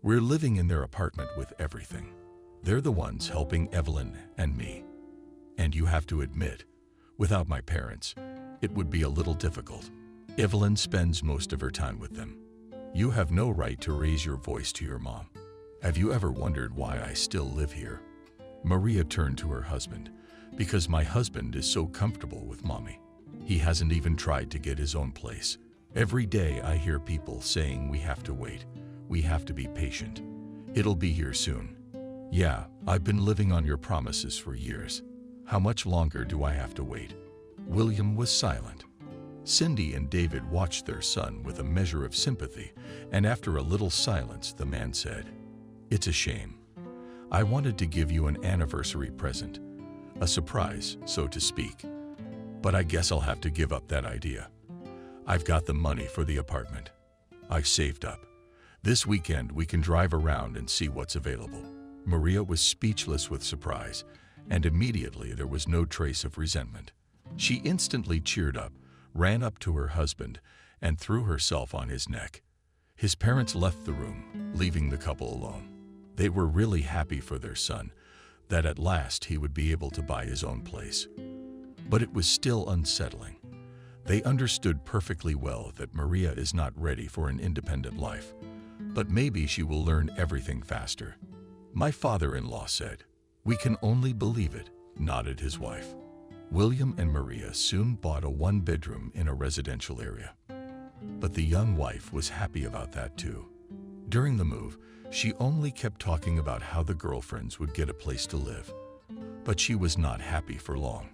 "We're living in their apartment with everything. They're the ones helping Evelyn and me. And you have to admit, without my parents, it would be a little difficult. Evelyn spends most of her time with them. You have no right to raise your voice to your mom. Have you ever wondered why I still live here?" Maria turned to her husband. "Because my husband is so comfortable with Mommy. He hasn't even tried to get his own place. Every day I hear people saying we have to wait. We have to be patient. It'll be here soon. Yeah, I've been living on your promises for years. How much longer do I have to wait?" William was silent. Cindy and David watched their son with a measure of sympathy, and after a little silence, the man said, "It's a shame. I wanted to give you an anniversary present, a surprise, so to speak. But I guess I'll have to give up that idea. I've got the money for the apartment. I've saved up. This weekend we can drive around and see what's available." Maria was speechless with surprise, and immediately there was no trace of resentment. She instantly cheered up, ran up to her husband, and threw herself on his neck. His parents left the room, leaving the couple alone. They were really happy for their son, that at last he would be able to buy his own place. But it was still unsettling. They understood perfectly well that Maria is not ready for an independent life, but maybe she will learn everything faster. "My father-in-law said, 'We can only believe it,'" nodded his wife. William and Maria soon bought a one-bedroom in a residential area. But the young wife was happy about that too. During the move, she only kept talking about how the girlfriends would get a place to live. But she was not happy for long.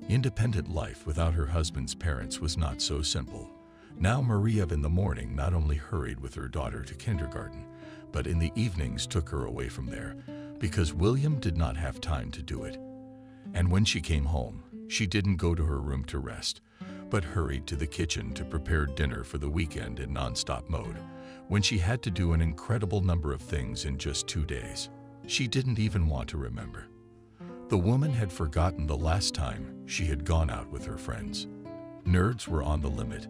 Independent life without her husband's parents was not so simple. Now Maria in the morning not only hurried with her daughter to kindergarten, but in the evenings took her away from there because William did not have time to do it. And when she came home, she didn't go to her room to rest, but hurried to the kitchen to prepare dinner for the weekend in nonstop mode, when she had to do an incredible number of things in just 2 days. She didn't even want to remember. The woman had forgotten the last time she had gone out with her friends. Nerds were on the limit,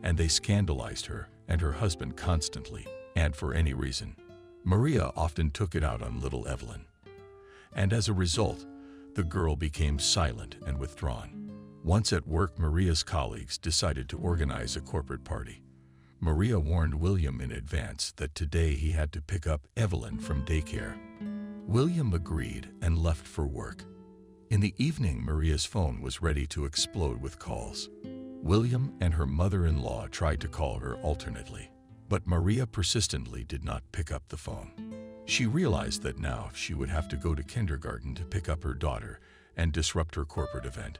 and they scandalized her and her husband constantly, and for any reason. Maria often took it out on little Evelyn. And as a result, the girl became silent and withdrawn. Once at work, Maria's colleagues decided to organize a corporate party. Maria warned William in advance that today he had to pick up Evelyn from daycare. William agreed and left for work. In the evening, Maria's phone was ready to explode with calls. William and her mother-in-law tried to call her alternately, but Maria persistently did not pick up the phone. She realized that now she would have to go to kindergarten to pick up her daughter and disrupt her corporate event.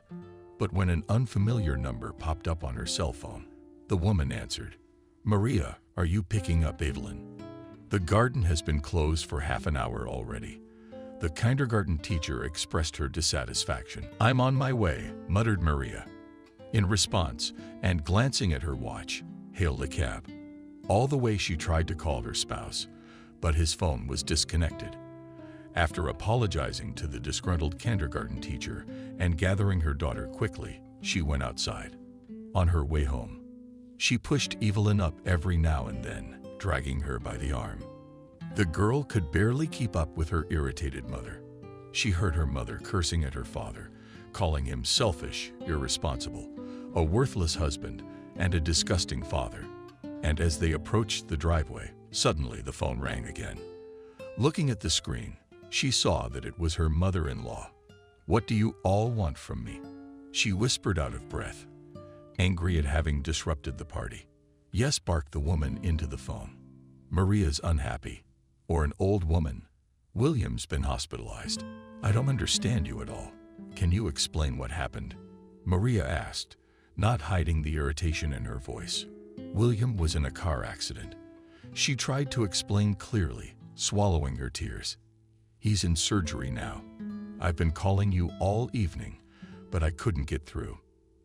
But when an unfamiliar number popped up on her cell phone, the woman answered, "Maria, are you picking up Evelyn? The garden has been closed for half an hour already." The kindergarten teacher expressed her dissatisfaction. "I'm on my way," muttered Maria. In response, and glancing at her watch, hailed a cab. All the way she tried to call her spouse, but his phone was disconnected. After apologizing to the disgruntled kindergarten teacher and gathering her daughter quickly, she went outside. On her way home, she pushed Evelyn up every now and then, dragging her by the arm. The girl could barely keep up with her irritated mother. She heard her mother cursing at her father, calling him selfish, irresponsible, a worthless husband, and a disgusting father. And as they approached the driveway, suddenly the phone rang again. Looking at the screen, she saw that it was her mother-in-law. "What do you all want from me?" she whispered out of breath, angry at having disrupted the party. "Yes," barked the woman into the phone. "Maria's unhappy. Or an old woman. William's been hospitalized. I don't understand you at all. Can you explain what happened?" Maria asked, not hiding the irritation in her voice. "William was in a car accident." She tried to explain clearly, swallowing her tears. "He's in surgery now. I've been calling you all evening, but I couldn't get through."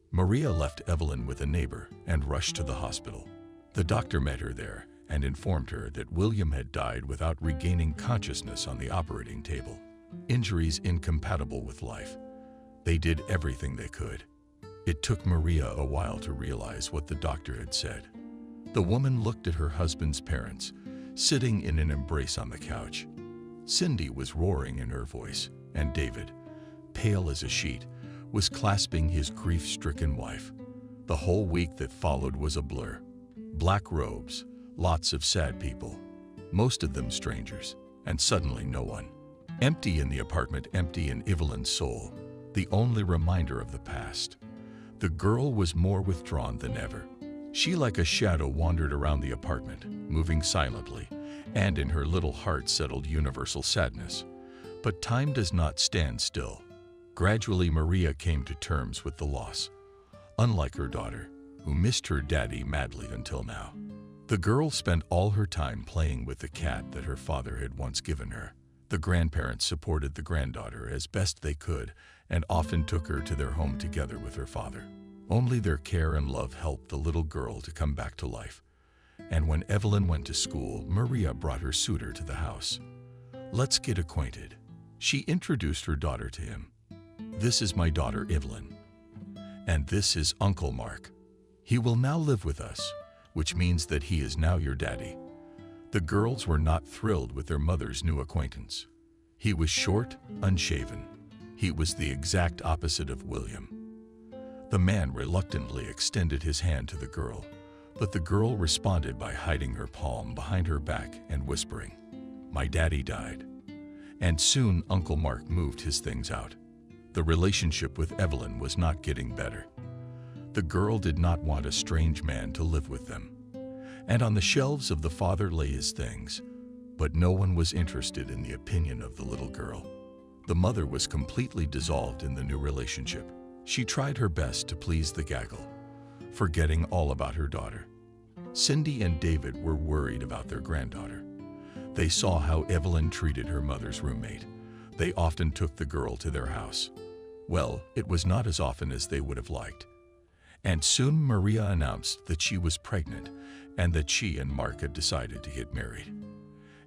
Maria left Evelyn with a neighbor and rushed to the hospital. The doctor met her there and informed her that William had died without regaining consciousness on the operating table. Injuries incompatible with life. They did everything they could. It took Maria a while to realize what the doctor had said. The woman looked at her husband's parents, sitting in an embrace on the couch. Cindy was roaring in her voice, and David, pale as a sheet, was clasping his grief-stricken wife. The whole week that followed was a blur. Black robes, lots of sad people, most of them strangers, and suddenly no one. Empty in the apartment, empty in Evelyn's soul, the only reminder of the past. The girl was more withdrawn than ever. She, like a shadow, wandered around the apartment, moving silently, and in her little heart settled universal sadness. But time does not stand still. Gradually, Maria came to terms with the loss. Unlike her daughter, who missed her daddy madly until now, the girl spent all her time playing with the cat that her father had once given her. The grandparents supported the granddaughter as best they could and often took her to their home together with her father. Only their care and love helped the little girl to come back to life. And when Evelyn went to school, Maria brought her suitor to the house. "Let's get acquainted." She introduced her daughter to him. "This is my daughter Evelyn. And this is Uncle Mark. He will now live with us, which means that he is now your daddy." The girls were not thrilled with their mother's new acquaintance. He was short, unshaven. He was the exact opposite of William. The man reluctantly extended his hand to the girl, but the girl responded by hiding her palm behind her back and whispering, "My daddy died." And soon Uncle Mark moved his things out. The relationship with Evelyn was not getting better. The girl did not want a strange man to live with them. And on the shelves of the father lay his things, but no one was interested in the opinion of the little girl. The mother was completely dissolved in the new relationship. She tried her best to please the gaggle, forgetting all about her daughter. Cindy and David were worried about their granddaughter. They saw how Evelyn treated her mother's roommate. They often took the girl to their house. Well, it was not as often as they would have liked. And soon Maria announced that she was pregnant and that she and Mark had decided to get married.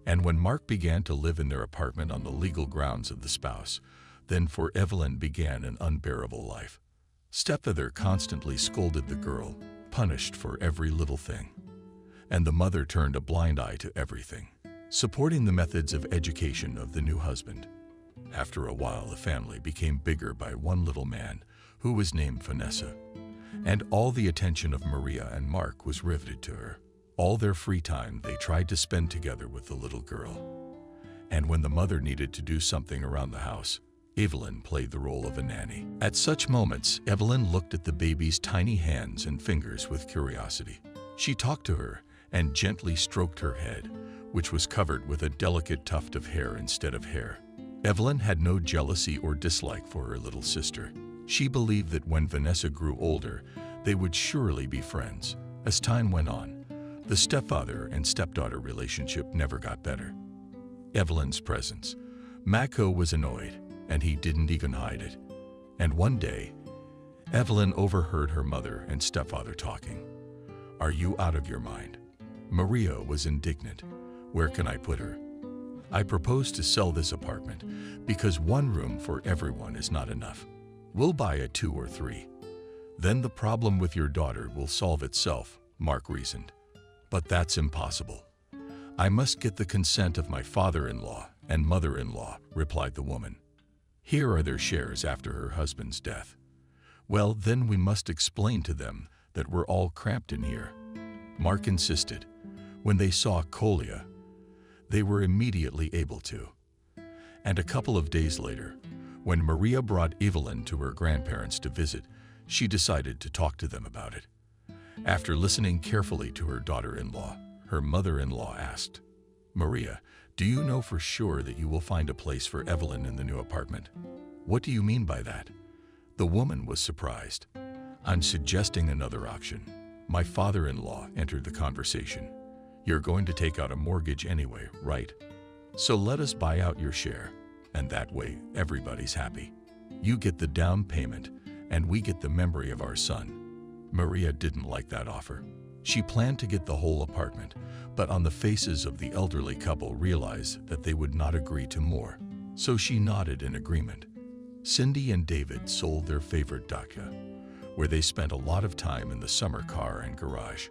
And when Mark began to live in their apartment on the legal grounds of the spouse, then for Evelyn began an unbearable life. Stepfather constantly scolded the girl, punished for every little thing. And the mother turned a blind eye to everything, supporting the methods of education of the new husband. After a while, the family became bigger by one little man who was named Vanessa, and all the attention of Maria and Mark was riveted to her. All their free time they tried to spend together with the little girl. And when the mother needed to do something around the house, Evelyn played the role of a nanny. At such moments, Evelyn looked at the baby's tiny hands and fingers with curiosity. She talked to her and gently stroked her head, which was covered with a delicate tuft of hair instead of hair. Evelyn had no jealousy or dislike for her little sister. She believed that when Vanessa grew older, they would surely be friends. As time went on, the stepfather and stepdaughter relationship never got better. Evelyn's presence. Mako was annoyed, and he didn't even hide it. And one day, Evelyn overheard her mother and stepfather talking. "Are you out of your mind?" Maria was indignant. "Where can I put her? I propose to sell this apartment because one room for everyone is not enough. We'll buy a 2 or 3. Then the problem with your daughter will solve itself," Mark reasoned. "But that's impossible. I must get the consent of my father-in-law and mother-in-law," replied the woman. "Here are their shares after her husband's death." "Well, then we must explain to them that we're all cramped in here," Mark insisted. When they saw Kolia, they were immediately able to. And a couple of days later, when Maria brought Evelyn to her grandparents to visit, she decided to talk to them about it. After listening carefully to her daughter-in-law, her mother-in-law asked, "Maria, do you know for sure that you will find a place for Evelyn in the new apartment?" "What do you mean by that?" The woman was surprised. "I'm suggesting another option." My father-in-law entered the conversation. "You're going to take out a mortgage anyway, right? So let us buy out your share, and that way everybody's happy. You get the down payment, and we get the memory of our son." Maria didn't like that offer. She planned to get the whole apartment, but on the faces of the elderly couple realized that they would not agree to more. So she nodded in agreement. Cindy and David sold their favorite dacha, where they spent a lot of time in the summer car and garage.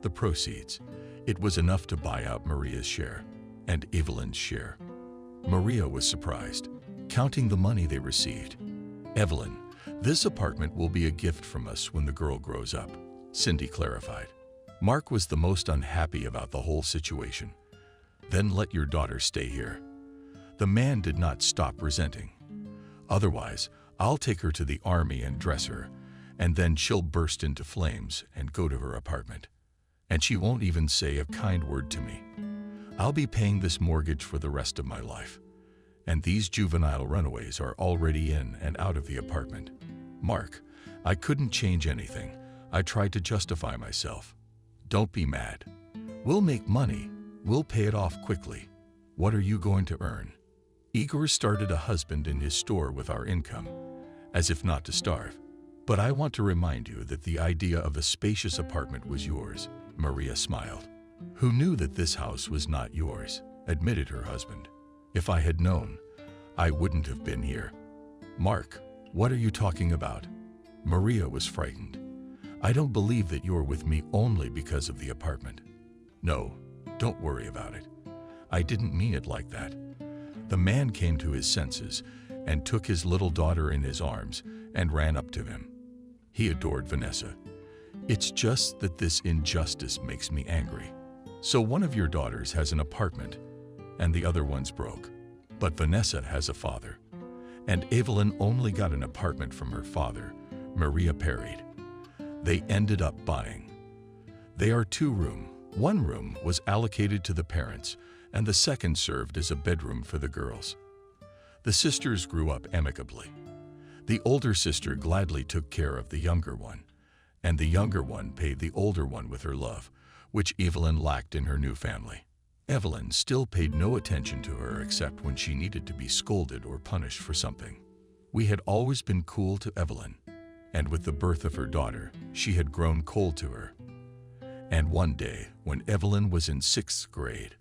The proceeds, it was enough to buy out Maria's share and Evelyn's share. Maria was surprised, counting the money they received. "Evelyn, this apartment will be a gift from us when the girl grows up," Cindy clarified. Mark was the most unhappy about the whole situation. "Then let your daughter stay here." The man did not stop resenting. "Otherwise, I'll take her to the army and dress her, and then she'll burst into flames and go to her apartment. And she won't even say a kind word to me. I'll be paying this mortgage for the rest of my life. And these juvenile runaways are already in and out of the apartment." "Mark, I couldn't change anything. I tried to justify myself." "Don't be mad. We'll make money. We'll pay it off quickly. What are you going to earn?" "Igor started a husband in his store with our income, as if not to starve. But I want to remind you that the idea of a spacious apartment was yours." Maria smiled. "Who knew that this house was not yours?" admitted her husband. "If I had known, I wouldn't have been here." "Mark, what are you talking about?" Maria was frightened. "I don't believe that you're with me only because of the apartment." "No, don't worry about it. I didn't mean it like that." The man came to his senses and took his little daughter in his arms and ran up to him. He adored Vanessa. "It's just that this injustice makes me angry. So one of your daughters has an apartment and the other one's broke. But Vanessa has a father. And Evelyn only got an apartment from her father," Maria parried. "They ended up buying. They are 2-room. One room was allocated to the parents, and the second served as a bedroom for the girls. The sisters grew up amicably. The older sister gladly took care of the younger one, and the younger one paid the older one with her love, which Evelyn lacked in her new family. Evelyn still paid no attention to her except when she needed to be scolded or punished for something. We had always been cool to Evelyn, and with the birth of her daughter, she had grown cold to her. And one day, when Evelyn was in 6th grade,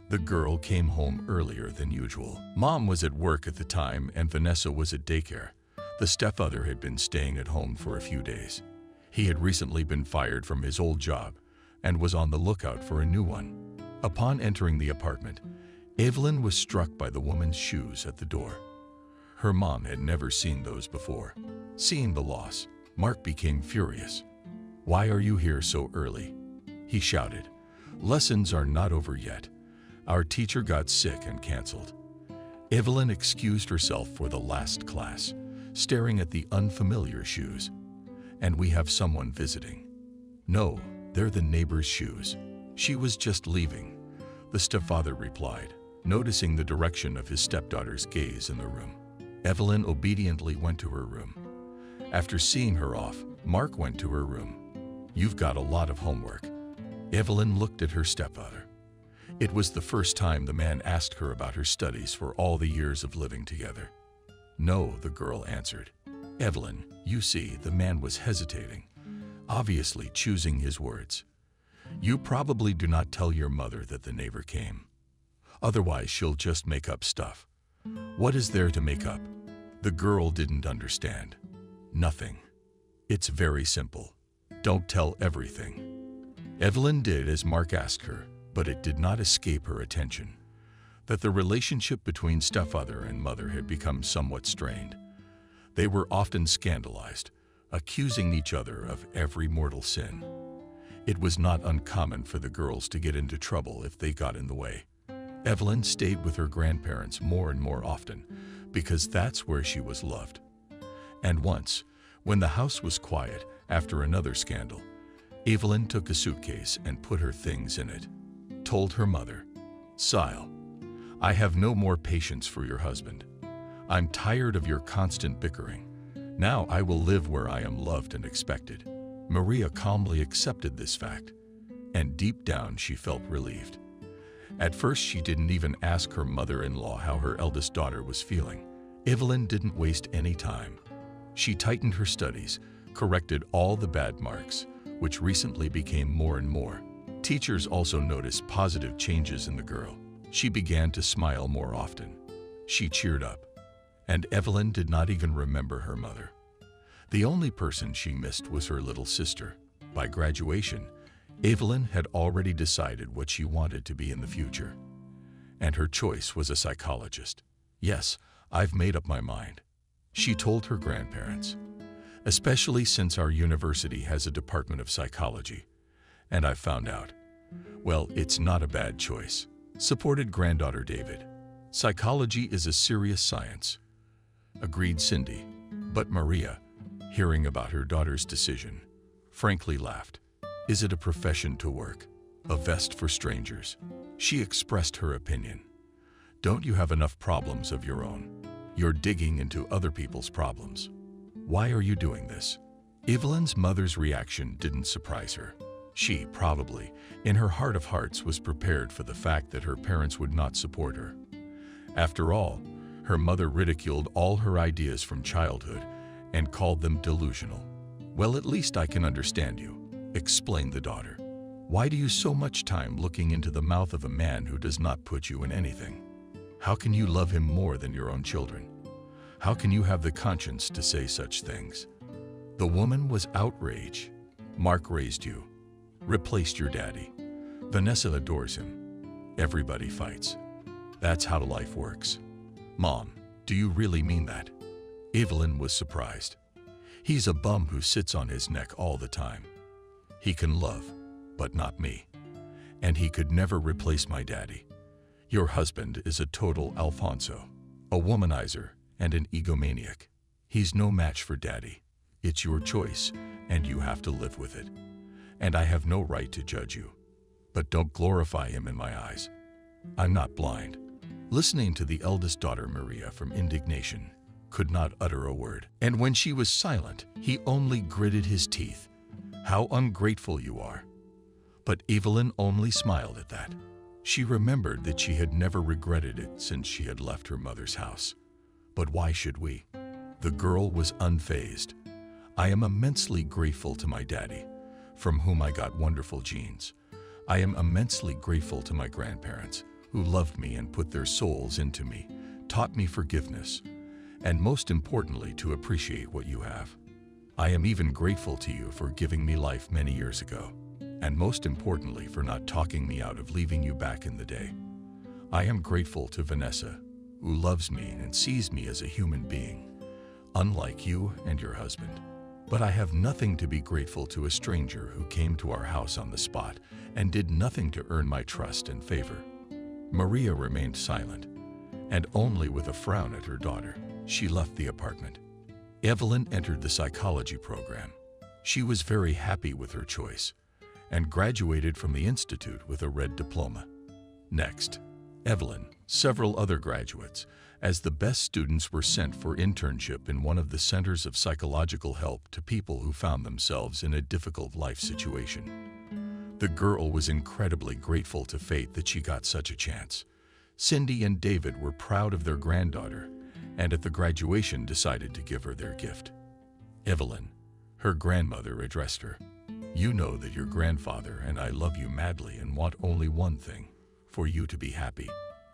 the girl came home earlier than usual. Mom was at work at the time and Vanessa was at daycare. The stepfather had been staying at home for a few days. He had recently been fired from his old job and was on the lookout for a new one. Upon entering the apartment, Evelyn was struck by the woman's shoes at the door. Her mom had never seen those before. Seeing the loss, Mark became furious. "Why are you here so early?" he shouted. "Lessons are not over yet. Our teacher got sick and canceled." Evelyn excused herself for the last class, staring at the unfamiliar shoes. "And we have someone visiting." "No, they're the neighbor's shoes. She was just leaving," the stepfather replied, noticing the direction of his stepdaughter's gaze in the room. Evelyn obediently went to her room. After seeing her off, Mark went to her room. "You've got a lot of homework." Evelyn looked at her stepfather. It was the first time the man asked her about her studies for all the years of living together. "No," the girl answered. "Evelyn, you see," the man was hesitating, obviously choosing his words. "You probably do not tell your mother that the neighbor came. Otherwise, she'll just make up stuff." "What is there to make up?" The girl didn't understand. "Nothing. It's very simple. Don't tell everything." Evelyn did as Mark asked her, but it did not escape her attention that the relationship between stepfather and mother had become somewhat strained. They were often scandalized, accusing each other of every mortal sin. It was not uncommon for the girls to get into trouble if they got in the way. Evelyn stayed with her grandparents more and more often because that's where she was loved. And once, when the house was quiet after another scandal, Evelyn took a suitcase and put her things in it, told her mother, "Sile, I have no more patience for your husband. I'm tired of your constant bickering. Now I will live where I am loved and expected." Maria calmly accepted this fact, and deep down she felt relieved. At first, she didn't even ask her mother-in-law how her eldest daughter was feeling. Evelyn didn't waste any time. She tightened her studies, corrected all the bad marks, which recently became more and more. Teachers also noticed positive changes in the girl. She began to smile more often. She cheered up. And Evelyn did not even remember her mother. The only person she missed was her little sister. By graduation, Evelyn had already decided what she wanted to be in the future. And her choice was a psychologist. "Yes, I've made up my mind," she told her grandparents. "Especially since our university has a department of psychology. And I've found out, well, it's not a bad choice," supported granddaughter David. "Psychology is a serious science," agreed Cindy. But Maria, hearing about her daughter's decision, frankly laughed. "Is it a profession to work? A vest for strangers?" She expressed her opinion. "Don't you have enough problems of your own? You're digging into other people's problems. Why are you doing this?" Evelyn's mother's reaction didn't surprise her. She probably, in her heart of hearts, was prepared for the fact that her parents would not support her. After all, her mother ridiculed all her ideas from childhood and called them delusional. "Well, at least I can understand you," explained the daughter. "Why do you so much time looking into the mouth of a man who does not put you in anything? How can you love him more than your own children? How can you have the conscience to say such things?" The woman was outraged. "Mark raised you, replaced your daddy. Vanessa adores him. Everybody fights. That's how life works. Mom, do you really mean that?" Evelyn was surprised. "He's a bum who sits on his neck all the time. He can love, but not me. And he could never replace my daddy. Your husband is a total Alfonso, a womanizer and an egomaniac. He's no match for daddy. It's your choice, and you have to live with it. And I have no right to judge you. But don't glorify him in my eyes. I'm not blind." Listening to the eldest daughter, Maria, from indignation, could not utter a word, and when she was silent, he only gritted his teeth. How ungrateful you are. But Evelyn only smiled at that. She remembered that she had never regretted it since she had left her mother's house. But why should we? The girl was unfazed. I am immensely grateful to my daddy, from whom I got wonderful genes. I am immensely grateful to my grandparents, who loved me and put their souls into me, taught me forgiveness, and most importantly, to appreciate what you have. I am even grateful to you for giving me life many years ago, and most importantly, for not talking me out of leaving you back in the day. I am grateful to Vanessa, who loves me and sees me as a human being, unlike you and your husband. But I have nothing to be grateful to a stranger who came to our house on the spot and did nothing to earn my trust and favor. Maria remained silent, and only with a frown at her daughter, she left the apartment. Evelyn entered the psychology program. She was very happy with her choice and graduated from the institute with a red diploma. Next, Evelyn, several other graduates, as the best students were sent for internship in one of the centers of psychological help to people who found themselves in a difficult life situation. The girl was incredibly grateful to fate that she got such a chance. Cindy and David were proud of their granddaughter, and at the graduation decided to give her their gift. Evelyn, her grandmother, addressed her. You know that your grandfather and I love you madly and want only one thing, for you to be happy.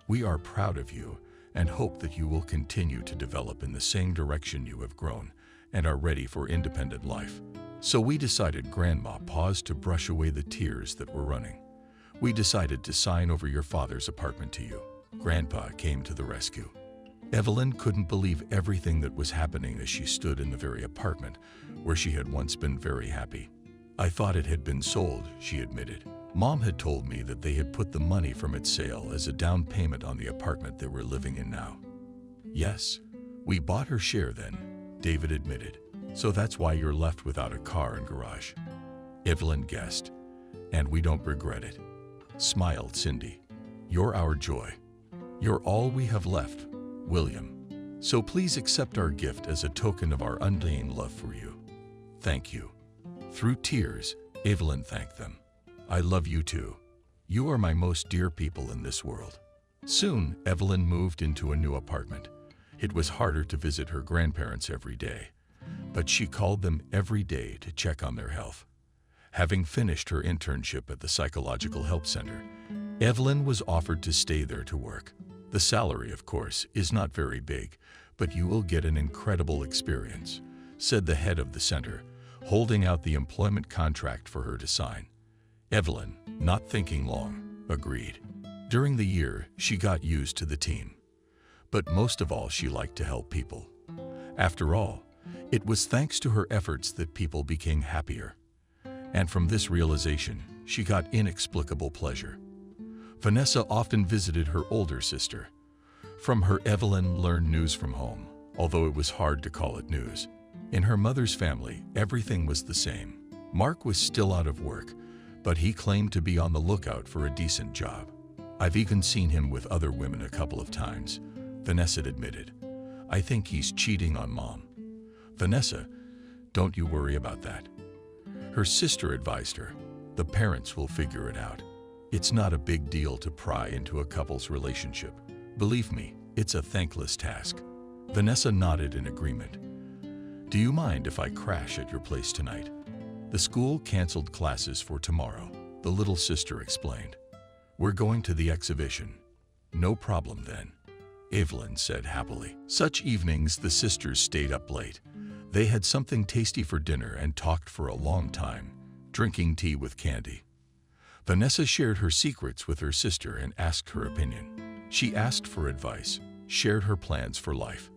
We are proud of you and hope that you will continue to develop in the same direction you have grown and are ready for independent life. So we decided Grandma paused to brush away the tears that were running. We decided to sign over your father's apartment to you. Grandpa came to the rescue. Evelyn couldn't believe everything that was happening as she stood in the very apartment where she had once been very happy. I thought it had been sold, she admitted. Mom had told me that they had put the money from its sale as a down payment on the apartment they were living in now. Yes, we bought her share then, David admitted. So that's why you're left without a car and garage. Evelyn guessed, and we don't regret it. Smiled Cindy. You're our joy. You're all we have left, William. So please accept our gift as a token of our undying love for you. Thank you. Through tears, Evelyn thanked them. I love you too. You are my most dear people in this world. Soon, Evelyn moved into a new apartment. It was harder to visit her grandparents every day, but she called them every day to check on their health. Having finished her internship at the Psychological Help Center, Evelyn was offered to stay there to work. The salary, of course, is not very big, but you will get an incredible experience, said the head of the center, holding out the employment contract for her to sign. Evelyn, not thinking long, agreed. During the year, she got used to the team. But most of all, she liked to help people. After all, it was thanks to her efforts that people became happier. And from this realization, she got inexplicable pleasure. Vanessa often visited her older sister. From her, Evelyn learned news from home, although it was hard to call it news. In her mother's family, everything was the same. Mark was still out of work, but he claimed to be on the lookout for a decent job. I've even seen him with other women a couple of times, Vanessa admitted. I think he's cheating on Mom. Vanessa, don't you worry about that. Her sister advised her, the parents will figure it out. It's not a big deal to pry into a couple's relationship. Believe me, it's a thankless task. Vanessa nodded in agreement. Do you mind if I crash at your place tonight? The school canceled classes for tomorrow, the little sister explained. We're going to the exhibition. No problem then, Evelyn said happily. Such evenings the sisters stayed up late. They had something tasty for dinner and talked for a long time, drinking tea with candy. Vanessa shared her secrets with her sister and asked her opinion. She asked for advice, shared her plans for life.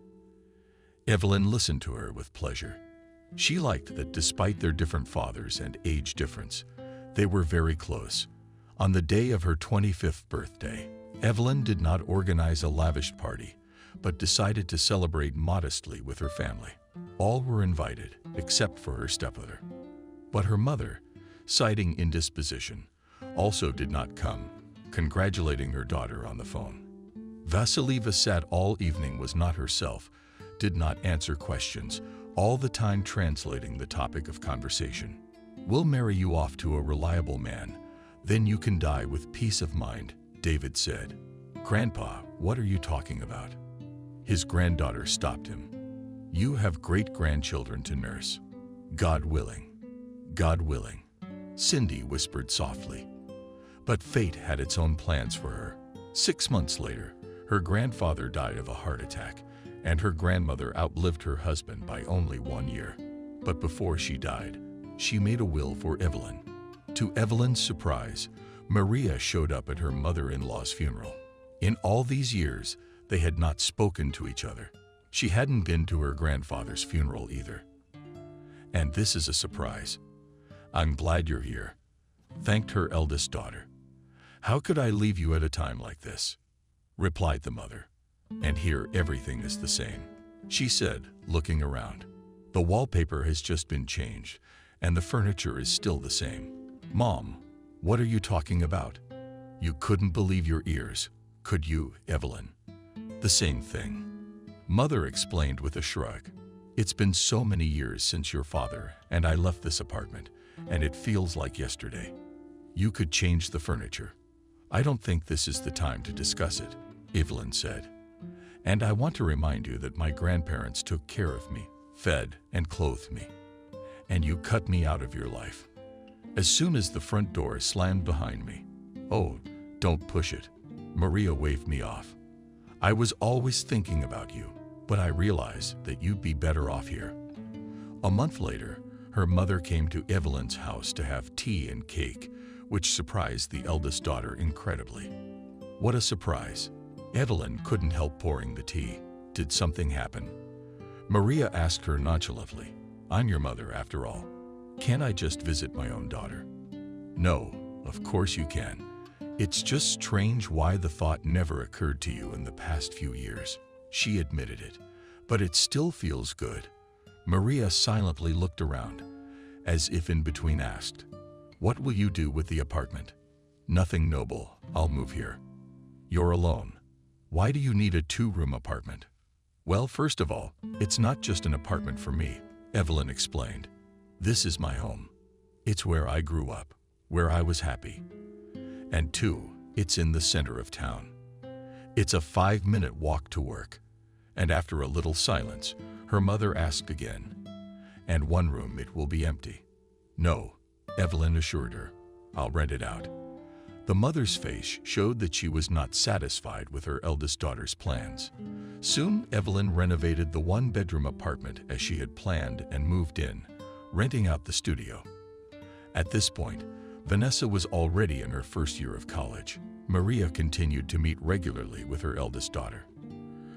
Evelyn listened to her with pleasure. She liked that despite their different fathers and age difference, they were very close. On the day of her 25th birthday, Evelyn did not organize a lavish party, but decided to celebrate modestly with her family. All were invited, except for her stepmother. But her mother, citing indisposition, also did not come, congratulating her daughter on the phone. Vasilieva sat all evening was not herself, did not answer questions, all the time translating the topic of conversation. "We'll marry you off to a reliable man. Then you can die with peace of mind," David said. "Grandpa, what are you talking about?" His granddaughter stopped him. "You have great-grandchildren to nurse. God willing." "God willing," Cindy whispered softly. But fate had its own plans for her. 6 months later, her grandfather died of a heart attack, and her grandmother outlived her husband by only 1 year. But before she died, she made a will for Evelyn. To Evelyn's surprise, Maria showed up at her mother-in-law's funeral. In all these years, they had not spoken to each other. She hadn't been to her grandfather's funeral either. "And this is a surprise. I'm glad you're here," thanked her eldest daughter. "How could I leave you at a time like this?" replied the mother. "And here everything is the same," she said, looking around. "The wallpaper has just been changed, and the furniture is still the same." "Mom, what are you talking about?" "You couldn't believe your ears, could you, Evelyn?" "The same thing," Mother explained with a shrug. "It's been so many years since your father and I left this apartment, and it feels like yesterday. You could change the furniture. I don't think this is the time to discuss it," Evelyn said. "And I want to remind you that my grandparents took care of me, fed and clothed me. And you cut me out of your life." As soon as the front door slammed behind me, "Oh, don't push it," Maria waved me off. "I was always thinking about you, but I realized that you'd be better off here." A month later, her mother came to Evelyn's house to have tea and cake, which surprised the eldest daughter incredibly. What a surprise! Evelyn couldn't help pouring the tea. Did something happen? Maria asked her nonchalantly. "I'm your mother, after all. Can't I just visit my own daughter?" "No, of course you can. It's just strange why the thought never occurred to you in the past few years." She admitted it, but it still feels good. Maria silently looked around, as if in between asked, "What will you do with the apartment?" "Nothing noble, I'll move here." "You're alone. Why do you need a 2-room apartment?" "Well, first of all, it's not just an apartment for me," Evelyn explained. "This is my home. It's where I grew up, where I was happy. And 2, it's in the center of town. It's a 5-minute walk to work." And after a little silence, her mother asked again, "And 1 room, it will be empty?" "No," Evelyn assured her. "I'll rent it out." The mother's face showed that she was not satisfied with her eldest daughter's plans. Soon, Evelyn renovated the 1-bedroom apartment as she had planned and moved in, renting out the studio. At this point, Vanessa was already in her first year of college. Maria continued to meet regularly with her eldest daughter.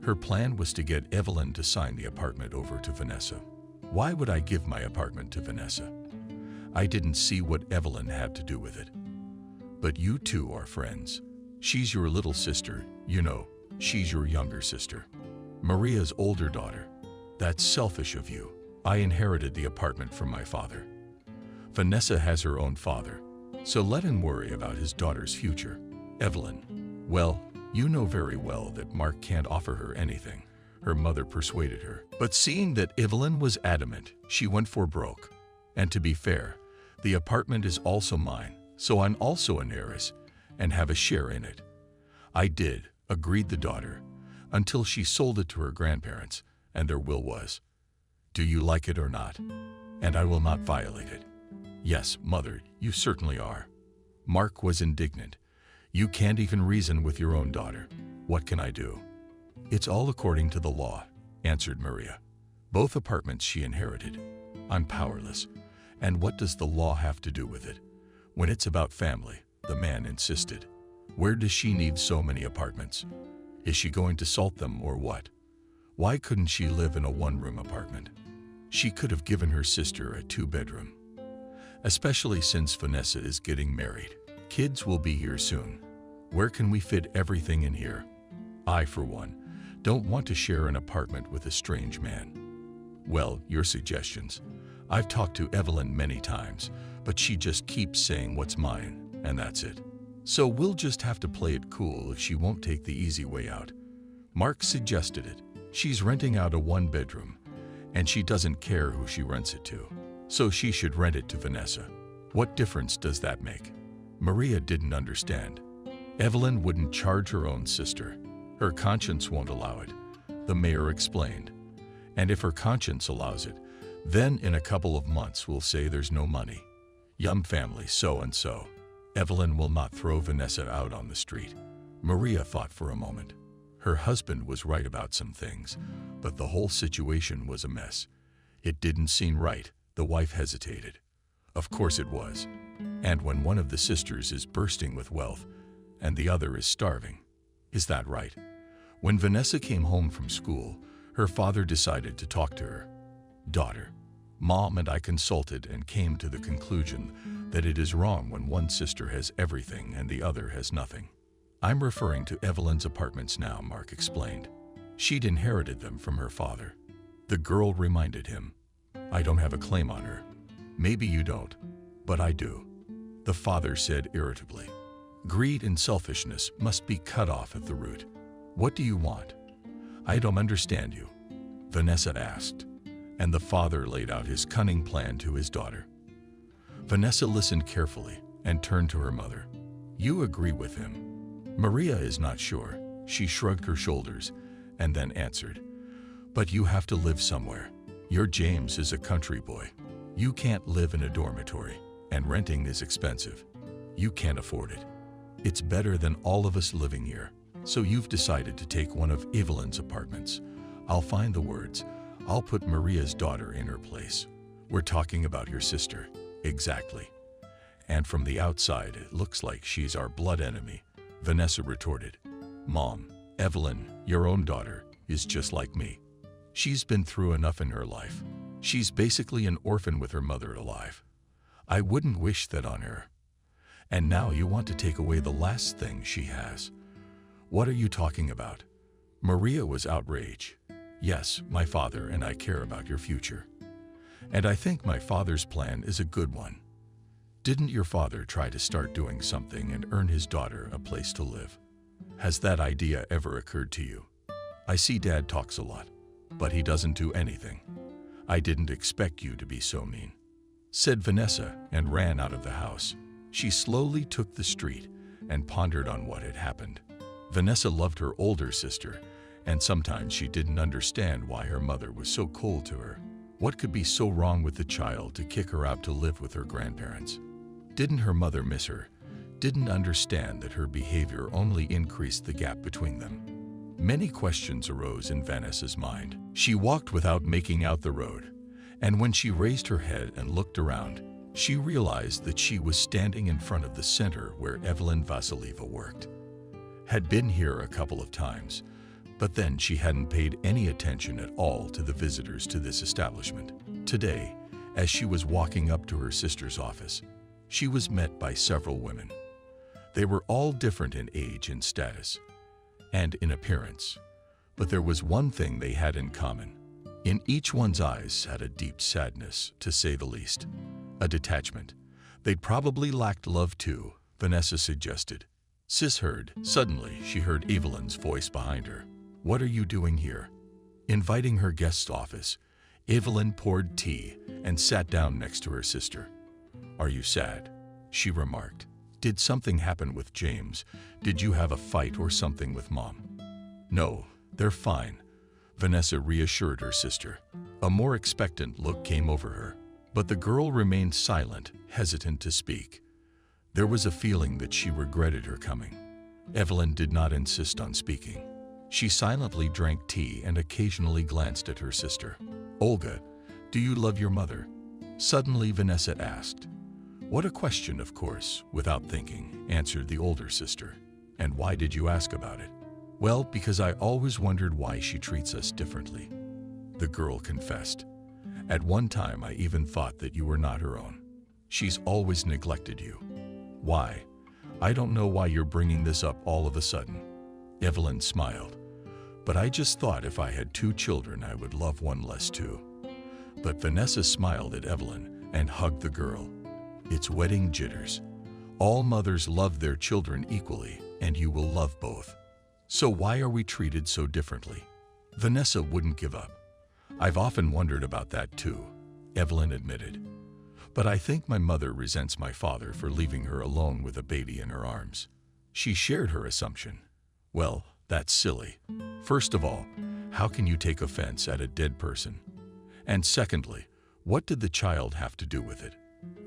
Her plan was to get Evelyn to sign the apartment over to Vanessa. Why would I give my apartment to Vanessa? I didn't see what Evelyn had to do with it. But you two are friends. She's your little sister, you know, she's your younger sister. Maria's older daughter. That's selfish of you. I inherited the apartment from my father. Vanessa has her own father, so let him worry about his daughter's future. Evelyn, well, you know very well that Mark can't offer her anything. Her mother persuaded her. But seeing that Evelyn was adamant, she went for broke. And to be fair, the apartment is also mine, so I'm also an heiress and have a share in it. I did, agreed the daughter, until she sold it to her grandparents, and their will was, "Do you like it or not? And I will not violate it." "Yes, mother, you certainly are." Mark was indignant. "You can't even reason with your own daughter. What can I do?" "It's all according to the law," answered Maria. "Both apartments she inherited. I'm powerless. And what does the law have to do with it? When it's about family," the man insisted. "Where does she need so many apartments? Is she going to salt them or what? Why couldn't she live in a 1-room apartment? She could have given her sister a 2-bedroom. Especially since Vanessa is getting married. Kids will be here soon. Where can we fit everything in here? I, for one, don't want to share an apartment with a strange man." "Well, your suggestions. I've talked to Evelyn many times, but she just keeps saying what's mine, and that's it. So we'll just have to play it cool if she won't take the easy way out." Mark suggested it. She's renting out a one-bedroom, and she doesn't care who she rents it to. So she should rent it to Vanessa. What difference does that make? Maria didn't understand. Evelyn wouldn't charge her own sister. Her conscience won't allow it, the mayor explained. And if her conscience allows it, then in a couple of months we'll say there's no money. Young family so-and-so. Evelyn will not throw Vanessa out on the street. Maria thought for a moment. Her husband was right about some things, but the whole situation was a mess. It didn't seem right. The wife hesitated. Of course it was. And when one of the sisters is bursting with wealth and the other is starving, is that right? When Vanessa came home from school, her father decided to talk to her. Daughter, Mom and I consulted and came to the conclusion that it is wrong when one sister has everything and the other has nothing. I'm referring to Evelyn's apartments now, Mark explained. She'd inherited them from her father. The girl reminded him, I don't have a claim on her. Maybe you don't, but I do. The father said irritably. Greed and selfishness must be cut off at the root. What do you want? I don't understand you, Vanessa asked, and the father laid out his cunning plan to his daughter. Vanessa listened carefully and turned to her mother. You agree with him? Maria is not sure. She shrugged her shoulders and then answered, but you have to live somewhere. Your James is a country boy. You can't live in a dormitory, and renting is expensive. You can't afford it. It's better than all of us living here. So you've decided to take one of Evelyn's apartments. I'll find the words. I'll put Maria's daughter in her place. We're talking about your sister. Exactly. And from the outside, it looks like she's our blood enemy, Vanessa retorted. Mom, Evelyn, your own daughter, is just like me. She's been through enough in her life. She's basically an orphan with her mother alive. I wouldn't wish that on her. And now you want to take away the last thing she has. What are you talking about? Maria was outraged. Yes, my father and I care about your future. And I think my father's plan is a good one. Didn't your father try to start doing something and earn his daughter a place to live? Has that idea ever occurred to you? I see Dad talks a lot, but he doesn't do anything. I didn't expect you to be so mean, said Vanessa and ran out of the house. She slowly took the street and pondered on what had happened. Vanessa loved her older sister, and sometimes she didn't understand why her mother was so cold to her. What could be so wrong with the child to kick her out to live with her grandparents? Didn't her mother miss her? Didn't understand that her behavior only increased the gap between them? Many questions arose in Vanessa's mind. She walked without making out the road, and when she raised her head and looked around, she realized that she was standing in front of the center where Evelyn Vasilieva worked. Had been here a couple of times, but then she hadn't paid any attention at all to the visitors to this establishment. Today, as she was walking up to her sister's office, she was met by several women. They were all different in age and status, and in appearance, but there was one thing they had in common. In each one's eyes had a deep sadness, to say the least, a detachment. They'd probably lacked love too, Vanessa suggested. Sis heard. Suddenly, she heard Evelyn's voice behind her. What are you doing here? Inviting her guest's office, Evelyn poured tea and sat down next to her sister. Are you sad? She remarked. Did something happen with James? Did you have a fight or something with Mom? No, they're fine, Vanessa reassured her sister. A more expectant look came over her, but the girl remained silent, hesitant to speak. There was a feeling that she regretted her coming. Evelyn did not insist on speaking. She silently drank tea and occasionally glanced at her sister. Olga, do you love your mother? Suddenly Vanessa asked. What a question, of course, without thinking, answered the older sister. And why did you ask about it? Well, because I always wondered why she treats us differently, the girl confessed. At one time, I even thought that you were not her own. She's always neglected you. Why? I don't know why you're bringing this up all of a sudden. Evelyn smiled. But I just thought if I had 2 children, I would love one less too. But Vanessa smiled at Evelyn and hugged the girl. It's wedding jitters. All mothers love their children equally, and you will love both. So why are we treated so differently? Vanessa wouldn't give up. I've often wondered about that too, Evelyn admitted. But I think my mother resents my father for leaving her alone with a baby in her arms. She shared her assumption. Well, that's silly. First of all, how can you take offense at a dead person? And secondly, what did the child have to do with it?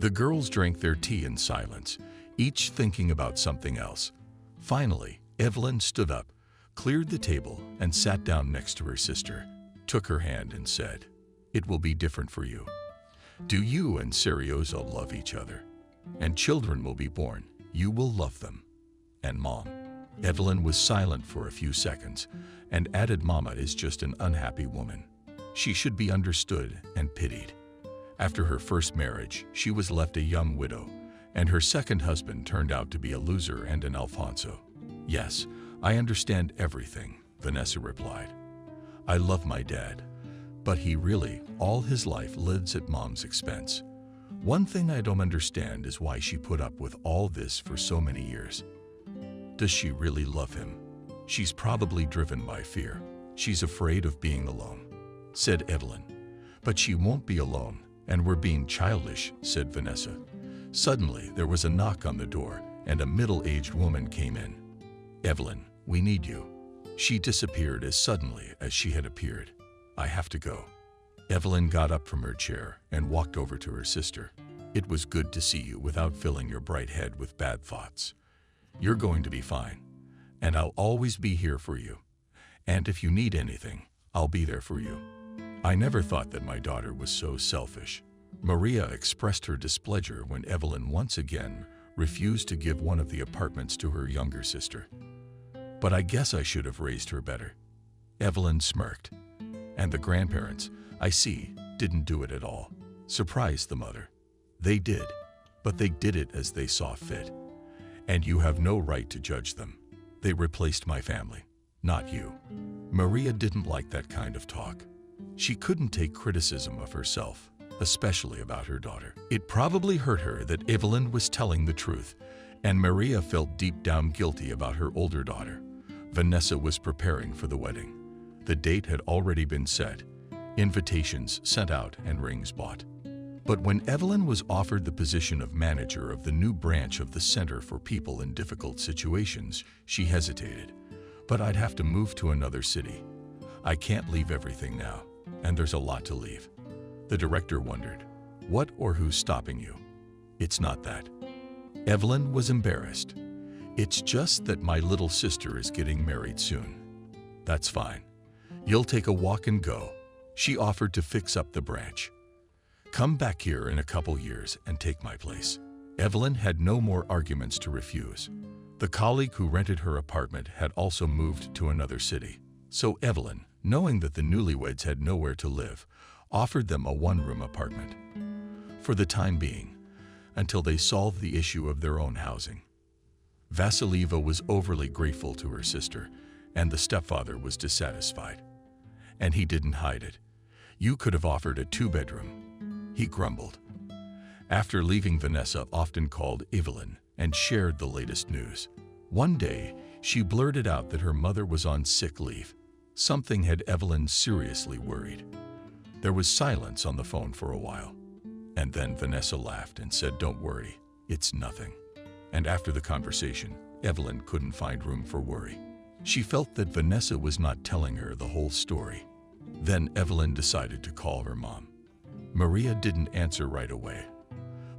The girls drank their tea in silence, each thinking about something else. Finally, Evelyn stood up, cleared the table, and sat down next to her sister, took her hand and said, "It will be different for you. Do you and Serioso love each other? And children will be born. You will love them. And Mom." Evelyn was silent for a few seconds and added, "Mama is just an unhappy woman. She should be understood and pitied. After her first marriage, she was left a young widow, and her second husband turned out to be a loser and an Alfonso." "Yes, I understand everything," Vanessa replied. "I love my dad, but he really, all his life, lives at Mom's expense. One thing I don't understand is why she put up with all this for so many years. Does she really love him? She's probably driven by fear. She's afraid of being alone," said Evelyn. "But she won't be alone, and we're being childish," said Vanessa. Suddenly, there was a knock on the door, and a middle-aged woman came in. "Evelyn, we need you." She disappeared as suddenly as she had appeared. "I have to go." Evelyn got up from her chair and walked over to her sister. "It was good to see you without filling your bright head with bad thoughts. You're going to be fine, and I'll always be here for you. And if you need anything, I'll be there for you." "I never thought that my daughter was so selfish." Maria expressed her displeasure when Evelyn once again refused to give one of the apartments to her younger sister. "But I guess I should have raised her better." Evelyn smirked. "And the grandparents, I see, didn't do it at all," surprised the mother. "They did, but they did it as they saw fit. And you have no right to judge them. They replaced my family, not you." Maria didn't like that kind of talk. She couldn't take criticism of herself, especially about her daughter. It probably hurt her that Evelyn was telling the truth, and Maria felt deep down guilty about her older daughter. Vanessa was preparing for the wedding. The date had already been set, invitations sent out and rings bought. But when Evelyn was offered the position of manager of the new branch of the Center for People in Difficult Situations, she hesitated. "But I'd have to move to another city. I can't leave everything now, and there's a lot to leave." The director wondered, "What or who's stopping you?" "It's not that." Evelyn was embarrassed. "It's just that my little sister is getting married soon." "That's fine. You'll take a walk and go." She offered to fix up the branch. "Come back here in a couple years and take my place." Evelyn had no more arguments to refuse. The colleague who rented her apartment had also moved to another city. So Evelyn, knowing that the newlyweds had nowhere to live, offered them a one-room apartment. For the time being, until they solved the issue of their own housing. Vasilieva was overly grateful to her sister, and the stepfather was dissatisfied. And he didn't hide it. "You could have offered a two-bedroom," he grumbled. After leaving, Vanessa often called Evelyn and shared the latest news. One day, she blurted out that her mother was on sick leave. Something had Evelyn seriously worried. There was silence on the phone for a while. And then Vanessa laughed and said, "Don't worry, it's nothing." And after the conversation, Evelyn couldn't find room for worry. She felt that Vanessa was not telling her the whole story. Then Evelyn decided to call her mom. Maria didn't answer right away.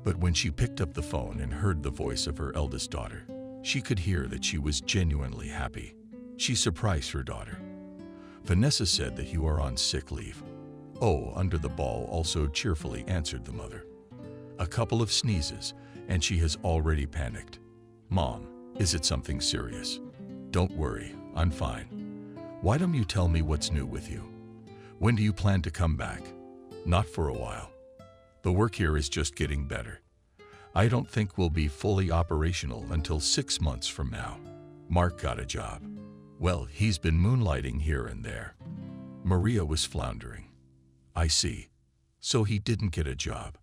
But when she picked up the phone and heard the voice of her eldest daughter, she could hear that she was genuinely happy. She surprised her daughter. "Vanessa said that you are on sick leave." "Oh," under the ball also cheerfully answered the mother. A couple of sneezes, and she has already panicked. "Mom, is it something serious?" "Don't worry, I'm fine. Why don't you tell me what's new with you? When do you plan to come back?" "Not for a while. The work here is just getting better. I don't think we'll be fully operational until 6 months from now. Mark got a job. Well, he's been moonlighting here and there." Maria was floundering. "I see. So he didn't get a job."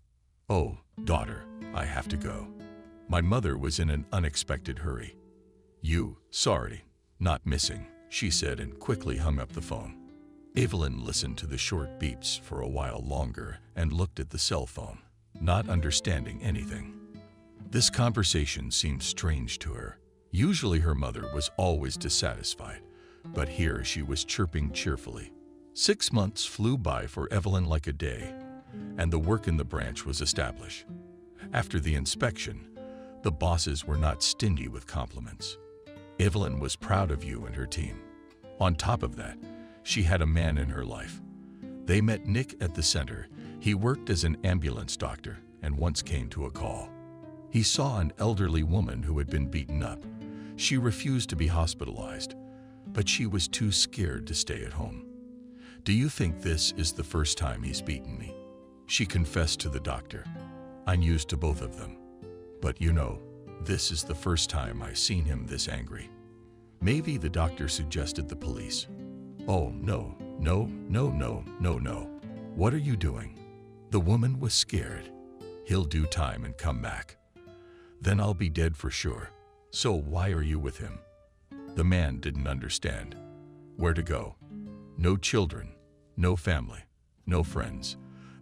"Oh, daughter, I have to go. My mother was in an unexpected hurry." "Sorry, not missing," she said and quickly hung up the phone. Evelyn listened to the short beeps for a while longer and looked at the cell phone, not understanding anything. This conversation seemed strange to her. Usually her mother was always dissatisfied, but here she was chirping cheerfully. 6 months flew by for Evelyn like a day, and the work in the branch was established. After the inspection, the bosses were not stingy with compliments. Evelyn was proud of you and her team. On top of that, she had a man in her life. They met Nick at the center. He worked as an ambulance doctor and once came to a call. He saw an elderly woman who had been beaten up. She refused to be hospitalized, but she was too scared to stay at home. "Do you think this is the first time he's beaten me?" She confessed to the doctor. "I'm used to both of them. But you know, this is the first time I've seen him this angry." Maybe the doctor suggested the police. "Oh, no. What are you doing?" The woman was scared. "He'll do time and come back. Then I'll be dead for sure. So why are you with him?" The man didn't understand. Where to go? No children, no family, no friends.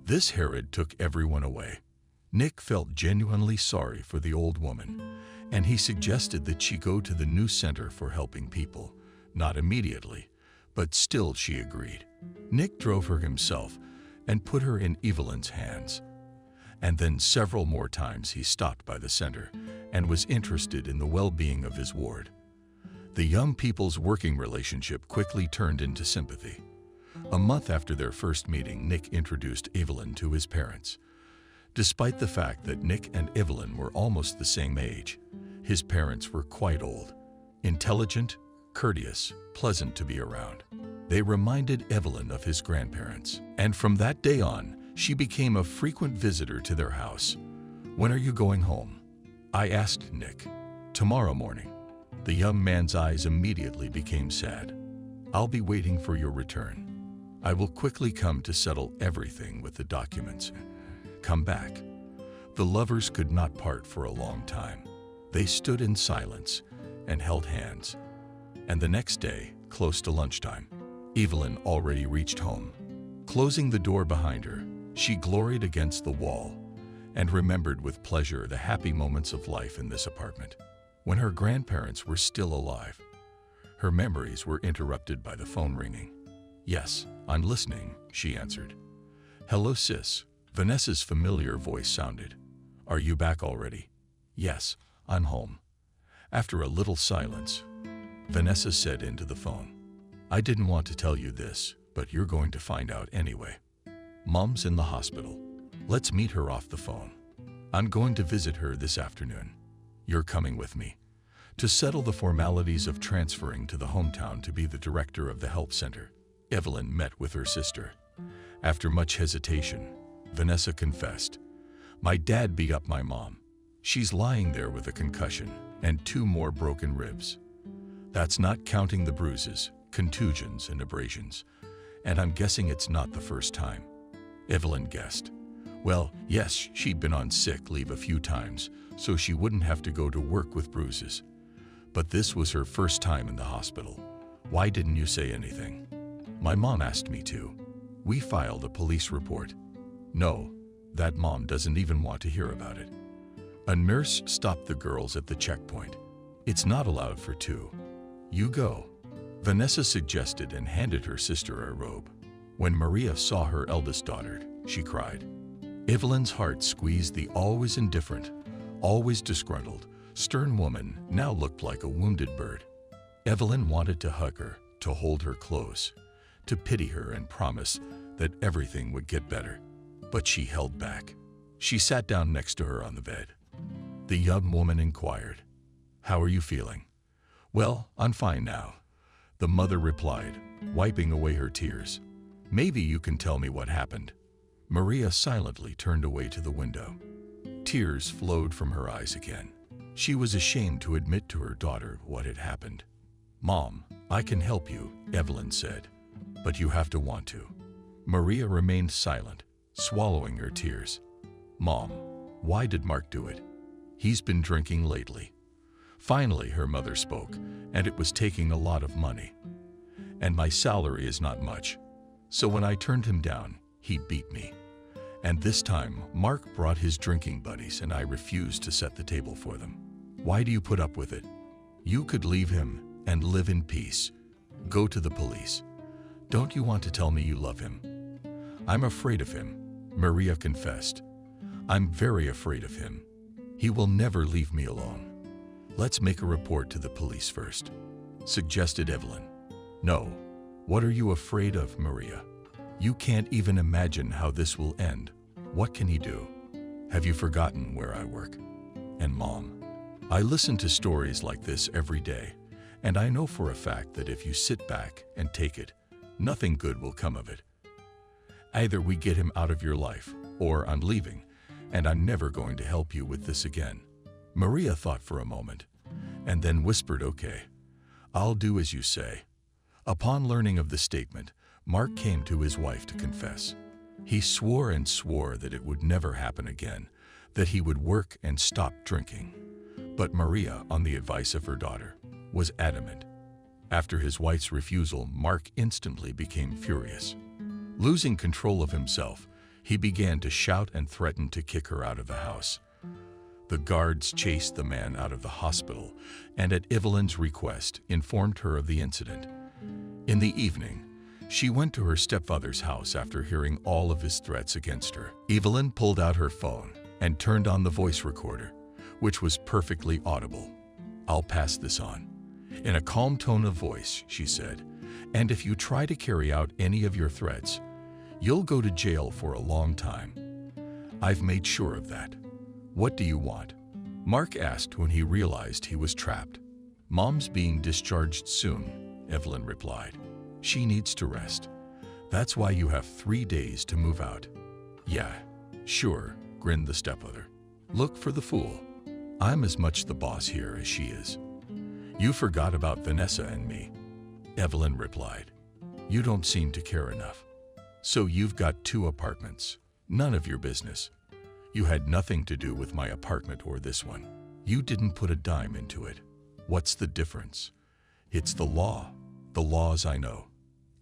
This Herod took everyone away. Nick felt genuinely sorry for the old woman, and he suggested that she go to the new center for helping people. Not immediately, but still she agreed. Nick drove her himself and put her in Evelyn's hands. And then several more times he stopped by the center and was interested in the well-being of his ward. The young people's working relationship quickly turned into sympathy. A month after their first meeting, Nick introduced Evelyn to his parents. Despite the fact that Nick and Evelyn were almost the same age, his parents were quite old. Intelligent, courteous, pleasant to be around. They reminded Evelyn of his grandparents, and from that day on, she became a frequent visitor to their house. "When are you going home?" I asked Nick. "Tomorrow morning." The young man's eyes immediately became sad. "I'll be waiting for your return. I will quickly come to settle everything with the documents. Come back." The lovers could not part for a long time. They stood in silence and held hands. And the next day, close to lunchtime, Evelyn already reached home. Closing the door behind her, she gloried against the wall and remembered with pleasure the happy moments of life in this apartment, when her grandparents were still alive. Her memories were interrupted by the phone ringing. "Yes, I'm listening," she answered. "Hello, sis." Vanessa's familiar voice sounded. "Are you back already?" "Yes, I'm home." After a little silence, Vanessa said into the phone, "I didn't want to tell you this, but you're going to find out anyway. Mom's in the hospital. Let's meet her off the phone. I'm going to visit her this afternoon. You're coming with me to settle the formalities of transferring to the hometown to be the director of the health center." Evelyn met with her sister. After much hesitation, Vanessa confessed, "My dad beat up my mom. She's lying there with a concussion and 2 more broken ribs. That's not counting the bruises, contusions, and abrasions. And I'm guessing it's not the first time." Evelyn guessed. Well, yes, she'd been on sick leave a few times, so she wouldn't have to go to work with bruises. But this was her first time in the hospital. "Why didn't you say anything?" "My mom asked me to. We filed a police report." "No, that mom doesn't even want to hear about it." A nurse stopped the girls at the checkpoint. "It's not allowed for 2. You go," Vanessa suggested and handed her sister a robe. When Maria saw her eldest daughter, she cried. Evelyn's heart squeezed. The always indifferent, always disgruntled, stern woman now looked like a wounded bird. Evelyn wanted to hug her, to hold her close, to pity her and promise that everything would get better. But she held back. She sat down next to her on the bed. The young woman inquired, "How are you feeling?" "Well, I'm fine now," the mother replied, wiping away her tears. "Maybe you can tell me what happened." Maria silently turned away to the window. Tears flowed from her eyes again. She was ashamed to admit to her daughter what had happened. "Mom, I can help you," Evelyn said, "but you have to want to." Maria remained silent, swallowing her tears. "Mom, why did Mark do it? He's been drinking lately." Finally, her mother spoke, "And it was taking a lot of money. And my salary is not much. So when I turned him down, he beat me. And this time, Mark brought his drinking buddies and I refused to set the table for them. Why do you put up with it? You could leave him and live in peace. Go to the police. Don't you want to tell me you love him? I'm afraid of him, Maria confessed. I'm very afraid of him. He will never leave me alone. Let's make a report to the police first, suggested Evelyn. No. What are you afraid of, Maria? You can't even imagine how this will end. What can he do? Have you forgotten where I work? And Mom, I listen to stories like this every day, and I know for a fact that if you sit back and take it, nothing good will come of it. Either we get him out of your life, or I'm leaving, and I'm never going to help you with this again. Maria thought for a moment, and then whispered, okay, I'll do as you say. Upon learning of the statement, Mark came to his wife to confess. He swore and swore that it would never happen again, that he would work and stop drinking. But Maria, on the advice of her daughter, was adamant. After his wife's refusal, Mark instantly became furious. Losing control of himself, he began to shout and threaten to kick her out of the house. The guards chased the man out of the hospital and, at Evelyn's request, informed her of the incident. In the evening, she went to her stepfather's house after hearing all of his threats against her. Evelyn pulled out her phone and turned on the voice recorder, which was perfectly audible. I'll pass this on. In a calm tone of voice, she said, and if you try to carry out any of your threats, you'll go to jail for a long time. I've made sure of that. What do you want? Mark asked when he realized he was trapped. Mom's being discharged soon, Evelyn replied. She needs to rest. That's why you have 3 days to move out. Yeah, sure, grinned the stepmother. Look for the fool. I'm as much the boss here as she is. You forgot about Vanessa and me, Evelyn replied. You don't seem to care enough. So you've got 2 apartments. None of your business. You had nothing to do with my apartment or this one. You didn't put a dime into it. What's the difference? It's the law. The laws I know.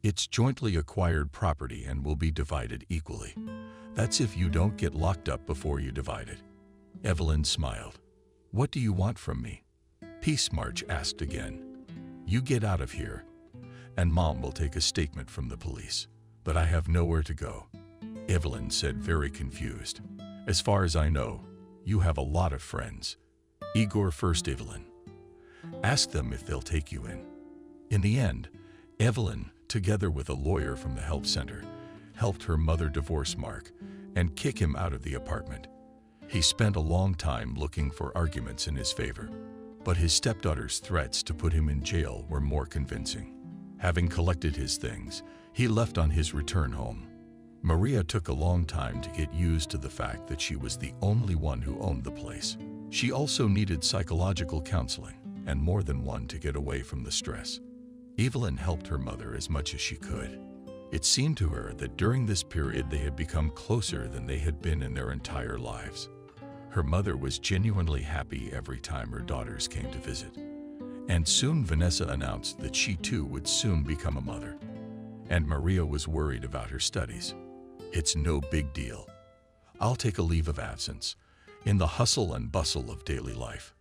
It's jointly acquired property and will be divided equally. That's if you don't get locked up before you divide it. Evelyn smiled. What do you want from me? Peace March asked again. You get out of here, and Mom will take a statement from the police. But I have nowhere to go, Evelyn said, very confused. As far as I know, you have a lot of friends. Igor first, Evelyn. Ask them if they'll take you in. In the end, Evelyn, together with a lawyer from the help center, helped her mother divorce Mark and kick him out of the apartment. He spent a long time looking for arguments in his favor, but his stepdaughter's threats to put him in jail were more convincing. Having collected his things, he left on his return home. Maria took a long time to get used to the fact that she was the only one who owned the place. She also needed psychological counseling, and more than one to get away from the stress. Evelyn helped her mother as much as she could. It seemed to her that during this period they had become closer than they had been in their entire lives. Her mother was genuinely happy every time her daughters came to visit. And soon Vanessa announced that she too would soon become a mother. And Maria was worried about her studies. It's no big deal. I'll take a leave of absence. In the hustle and bustle of daily life,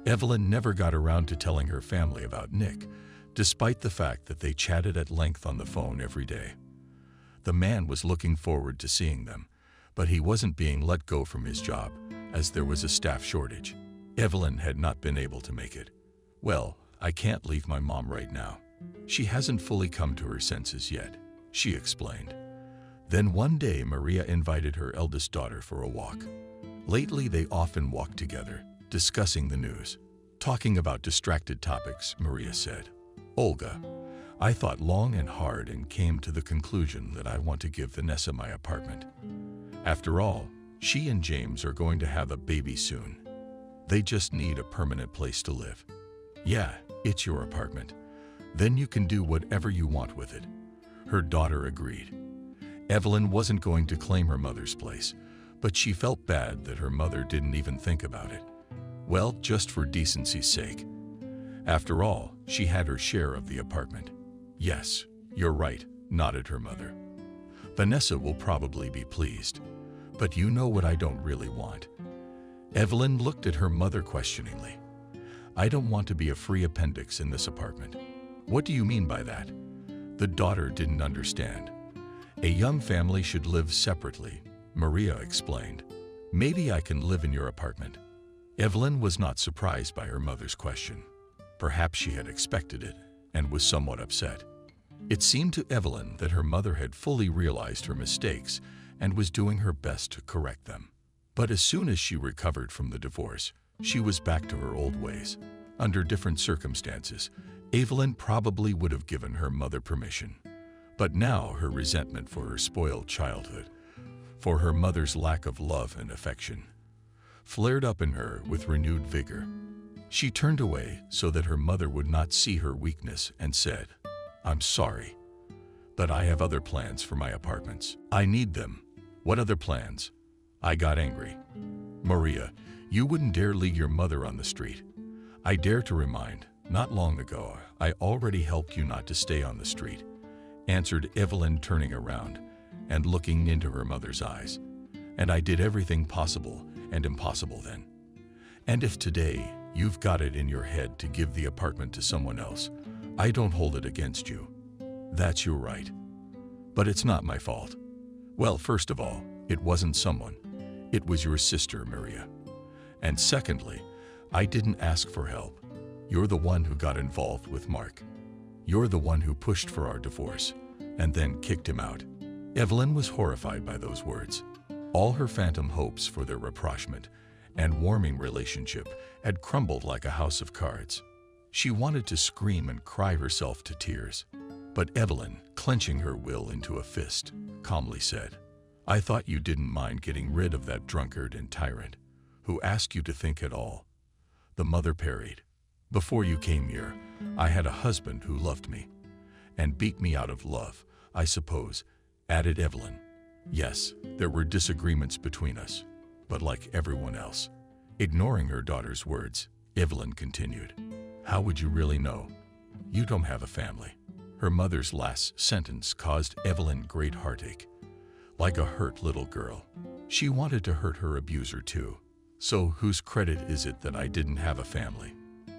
Evelyn never got around to telling her family about Nick, despite the fact that they chatted at length on the phone every day. The man was looking forward to seeing them, but he wasn't being let go from his job, as there was a staff shortage. Evelyn had not been able to make it. Well, I can't leave my mom right now. She hasn't fully come to her senses yet, she explained. Then one day Maria invited her eldest daughter for a walk. Lately they often walked together, discussing the news. Talking about distracted topics, Maria said, Olga, I thought long and hard and came to the conclusion that I want to give Vanessa my apartment. After all, she and James are going to have a baby soon. They just need a permanent place to live. Yeah, it's your apartment. Then you can do whatever you want with it. Her daughter agreed. Evelyn wasn't going to claim her mother's place, but she felt bad that her mother didn't even think about it. Well, just for decency's sake. After all, she had her share of the apartment. Yes, you're right, nodded her mother. Vanessa will probably be pleased. But you know what I don't really want. Evelyn looked at her mother questioningly. I don't want to be a free appendix in this apartment. What do you mean by that? The daughter didn't understand. A young family should live separately, Maria explained. Maybe I can live in your apartment. Evelyn was not surprised by her mother's question. Perhaps she had expected it and was somewhat upset. It seemed to Evelyn that her mother had fully realized her mistakes and was doing her best to correct them. But as soon as she recovered from the divorce, she was back to her old ways. Under different circumstances, Evelyn probably would have given her mother permission. But now her resentment for her spoiled childhood, for her mother's lack of love and affection, flared up in her with renewed vigor. She turned away so that her mother would not see her weakness and said, I'm sorry, but I have other plans for my apartments. I need them. What other plans? I got angry. Maria, you wouldn't dare leave your mother on the street. I dare to remind, not long ago, I already helped you not to stay on the street, answered Evelyn, turning around and looking into her mother's eyes. And I did everything possible and impossible then. And if today you've got it in your head to give the apartment to someone else, I don't hold it against you. That's your right. But it's not my fault. Well, first of all, it wasn't someone. It was your sister, Maria. And secondly, I didn't ask for help. You're the one who got involved with Mark. You're the one who pushed for our divorce and then kicked him out. Evelyn was horrified by those words. All her phantom hopes for their rapprochement and warming relationship had crumbled like a house of cards. She wanted to scream and cry herself to tears. But Evelyn, clenching her will into a fist, calmly said, I thought you didn't mind getting rid of that drunkard and tyrant who asked you to think at all. The mother parried. Before you came here, I had a husband who loved me and beat me out of love, I suppose, added Evelyn. Yes, there were disagreements between us, but like everyone else. Ignoring her daughter's words, Evelyn continued, How would you really know? You don't have a family. Her mother's last sentence caused Evelyn great heartache. Like a hurt little girl, she wanted to hurt her abuser too. So whose credit is it that I didn't have a family?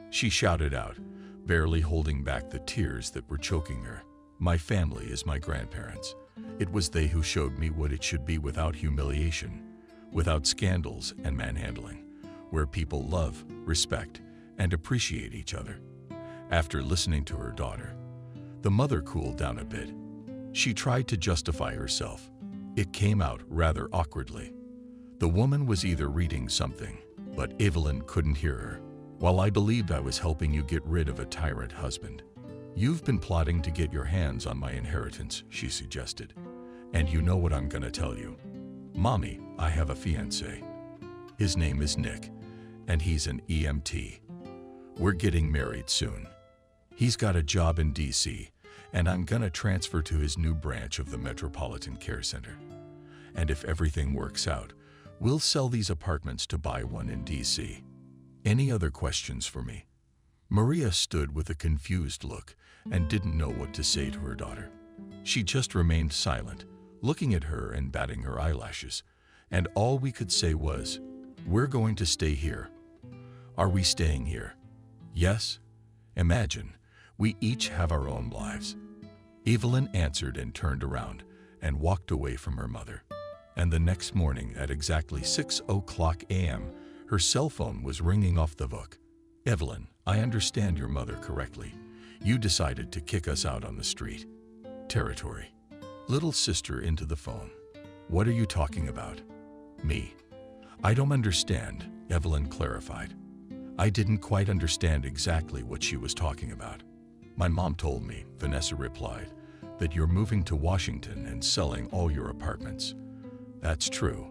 She shouted out, barely holding back the tears that were choking her. My family is my grandparents. It was they who showed me what it should be without humiliation, without scandals and manhandling, where people love, respect, and appreciate each other. After listening to her daughter, the mother cooled down a bit. She tried to justify herself. It came out rather awkwardly. The woman was either reading something, but Evelyn couldn't hear her. While I believed I was helping you get rid of a tyrant husband, you've been plotting to get your hands on my inheritance, she suggested. And you know what I'm gonna tell you. Mommy, I have a fiancé. His name is Nick, and he's an EMT. We're getting married soon. He's got a job in DC, and I'm gonna transfer to his new branch of the Metropolitan Care Center. And if everything works out, we'll sell these apartments to buy one in DC. Any other questions for me? Maria stood with a confused look and didn't know what to say to her daughter. She just remained silent, looking at her and batting her eyelashes, and all we could say was, We're going to stay here. Are we staying here? Yes? Imagine, we each have our own lives. Evelyn answered and turned around and walked away from her mother. And the next morning at exactly 6:00 a.m., her cell phone was ringing off the hook. Evelyn, I understand your mother correctly. You decided to kick us out on the street. Territory. Little sister into the phone. What are you talking about? Me. I don't understand, Evelyn clarified. I didn't quite understand exactly what she was talking about. My mom told me, Vanessa replied, that you're moving to Washington and selling all your apartments. That's true.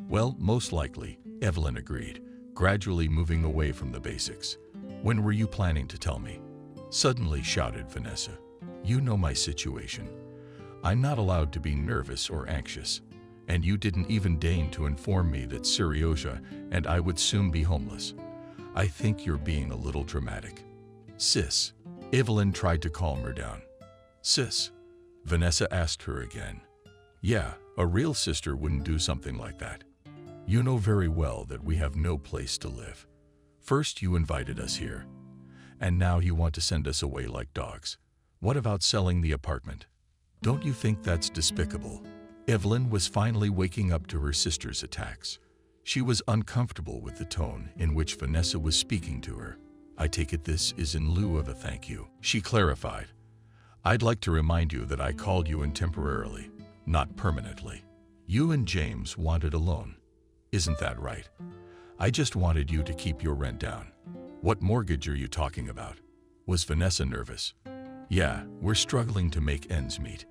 Well, most likely, Evelyn agreed, gradually moving away from the basics. When were you planning to tell me? Suddenly shouted Vanessa. You know my situation. I'm not allowed to be nervous or anxious, and you didn't even deign to inform me that Syriosha and I would soon be homeless. I think you're being a little dramatic. Sis, Evelyn tried to calm her down. Sis, Vanessa asked her again. Yeah, a real sister wouldn't do something like that. You know very well that we have no place to live. First you invited us here, and now you want to send us away like dogs. What about selling the apartment? Don't you think that's despicable? Evelyn was finally waking up to her sister's attacks. She was uncomfortable with the tone in which Vanessa was speaking to her. I take it this is in lieu of a thank you, she clarified. I'd like to remind you that I called you in temporarily, not permanently. You and James wanted a loan. Isn't that right? I just wanted you to keep your rent down. What mortgage are you talking about? Was Vanessa nervous? Yeah, we're struggling to make ends meet.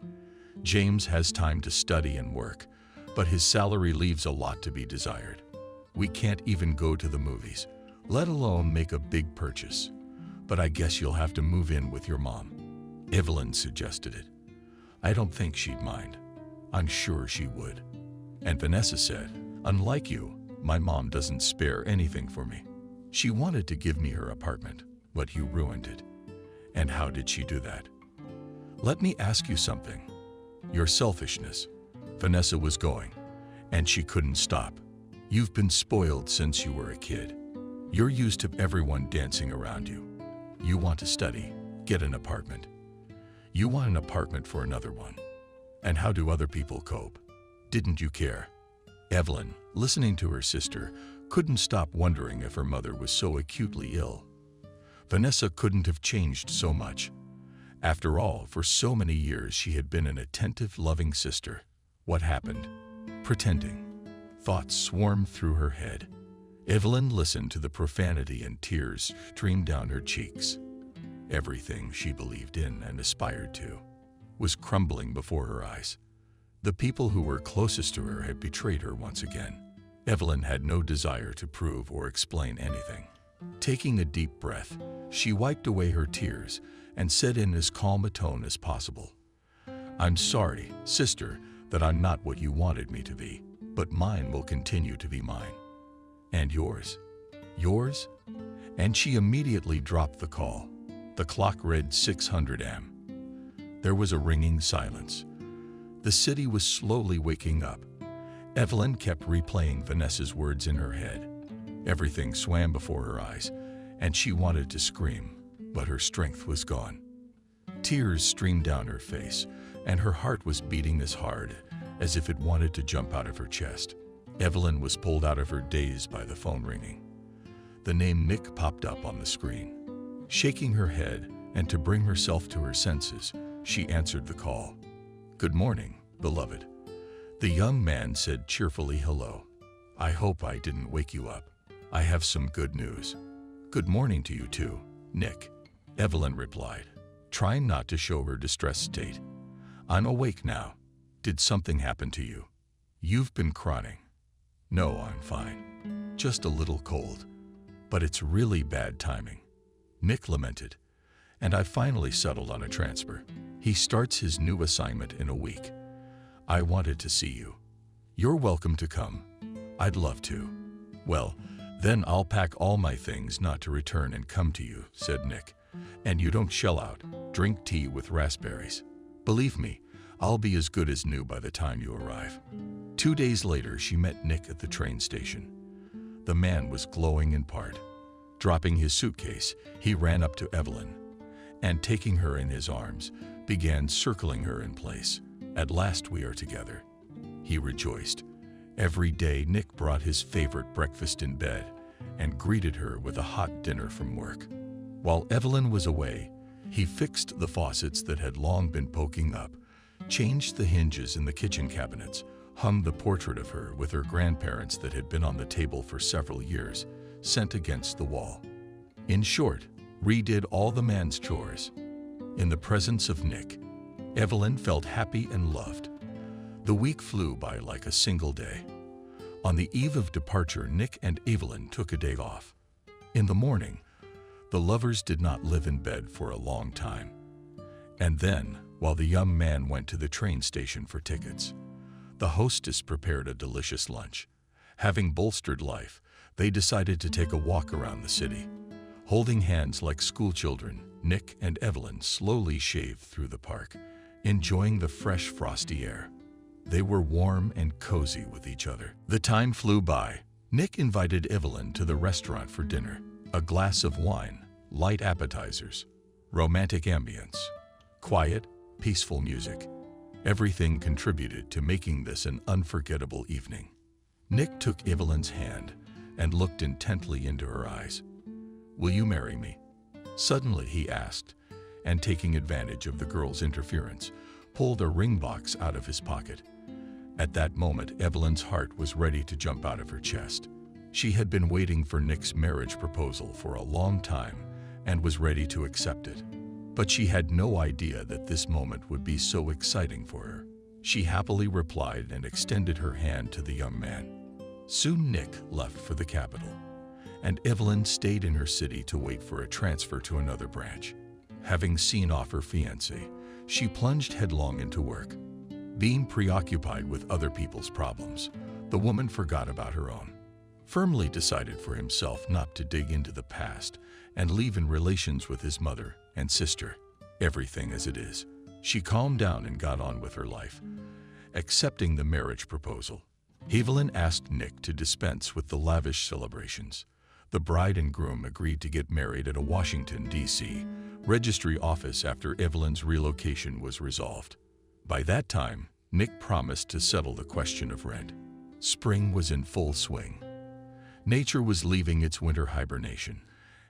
James has time to study and work, but his salary leaves a lot to be desired. We can't even go to the movies, let alone make a big purchase. But I guess you'll have to move in with your mom. Evelyn suggested it. I don't think she'd mind. I'm sure she would. And Vanessa said, unlike you, my mom doesn't spare anything for me. She wanted to give me her apartment, but you ruined it. And how did she do that? Let me ask you something. Your selfishness. Vanessa was going, and she couldn't stop. You've been spoiled since you were a kid. You're used to everyone dancing around you. You want to study, get an apartment. You want an apartment for another one. And how do other people cope? Didn't you care? Evelyn, listening to her sister, couldn't stop wondering if her mother was so acutely ill. Vanessa couldn't have changed so much. After all, for so many years she had been an attentive, loving sister. What happened? Pretending. Thoughts swarmed through her head. Evelyn listened to the profanity and tears streamed down her cheeks. Everything she believed in and aspired to was crumbling before her eyes. The people who were closest to her had betrayed her once again. Evelyn had no desire to prove or explain anything. Taking a deep breath, she wiped away her tears and said in as calm a tone as possible, I'm sorry, sister, that I'm not what you wanted me to be, but mine will continue to be mine. And yours? Yours? And she immediately dropped the call. The clock read 600 am. There was a ringing silence. The city was slowly waking up. Evelyn kept replaying Vanessa's words in her head. Everything swam before her eyes, and she wanted to scream, but her strength was gone. Tears streamed down her face, and her heart was beating as hard as if it wanted to jump out of her chest. Evelyn was pulled out of her daze by the phone ringing. The name Nick popped up on the screen. Shaking her head, and to bring herself to her senses, she answered the call. Good morning, beloved. The young man said cheerfully hello. I hope I didn't wake you up. I have some good news. Good morning to you too, Nick, Evelyn replied, trying not to show her distressed state. I'm awake now. Did something happen to you? You've been crying. No, I'm fine. Just a little cold. But it's really bad timing. Nick lamented, and I finally settled on a transfer. He starts his new assignment in a week. I wanted to see you. You're welcome to come. I'd love to. Well, then I'll pack all my things not to return and come to you, said Nick. And you don't shell out. Drink tea with raspberries. Believe me, I'll be as good as new by the time you arrive. 2 days later, she met Nick at the train station. The man was glowing in part. Dropping his suitcase, he ran up to Evelyn, and taking her in his arms, began circling her in place. At last we are together. He rejoiced. Every day, Nick brought his favorite breakfast in bed and greeted her with a hot dinner from work. While Evelyn was away, he fixed the faucets that had long been poking up, changed the hinges in the kitchen cabinets, hung the portrait of her with her grandparents that had been on the table for several years, sent against the wall. In short, redid all the man's chores. In the presence of Nick, Evelyn felt happy and loved. The week flew by like a single day. On the eve of departure, Nick and Evelyn took a day off. In the morning, the lovers did not live in bed for a long time. And then, while the young man went to the train station for tickets, the hostess prepared a delicious lunch. Having bolstered life, they decided to take a walk around the city. Holding hands like schoolchildren, Nick and Evelyn slowly shaved through the park, enjoying the fresh, frosty air. They were warm and cozy with each other. The time flew by. Nick invited Evelyn to the restaurant for dinner. A glass of wine, light appetizers, romantic ambience, quiet, peaceful music. Everything contributed to making this an unforgettable evening. Nick took Evelyn's hand and looked intently into her eyes. "Will you marry me?" Suddenly he asked, and taking advantage of the girl's interference, pulled a ring box out of his pocket. At that moment, Evelyn's heart was ready to jump out of her chest. She had been waiting for Nick's marriage proposal for a long time and was ready to accept it. But she had no idea that this moment would be so exciting for her. She happily replied and extended her hand to the young man. Soon Nick left for the capital, and Evelyn stayed in her city to wait for a transfer to another branch. Having seen off her fiancé, she plunged headlong into work. Being preoccupied with other people's problems, the woman forgot about her own. Firmly decided for himself not to dig into the past and leave in relations with his mother and sister, everything as it is, she calmed down and got on with her life, accepting the marriage proposal. Evelyn asked Nick to dispense with the lavish celebrations. The bride and groom agreed to get married at a Washington, D.C. registry office after Evelyn's relocation was resolved. By that time, Nick promised to settle the question of rent. Spring was in full swing. Nature was leaving its winter hibernation,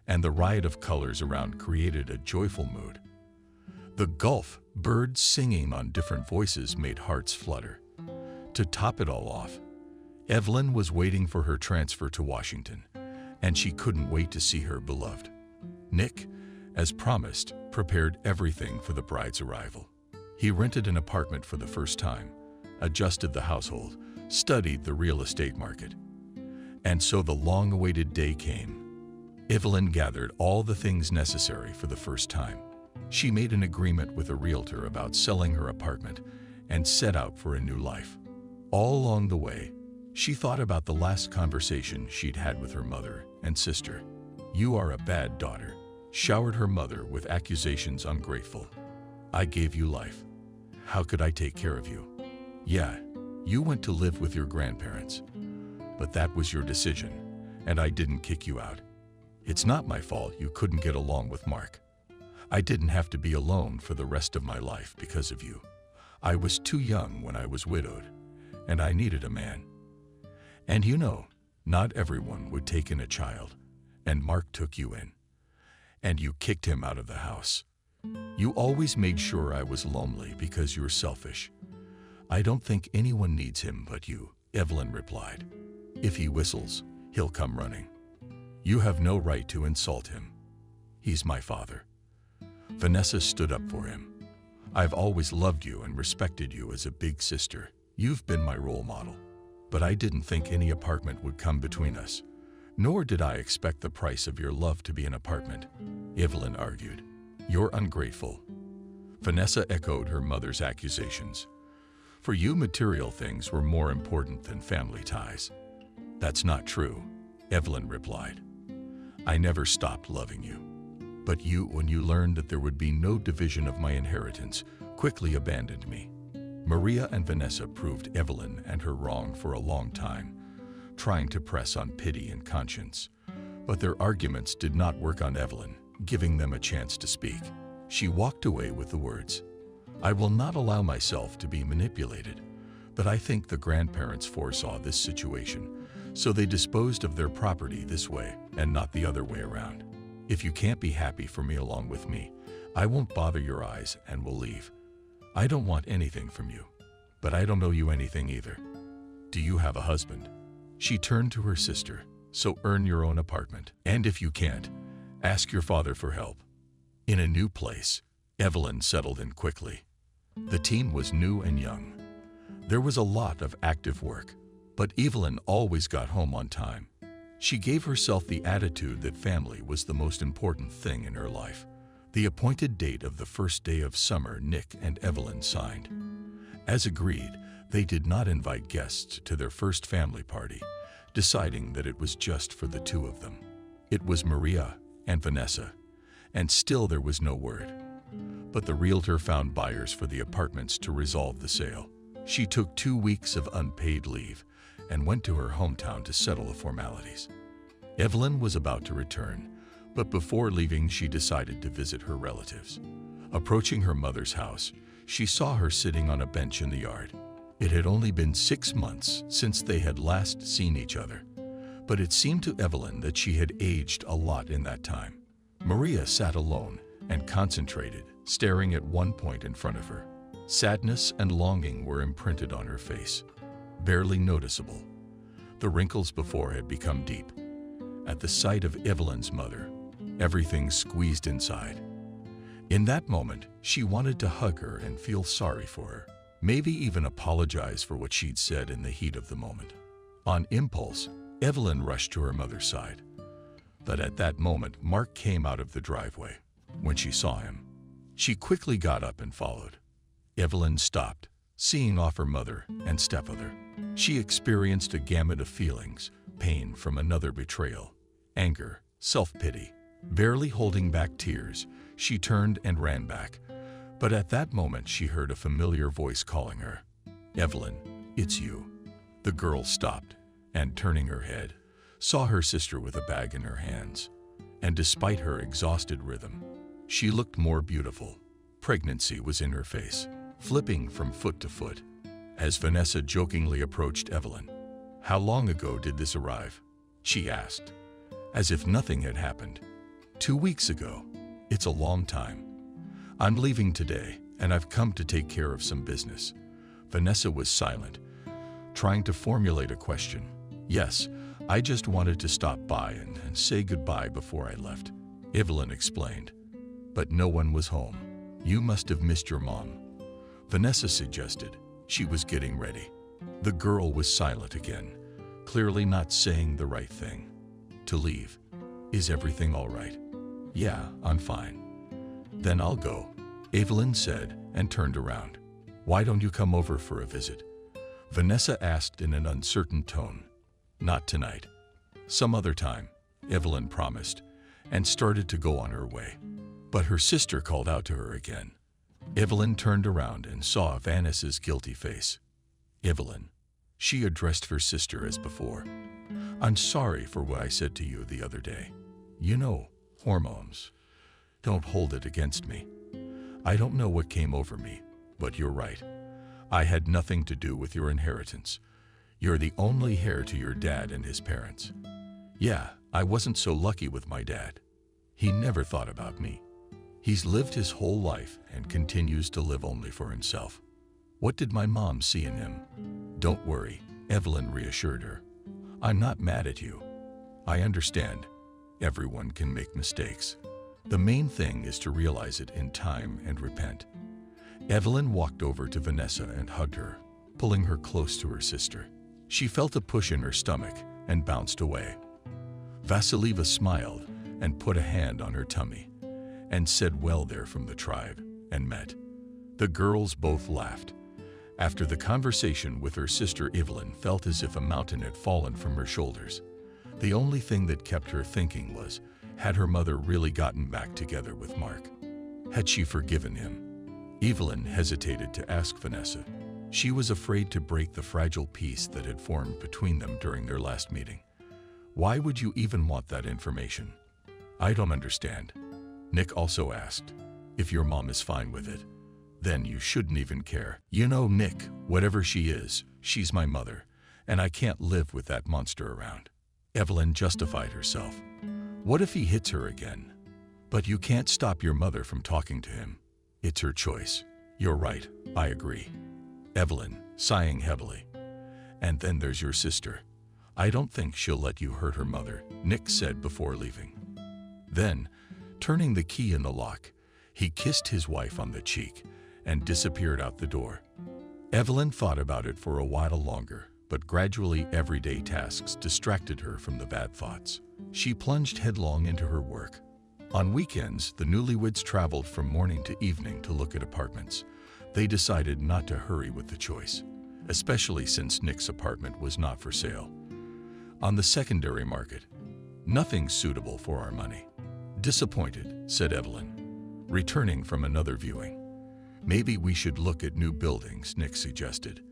and the riot of colors around created a joyful mood. The Gulf, birds singing on different voices made hearts flutter. To top it all off, Evelyn was waiting for her transfer to Washington, and she couldn't wait to see her beloved. Nick, as promised, prepared everything for the bride's arrival. He rented an apartment for the first time, adjusted the household, studied the real estate market. And so the long-awaited day came. Evelyn gathered all the things necessary for the first time. She made an agreement with a realtor about selling her apartment and set out for a new life. All along the way, she thought about the last conversation she'd had with her mother and sister. "You are a bad daughter," showered her mother with accusations ungrateful. "I gave you life. How could I take care of you? Yeah, you went to live with your grandparents, but that was your decision, and I didn't kick you out. It's not my fault you couldn't get along with Mark. I didn't have to be alone for the rest of my life because of you. I was too young when I was widowed, and I needed a man. And you know, not everyone would take in a child, and Mark took you in. And you kicked him out of the house. You always made sure I was lonely because you're selfish. I don't think anyone needs him but you," Evelyn replied. "If he whistles, he'll come running. You have no right to insult him. He's my father." Vanessa stood up for him. "I've always loved you and respected you as a big sister. You've been my role model. But I didn't think any apartment would come between us. Nor did I expect the price of your love to be an apartment," Evelyn argued. "You're ungrateful." Vanessa echoed her mother's accusations. "For you, material things were more important than family ties." "That's not true," Evelyn replied. "I never stopped loving you. But you, when you learned that there would be no division of my inheritance, quickly abandoned me." Maria and Vanessa proved Evelyn and her wrong for a long time, trying to press on pity and conscience. But their arguments did not work on Evelyn, giving them a chance to speak. She walked away with the words, "I will not allow myself to be manipulated, but I think the grandparents foresaw this situation, so they disposed of their property this way and not the other way around. If you can't be happy for me along with me, I won't bother your eyes and will leave. I don't want anything from you, but I don't owe you anything either. Do you have a husband?" She turned to her sister, "So earn your own apartment, and if you can't, ask your father for help." In a new place, Evelyn settled in quickly. The team was new and young. There was a lot of active work, but Evelyn always got home on time. She gave herself the attitude that family was the most important thing in her life. The appointed date of the first day of summer Nick and Evelyn signed. As agreed, they did not invite guests to their first family party, deciding that it was just for the two of them. It was Maria and Vanessa, and still there was no word. But the realtor found buyers for the apartments to resolve the sale. She took 2 weeks of unpaid leave and went to her hometown to settle the formalities. Evelyn was about to return, but before leaving, she decided to visit her relatives. Approaching her mother's house, she saw her sitting on a bench in the yard. It had only been 6 months since they had last seen each other, but it seemed to Evelyn that she had aged a lot in that time. Maria sat alone and concentrated, staring at one point in front of her. Sadness and longing were imprinted on her face, barely noticeable. The wrinkles before had become deep. At the sight of Evelyn's mother, everything squeezed inside. In that moment, she wanted to hug her and feel sorry for her, maybe even apologize for what she'd said in the heat of the moment. On impulse, Evelyn rushed to her mother's side. But at that moment, Mark came out of the driveway. When she saw him, she quickly got up and followed. Evelyn stopped, seeing off her mother and stepmother. She experienced a gamut of feelings, pain from another betrayal, anger, self-pity. Barely holding back tears, she turned and ran back. But at that moment, she heard a familiar voice calling her. "Evelyn, it's you." The girl stopped and, turning her head, saw her sister with a bag in her hands. And despite her exhausted rhythm, she looked more beautiful. Pregnancy was in her face, flipping from foot to foot. As Vanessa jokingly approached Evelyn, "How long ago did this arrive?" she asked, as if nothing had happened. 2 weeks ago. It's a long time. I'm leaving today, and I've come to take care of some business." Vanessa was silent, trying to formulate a question. "Yes, I just wanted to stop by and say goodbye before I left," Evelyn explained. "But no one was home. You must have missed your mom," Vanessa suggested. She was getting ready. The girl was silent again, clearly not saying the right thing. "To leave. Is everything all right?" "Yeah, I'm fine." "Then I'll go," Evelyn said and turned around. "Why don't you come over for a visit?" Vanessa asked in an uncertain tone. "Not tonight. Some other time," Evelyn promised, and started to go on her way. But her sister called out to her again. Evelyn turned around and saw Vanessa's guilty face. "Evelyn," she addressed her sister as before, "I'm sorry for what I said to you the other day. You know, hormones. Don't hold it against me. I don't know what came over me, but you're right. I had nothing to do with your inheritance. You're the only heir to your dad and his parents. Yeah, I wasn't so lucky with my dad. He never thought about me. He's lived his whole life and continues to live only for himself. What did my mom see in him?" "Don't worry," Evelyn reassured her. "I'm not mad at you. I understand. Everyone can make mistakes. The main thing is to realize it in time and repent." Evelyn walked over to Vanessa and hugged her, pulling her close to her sister. She felt a push in her stomach and bounced away. Vasilieva smiled and put a hand on her tummy and said, "Well, they're from the tribe," and met. The girls both laughed. After the conversation with her sister, Evelyn felt as if a mountain had fallen from her shoulders. The only thing that kept her thinking was, had her mother really gotten back together with Mark? Had she forgiven him? Evelyn hesitated to ask Vanessa. She was afraid to break the fragile peace that had formed between them during their last meeting. "Why would you even want that information?" "I don't understand." Nick also asked. "If your mom is fine with it, then you shouldn't even care." "You know, Nick, whatever she is, she's my mother, and I can't live with that monster around." Evelyn justified herself. "What if he hits her again?" "But you can't stop your mother from talking to him. It's her choice." "You're right, I agree." Evelyn, sighing heavily. "And then there's your sister. I don't think she'll let you hurt her mother," Nick said before leaving. Then, turning the key in the lock, he kissed his wife on the cheek and disappeared out the door. Evelyn thought about it for a while longer, but gradually everyday tasks distracted her from the bad thoughts. She plunged headlong into her work. On weekends, the newlyweds traveled from morning to evening to look at apartments. They decided not to hurry with the choice, especially since Nick's apartment was not for sale. On the secondary market, nothing suitable for our money. "Disappointed," said Evelyn, returning from another viewing. "Maybe we should look at new buildings," Nick suggested.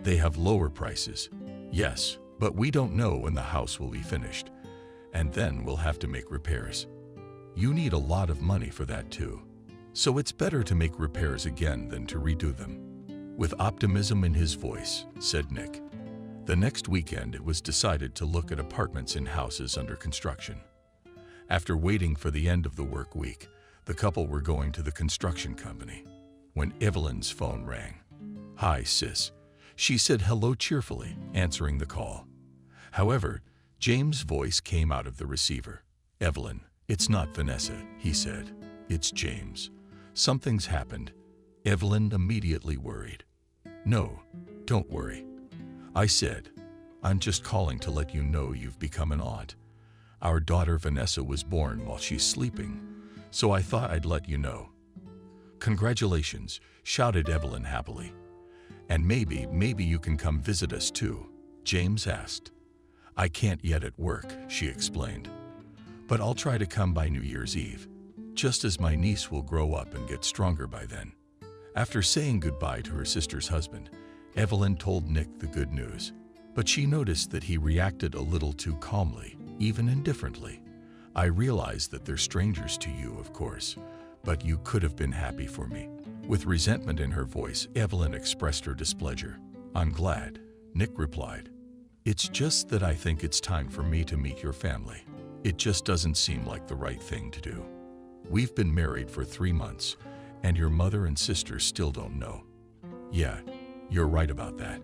They have lower prices. Yes, but we don't know when the house will be finished. And then we'll have to make repairs. You need a lot of money for that too. So it's better to make repairs again than to redo them. With optimism in his voice, said Nick. The next weekend it was decided to look at apartments in houses under construction. After waiting for the end of the work week, the couple were going to the construction company when Evelyn's phone rang. "Hi, sis," she said hello cheerfully, answering the call. However, James' voice came out of the receiver. "Evelyn, it's not Vanessa," he said. "It's James. Something's happened." Evelyn immediately worried. "No, don't worry," I said. "I'm just calling to let you know you've become an aunt. Our daughter Vanessa was born while she's sleeping, so I thought I'd let you know." "Congratulations," shouted Evelyn happily. "And maybe you can come visit us too," James asked. "I can't yet at work," she explained. "But I'll try to come by New Year's Eve, just as my niece will grow up and get stronger by then." After saying goodbye to her sister's husband, Evelyn told Nick the good news, but she noticed that he reacted a little too calmly, even indifferently. "I realize that they're strangers to you, of course, but you could have been happy for me." With resentment in her voice, Evelyn expressed her displeasure. "I'm glad," Nick replied. "It's just that I think it's time for me to meet your family. It just doesn't seem like the right thing to do. We've been married for 3 months, and your mother and sister still don't know." "Yeah, you're right about that.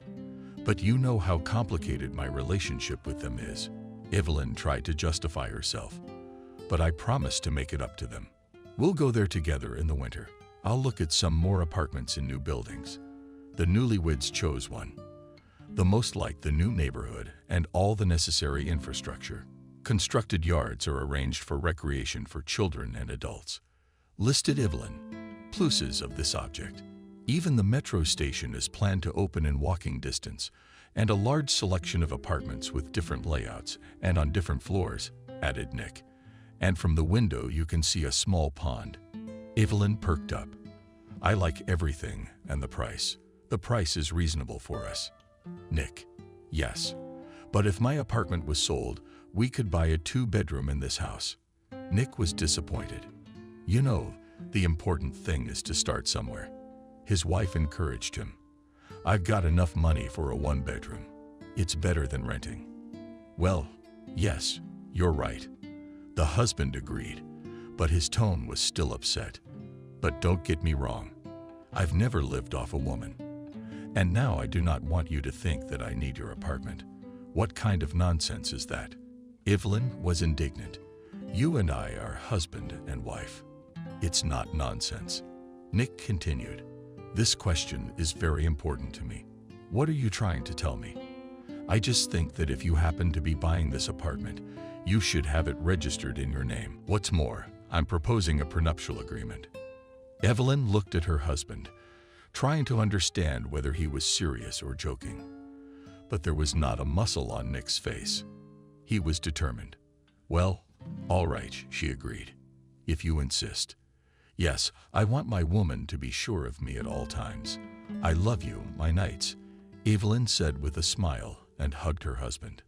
But you know how complicated my relationship with them is." Evelyn tried to justify herself. "But I promised to make it up to them. We'll go there together in the winter. I'll look at some more apartments in new buildings." The newlyweds chose one, the most like the new neighborhood and all the necessary infrastructure. Constructed yards are arranged for recreation for children and adults. Listed Evelyn. Pluses of this object. Even the metro station is planned to open in walking distance, and a large selection of apartments with different layouts and on different floors, added Nick. And from the window you can see a small pond. Evelyn perked up. "I like everything, and the price. The price is reasonable for us." Nick: "Yes, but if my apartment was sold, we could buy a 2-bedroom in this house." Nick was disappointed. "You know, the important thing is to start somewhere." His wife encouraged him. "I've got enough money for a 1-bedroom. It's better than renting." "Well, yes, you're right." The husband agreed, but his tone was still upset. "But don't get me wrong. I've never lived off a woman. And now I do not want you to think that I need your apartment. What kind of nonsense is that?" Evelyn was indignant. "You and I are husband and wife." "It's not nonsense." Nick continued. "This question is very important to me. What are you trying to tell me? I just think that if you happen to be buying this apartment, you should have it registered in your name. What's more, I'm proposing a prenuptial agreement." Evelyn looked at her husband, trying to understand whether he was serious or joking. But there was not a muscle on Nick's face. He was determined. "Well, all right," she agreed, "if you insist. Yes, I want my woman to be sure of me at all times. I love you, my knights," Evelyn said with a smile and hugged her husband.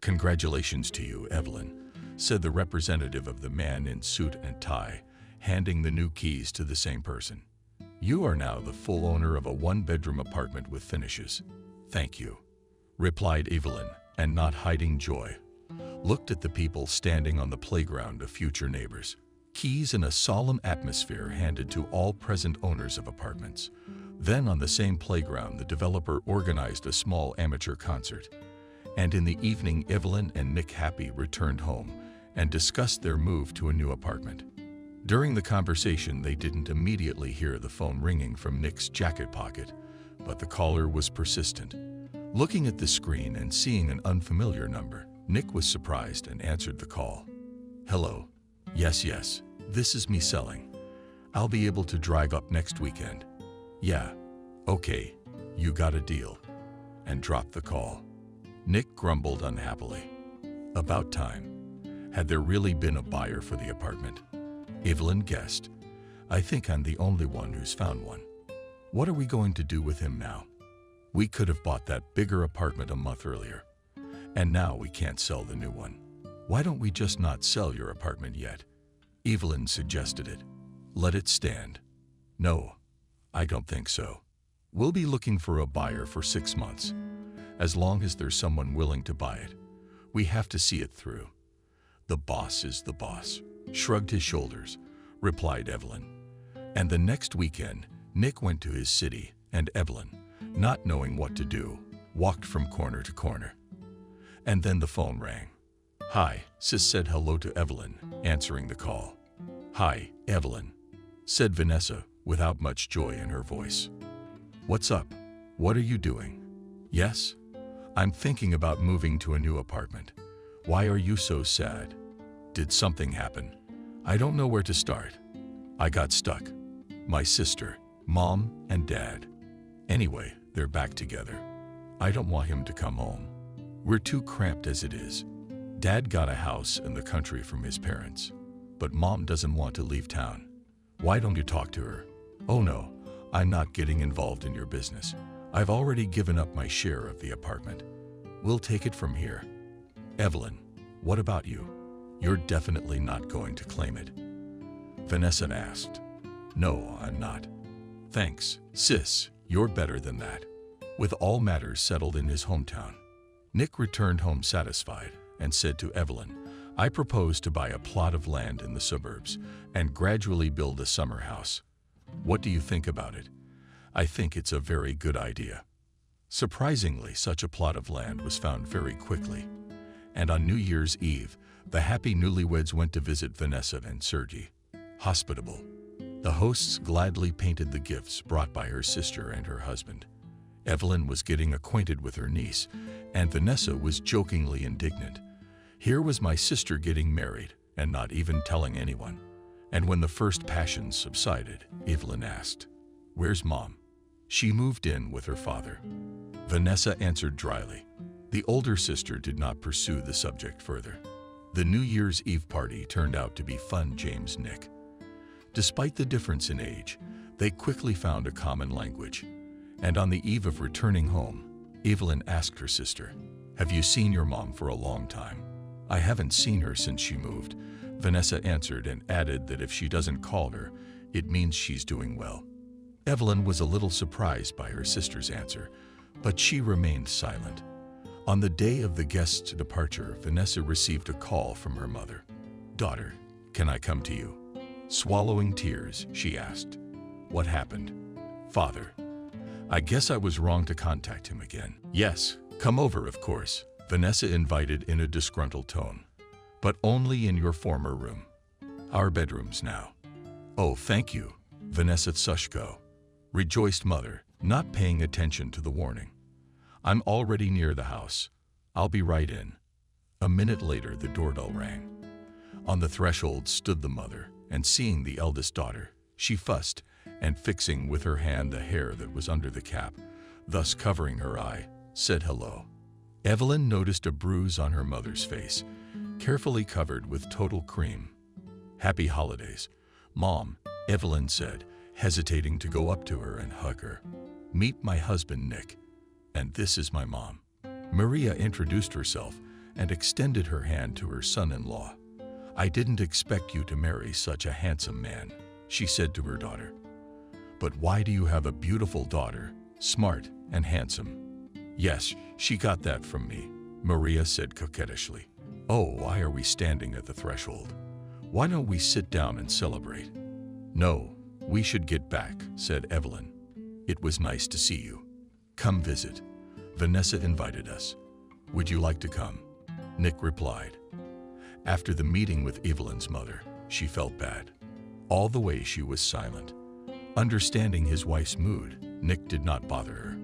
"Congratulations to you, Evelyn," said the representative of the man in suit and tie, handing the new keys to the same person. "You are now the full owner of a 1-bedroom apartment with finishes." "Thank you," replied Evelyn, and not hiding joy, looked at the people standing on the playground of future neighbors. Keys in a solemn atmosphere handed to all present owners of apartments. Then on the same playground, the developer organized a small amateur concert. And in the evening, Evelyn and Nick Happy returned home and discussed their move to a new apartment. During the conversation, they didn't immediately hear the phone ringing from Nick's jacket pocket, but the caller was persistent. Looking at the screen and seeing an unfamiliar number, Nick was surprised and answered the call. "Hello. Yes, this is me selling. I'll be able to drive up next weekend." "Yeah, okay, you got a deal," and dropped the call. Nick grumbled unhappily. About time. Had there really been a buyer for the apartment? Evelyn guessed. "I think I'm the only one who's found one. What are we going to do with him now?" We could have bought that bigger apartment a month earlier. And now we can't sell the new one. Why don't we just not sell your apartment yet? Evelyn suggested it. Let it stand. No, I don't think so. We'll be looking for a buyer for 6 months. As long as there's someone willing to buy it, we have to see it through. The boss is the boss, shrugged his shoulders, replied Evelyn. And the next weekend, Nick went to his city, and Evelyn, not knowing what to do, walked from corner to corner. And then the phone rang. Hi, Sis said hello to Evelyn, answering the call. Hi, Evelyn, said Vanessa without much joy in her voice. What's up? What are you doing? Yes? I'm thinking about moving to a new apartment. Why are you so sad? Did something happen? I don't know where to start. I got stuck. My sister, Mom, and Dad. Anyway, they're back together. I don't want him to come home. We're too cramped as it is. Dad got a house in the country from his parents, but Mom doesn't want to leave town. Why don't you talk to her? Oh no, I'm not getting involved in your business. I've already given up my share of the apartment. We'll take it from here. Evelyn, what about you? You're definitely not going to claim it. Vanessa asked. No, I'm not. Thanks, sis, you're better than that. With all matters settled in his hometown, Nick returned home satisfied and said to Evelyn, I propose to buy a plot of land in the suburbs and gradually build a summer house. What do you think about it? I think it's a very good idea. Surprisingly, such a plot of land was found very quickly. And on New Year's Eve, the happy newlyweds went to visit Vanessa and Sergei. Hospitable, the hosts gladly painted the gifts brought by her sister and her husband. Evelyn was getting acquainted with her niece, and Vanessa was jokingly indignant. Here was my sister getting married and not even telling anyone. And when the first passions subsided, Evelyn asked, Where's Mom? She moved in with her father. Vanessa answered dryly. The older sister did not pursue the subject further. The New Year's Eve party turned out to be fun. James Nick. Despite the difference in age, they quickly found a common language. And on the eve of returning home, Evelyn asked her sister, Have you seen your mom for a long time? I haven't seen her since she moved, Vanessa answered and added that if she doesn't call her, it means she's doing well. Evelyn was a little surprised by her sister's answer, but she remained silent. On the day of the guest's departure, Vanessa received a call from her mother. Daughter, can I come to you? Swallowing tears, she asked. What happened? Father, I guess I was wrong to contact him again. Yes, come over, of course, Vanessa invited in a disgruntled tone. But only in your former room. Our bedrooms now. Oh, thank you, Vanessa Sushko, rejoiced mother, not paying attention to the warning. I'm already near the house. I'll be right in. A minute later, the doorbell rang. On the threshold stood the mother, and seeing the eldest daughter, she fussed, and fixing with her hand the hair that was under the cap, thus covering her eye, said hello. Evelyn noticed a bruise on her mother's face, carefully covered with total cream. Happy holidays, Mom, Evelyn said, hesitating to go up to her and hug her. Meet my husband, Nick. And this is my mom. Maria introduced herself and extended her hand to her son-in-law. I didn't expect you to marry such a handsome man, she said to her daughter. But why do you have a beautiful daughter, smart and handsome? Yes, she got that from me, Maria said coquettishly. Oh, why are we standing at the threshold? Why don't we sit down and celebrate? No, we should get back, said Evelyn. It was nice to see you. Come visit. Vanessa invited us. Would you like to come? Nick replied. After the meeting with Evelyn's mother, she felt bad. All the way she was silent. Understanding his wife's mood, Nick did not bother her.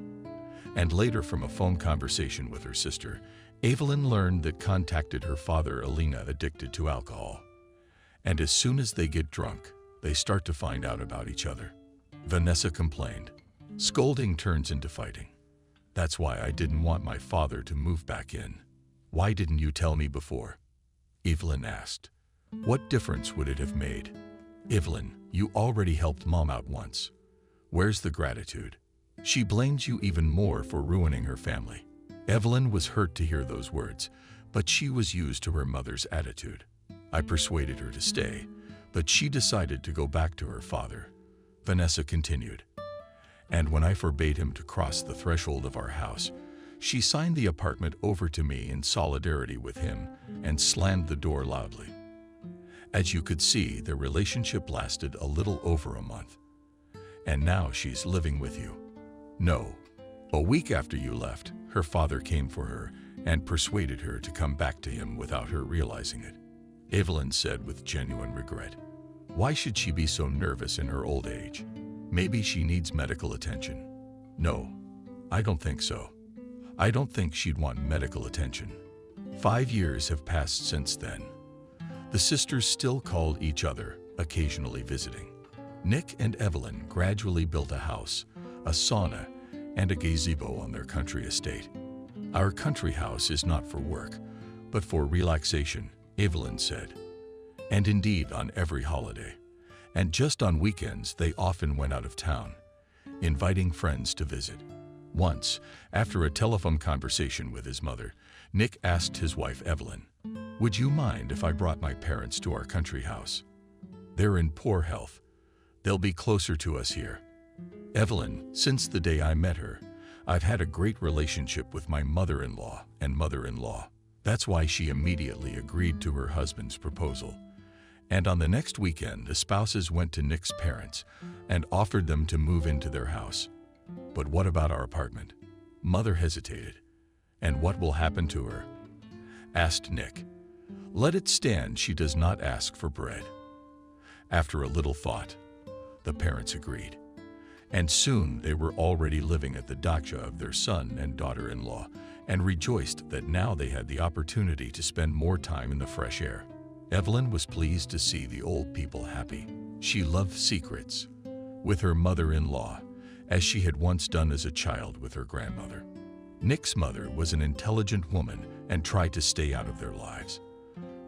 And later, from a phone conversation with her sister, Evelyn learned that contacted her father, Alina, addicted to alcohol. And as soon as they get drunk, they start to find out about each other. Vanessa complained. Scolding turns into fighting. That's why I didn't want my father to move back in. Why didn't you tell me before? Evelyn asked. What difference would it have made? Evelyn, you already helped Mom out once. Where's the gratitude? She blames you even more for ruining her family. Evelyn was hurt to hear those words, but she was used to her mother's attitude. I persuaded her to stay, but she decided to go back to her father. Vanessa continued. And when I forbade him to cross the threshold of our house, she signed the apartment over to me in solidarity with him and slammed the door loudly. As you could see, their relationship lasted a little over a month. And now she's living with you. No. A week after you left, her father came for her and persuaded her to come back to him without her realizing it. Evelyn said with genuine regret. Why should she be so nervous in her old age? Maybe she needs medical attention. No, I don't think so. I don't think she'd want medical attention. 5 years have passed since then. The sisters still called each other, occasionally visiting. Nick and Evelyn gradually built a house, a sauna, and a gazebo on their country estate. Our country house is not for work, but for relaxation, Evelyn said. And indeed on every holiday. And just on weekends they often went out of town, inviting friends to visit. Once, after a telephone conversation with his mother, Nick asked his wife Evelyn, "Would you mind if I brought my parents to our country house? They're in poor health. They'll be closer to us here." Evelyn, since the day I met her, I've had a great relationship with my mother-in-law and mother-in-law. That's why she immediately agreed to her husband's proposal. And on the next weekend, the spouses went to Nick's parents and offered them to move into their house. But what about our apartment? Mother hesitated. And what will happen to her? Asked Nick. Let it stand she does not ask for bread. After a little thought, the parents agreed. And soon they were already living at the dacha of their son and daughter-in-law and rejoiced that now they had the opportunity to spend more time in the fresh air. Evelyn was pleased to see the old people happy. She loved secrets with her mother-in-law, as she had once done as a child with her grandmother. Nick's mother was an intelligent woman and tried to stay out of their lives.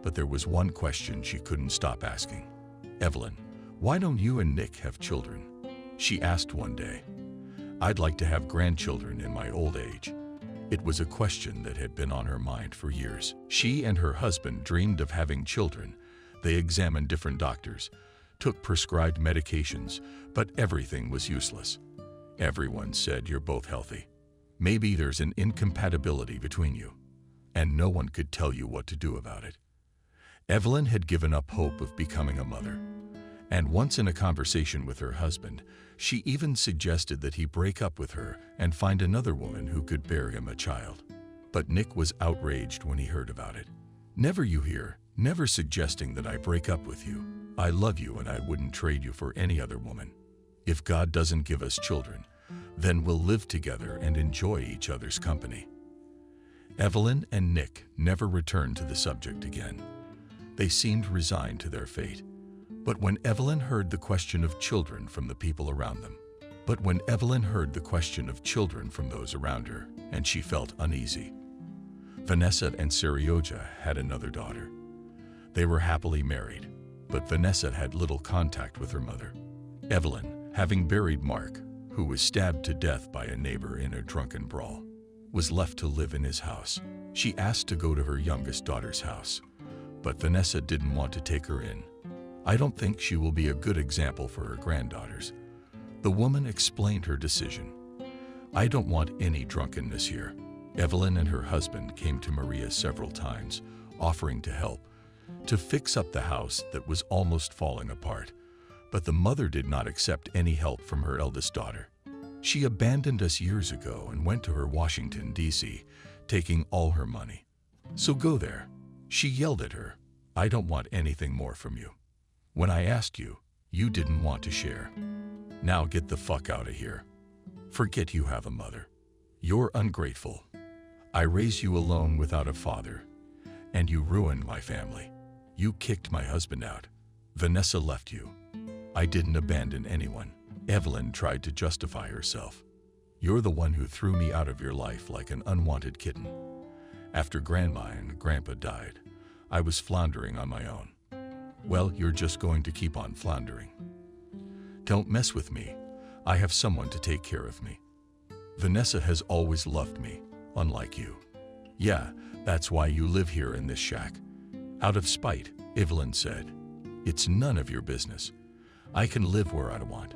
But there was one question she couldn't stop asking. Evelyn, why don't you and Nick have children? She asked one day. I'd like to have grandchildren in my old age. It was a question that had been on her mind for years. She and her husband dreamed of having children. They examined different doctors, took prescribed medications, but everything was useless. Everyone said you're both healthy. Maybe there's an incompatibility between you, and no one could tell you what to do about it. Evelyn had given up hope of becoming a mother, and once in a conversation with her husband, she even suggested that he break up with her and find another woman who could bear him a child. But Nick was outraged when he heard about it. Never you hear, never suggesting that I break up with you. I love you and I wouldn't trade you for any other woman. If God doesn't give us children, then we'll live together and enjoy each other's company. Evelyn and Nick never returned to the subject again. They seemed resigned to their fate. But when Evelyn heard the question of children from the people around them, from those around her, and she felt uneasy. Vanessa and Serioja had another daughter. They were happily married, but Vanessa had little contact with her mother. Evelyn, having buried Mark, who was stabbed to death by a neighbor in a drunken brawl, was left to live in his house. She asked to go to her youngest daughter's house, but Vanessa didn't want to take her in. I don't think she will be a good example for her granddaughters. The woman explained her decision. I don't want any drunkenness here. Evelyn and her husband came to Maria several times, offering to help, to fix up the house that was almost falling apart. But the mother did not accept any help from her eldest daughter. She abandoned us years ago and went to her Washington, D.C., taking all her money. So go there. She yelled at her. I don't want anything more from you. When I asked you, you didn't want to share. Now get the fuck out of here. Forget you have a mother. You're ungrateful. I raised you alone without a father, and you ruined my family. You kicked my husband out. Vanessa left you. I didn't abandon anyone. Evelyn tried to justify herself. You're the one who threw me out of your life like an unwanted kitten. After Grandma and Grandpa died, I was floundering on my own. Well, you're just going to keep on floundering. Don't mess with me. I have someone to take care of me. Vanessa has always loved me, unlike you. Yeah, that's why you live here in this shack. Out of spite, Evelyn said. It's none of your business. I can live where I want.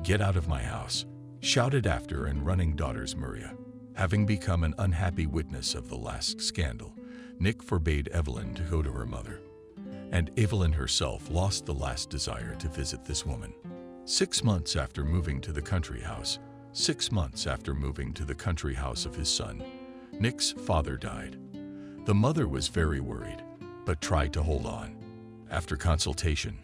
Get out of my house, shouted after and running daughters Maria. Having become an unhappy witness of the last scandal, Nick forbade Evelyn to go to her mother. And Evelyn herself lost the last desire to visit this woman. 6 months after moving to the country house, 6 months after moving to the country house of his son, Nick's father died. The mother was very worried, but tried to hold on. After consultation,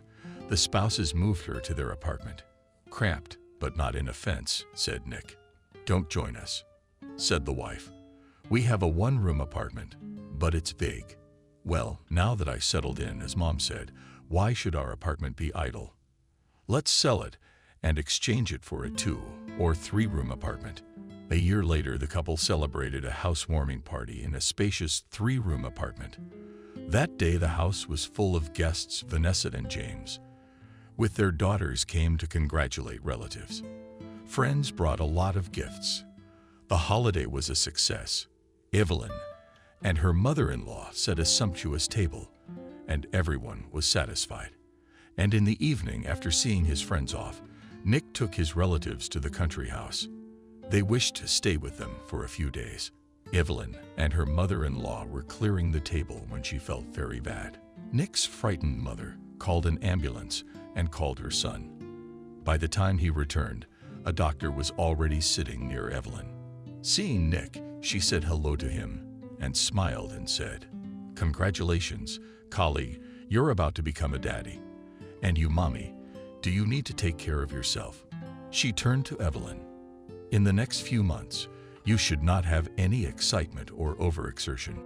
the spouses moved her to their apartment. Cramped, but not in offense, said Nick. Don't join us, said the wife. We have a one-room apartment, but it's big. Well, now that I settled in, as Mom said, why should our apartment be idle? Let's sell it and exchange it for a 2- or 3-room apartment. A year later, the couple celebrated a housewarming party in a spacious 3-room apartment. That day, the house was full of guests, Vanessa and James. With their daughters came to congratulate relatives. Friends brought a lot of gifts. The holiday was a success. Evelyn and her mother-in-law set a sumptuous table, and everyone was satisfied. And in the evening, after seeing his friends off, Nick took his relatives to the country house. They wished to stay with them for a few days. Evelyn and her mother-in-law were clearing the table when she felt very bad. Nick's frightened mother called an ambulance and called her son. By the time he returned, a doctor was already sitting near Evelyn. Seeing Nick, she said hello to him and smiled and said, "Congratulations, colleague, you're about to become a daddy. And you, mommy, do you need to take care of yourself?" She turned to Evelyn. "In the next few months, you should not have any excitement or overexertion.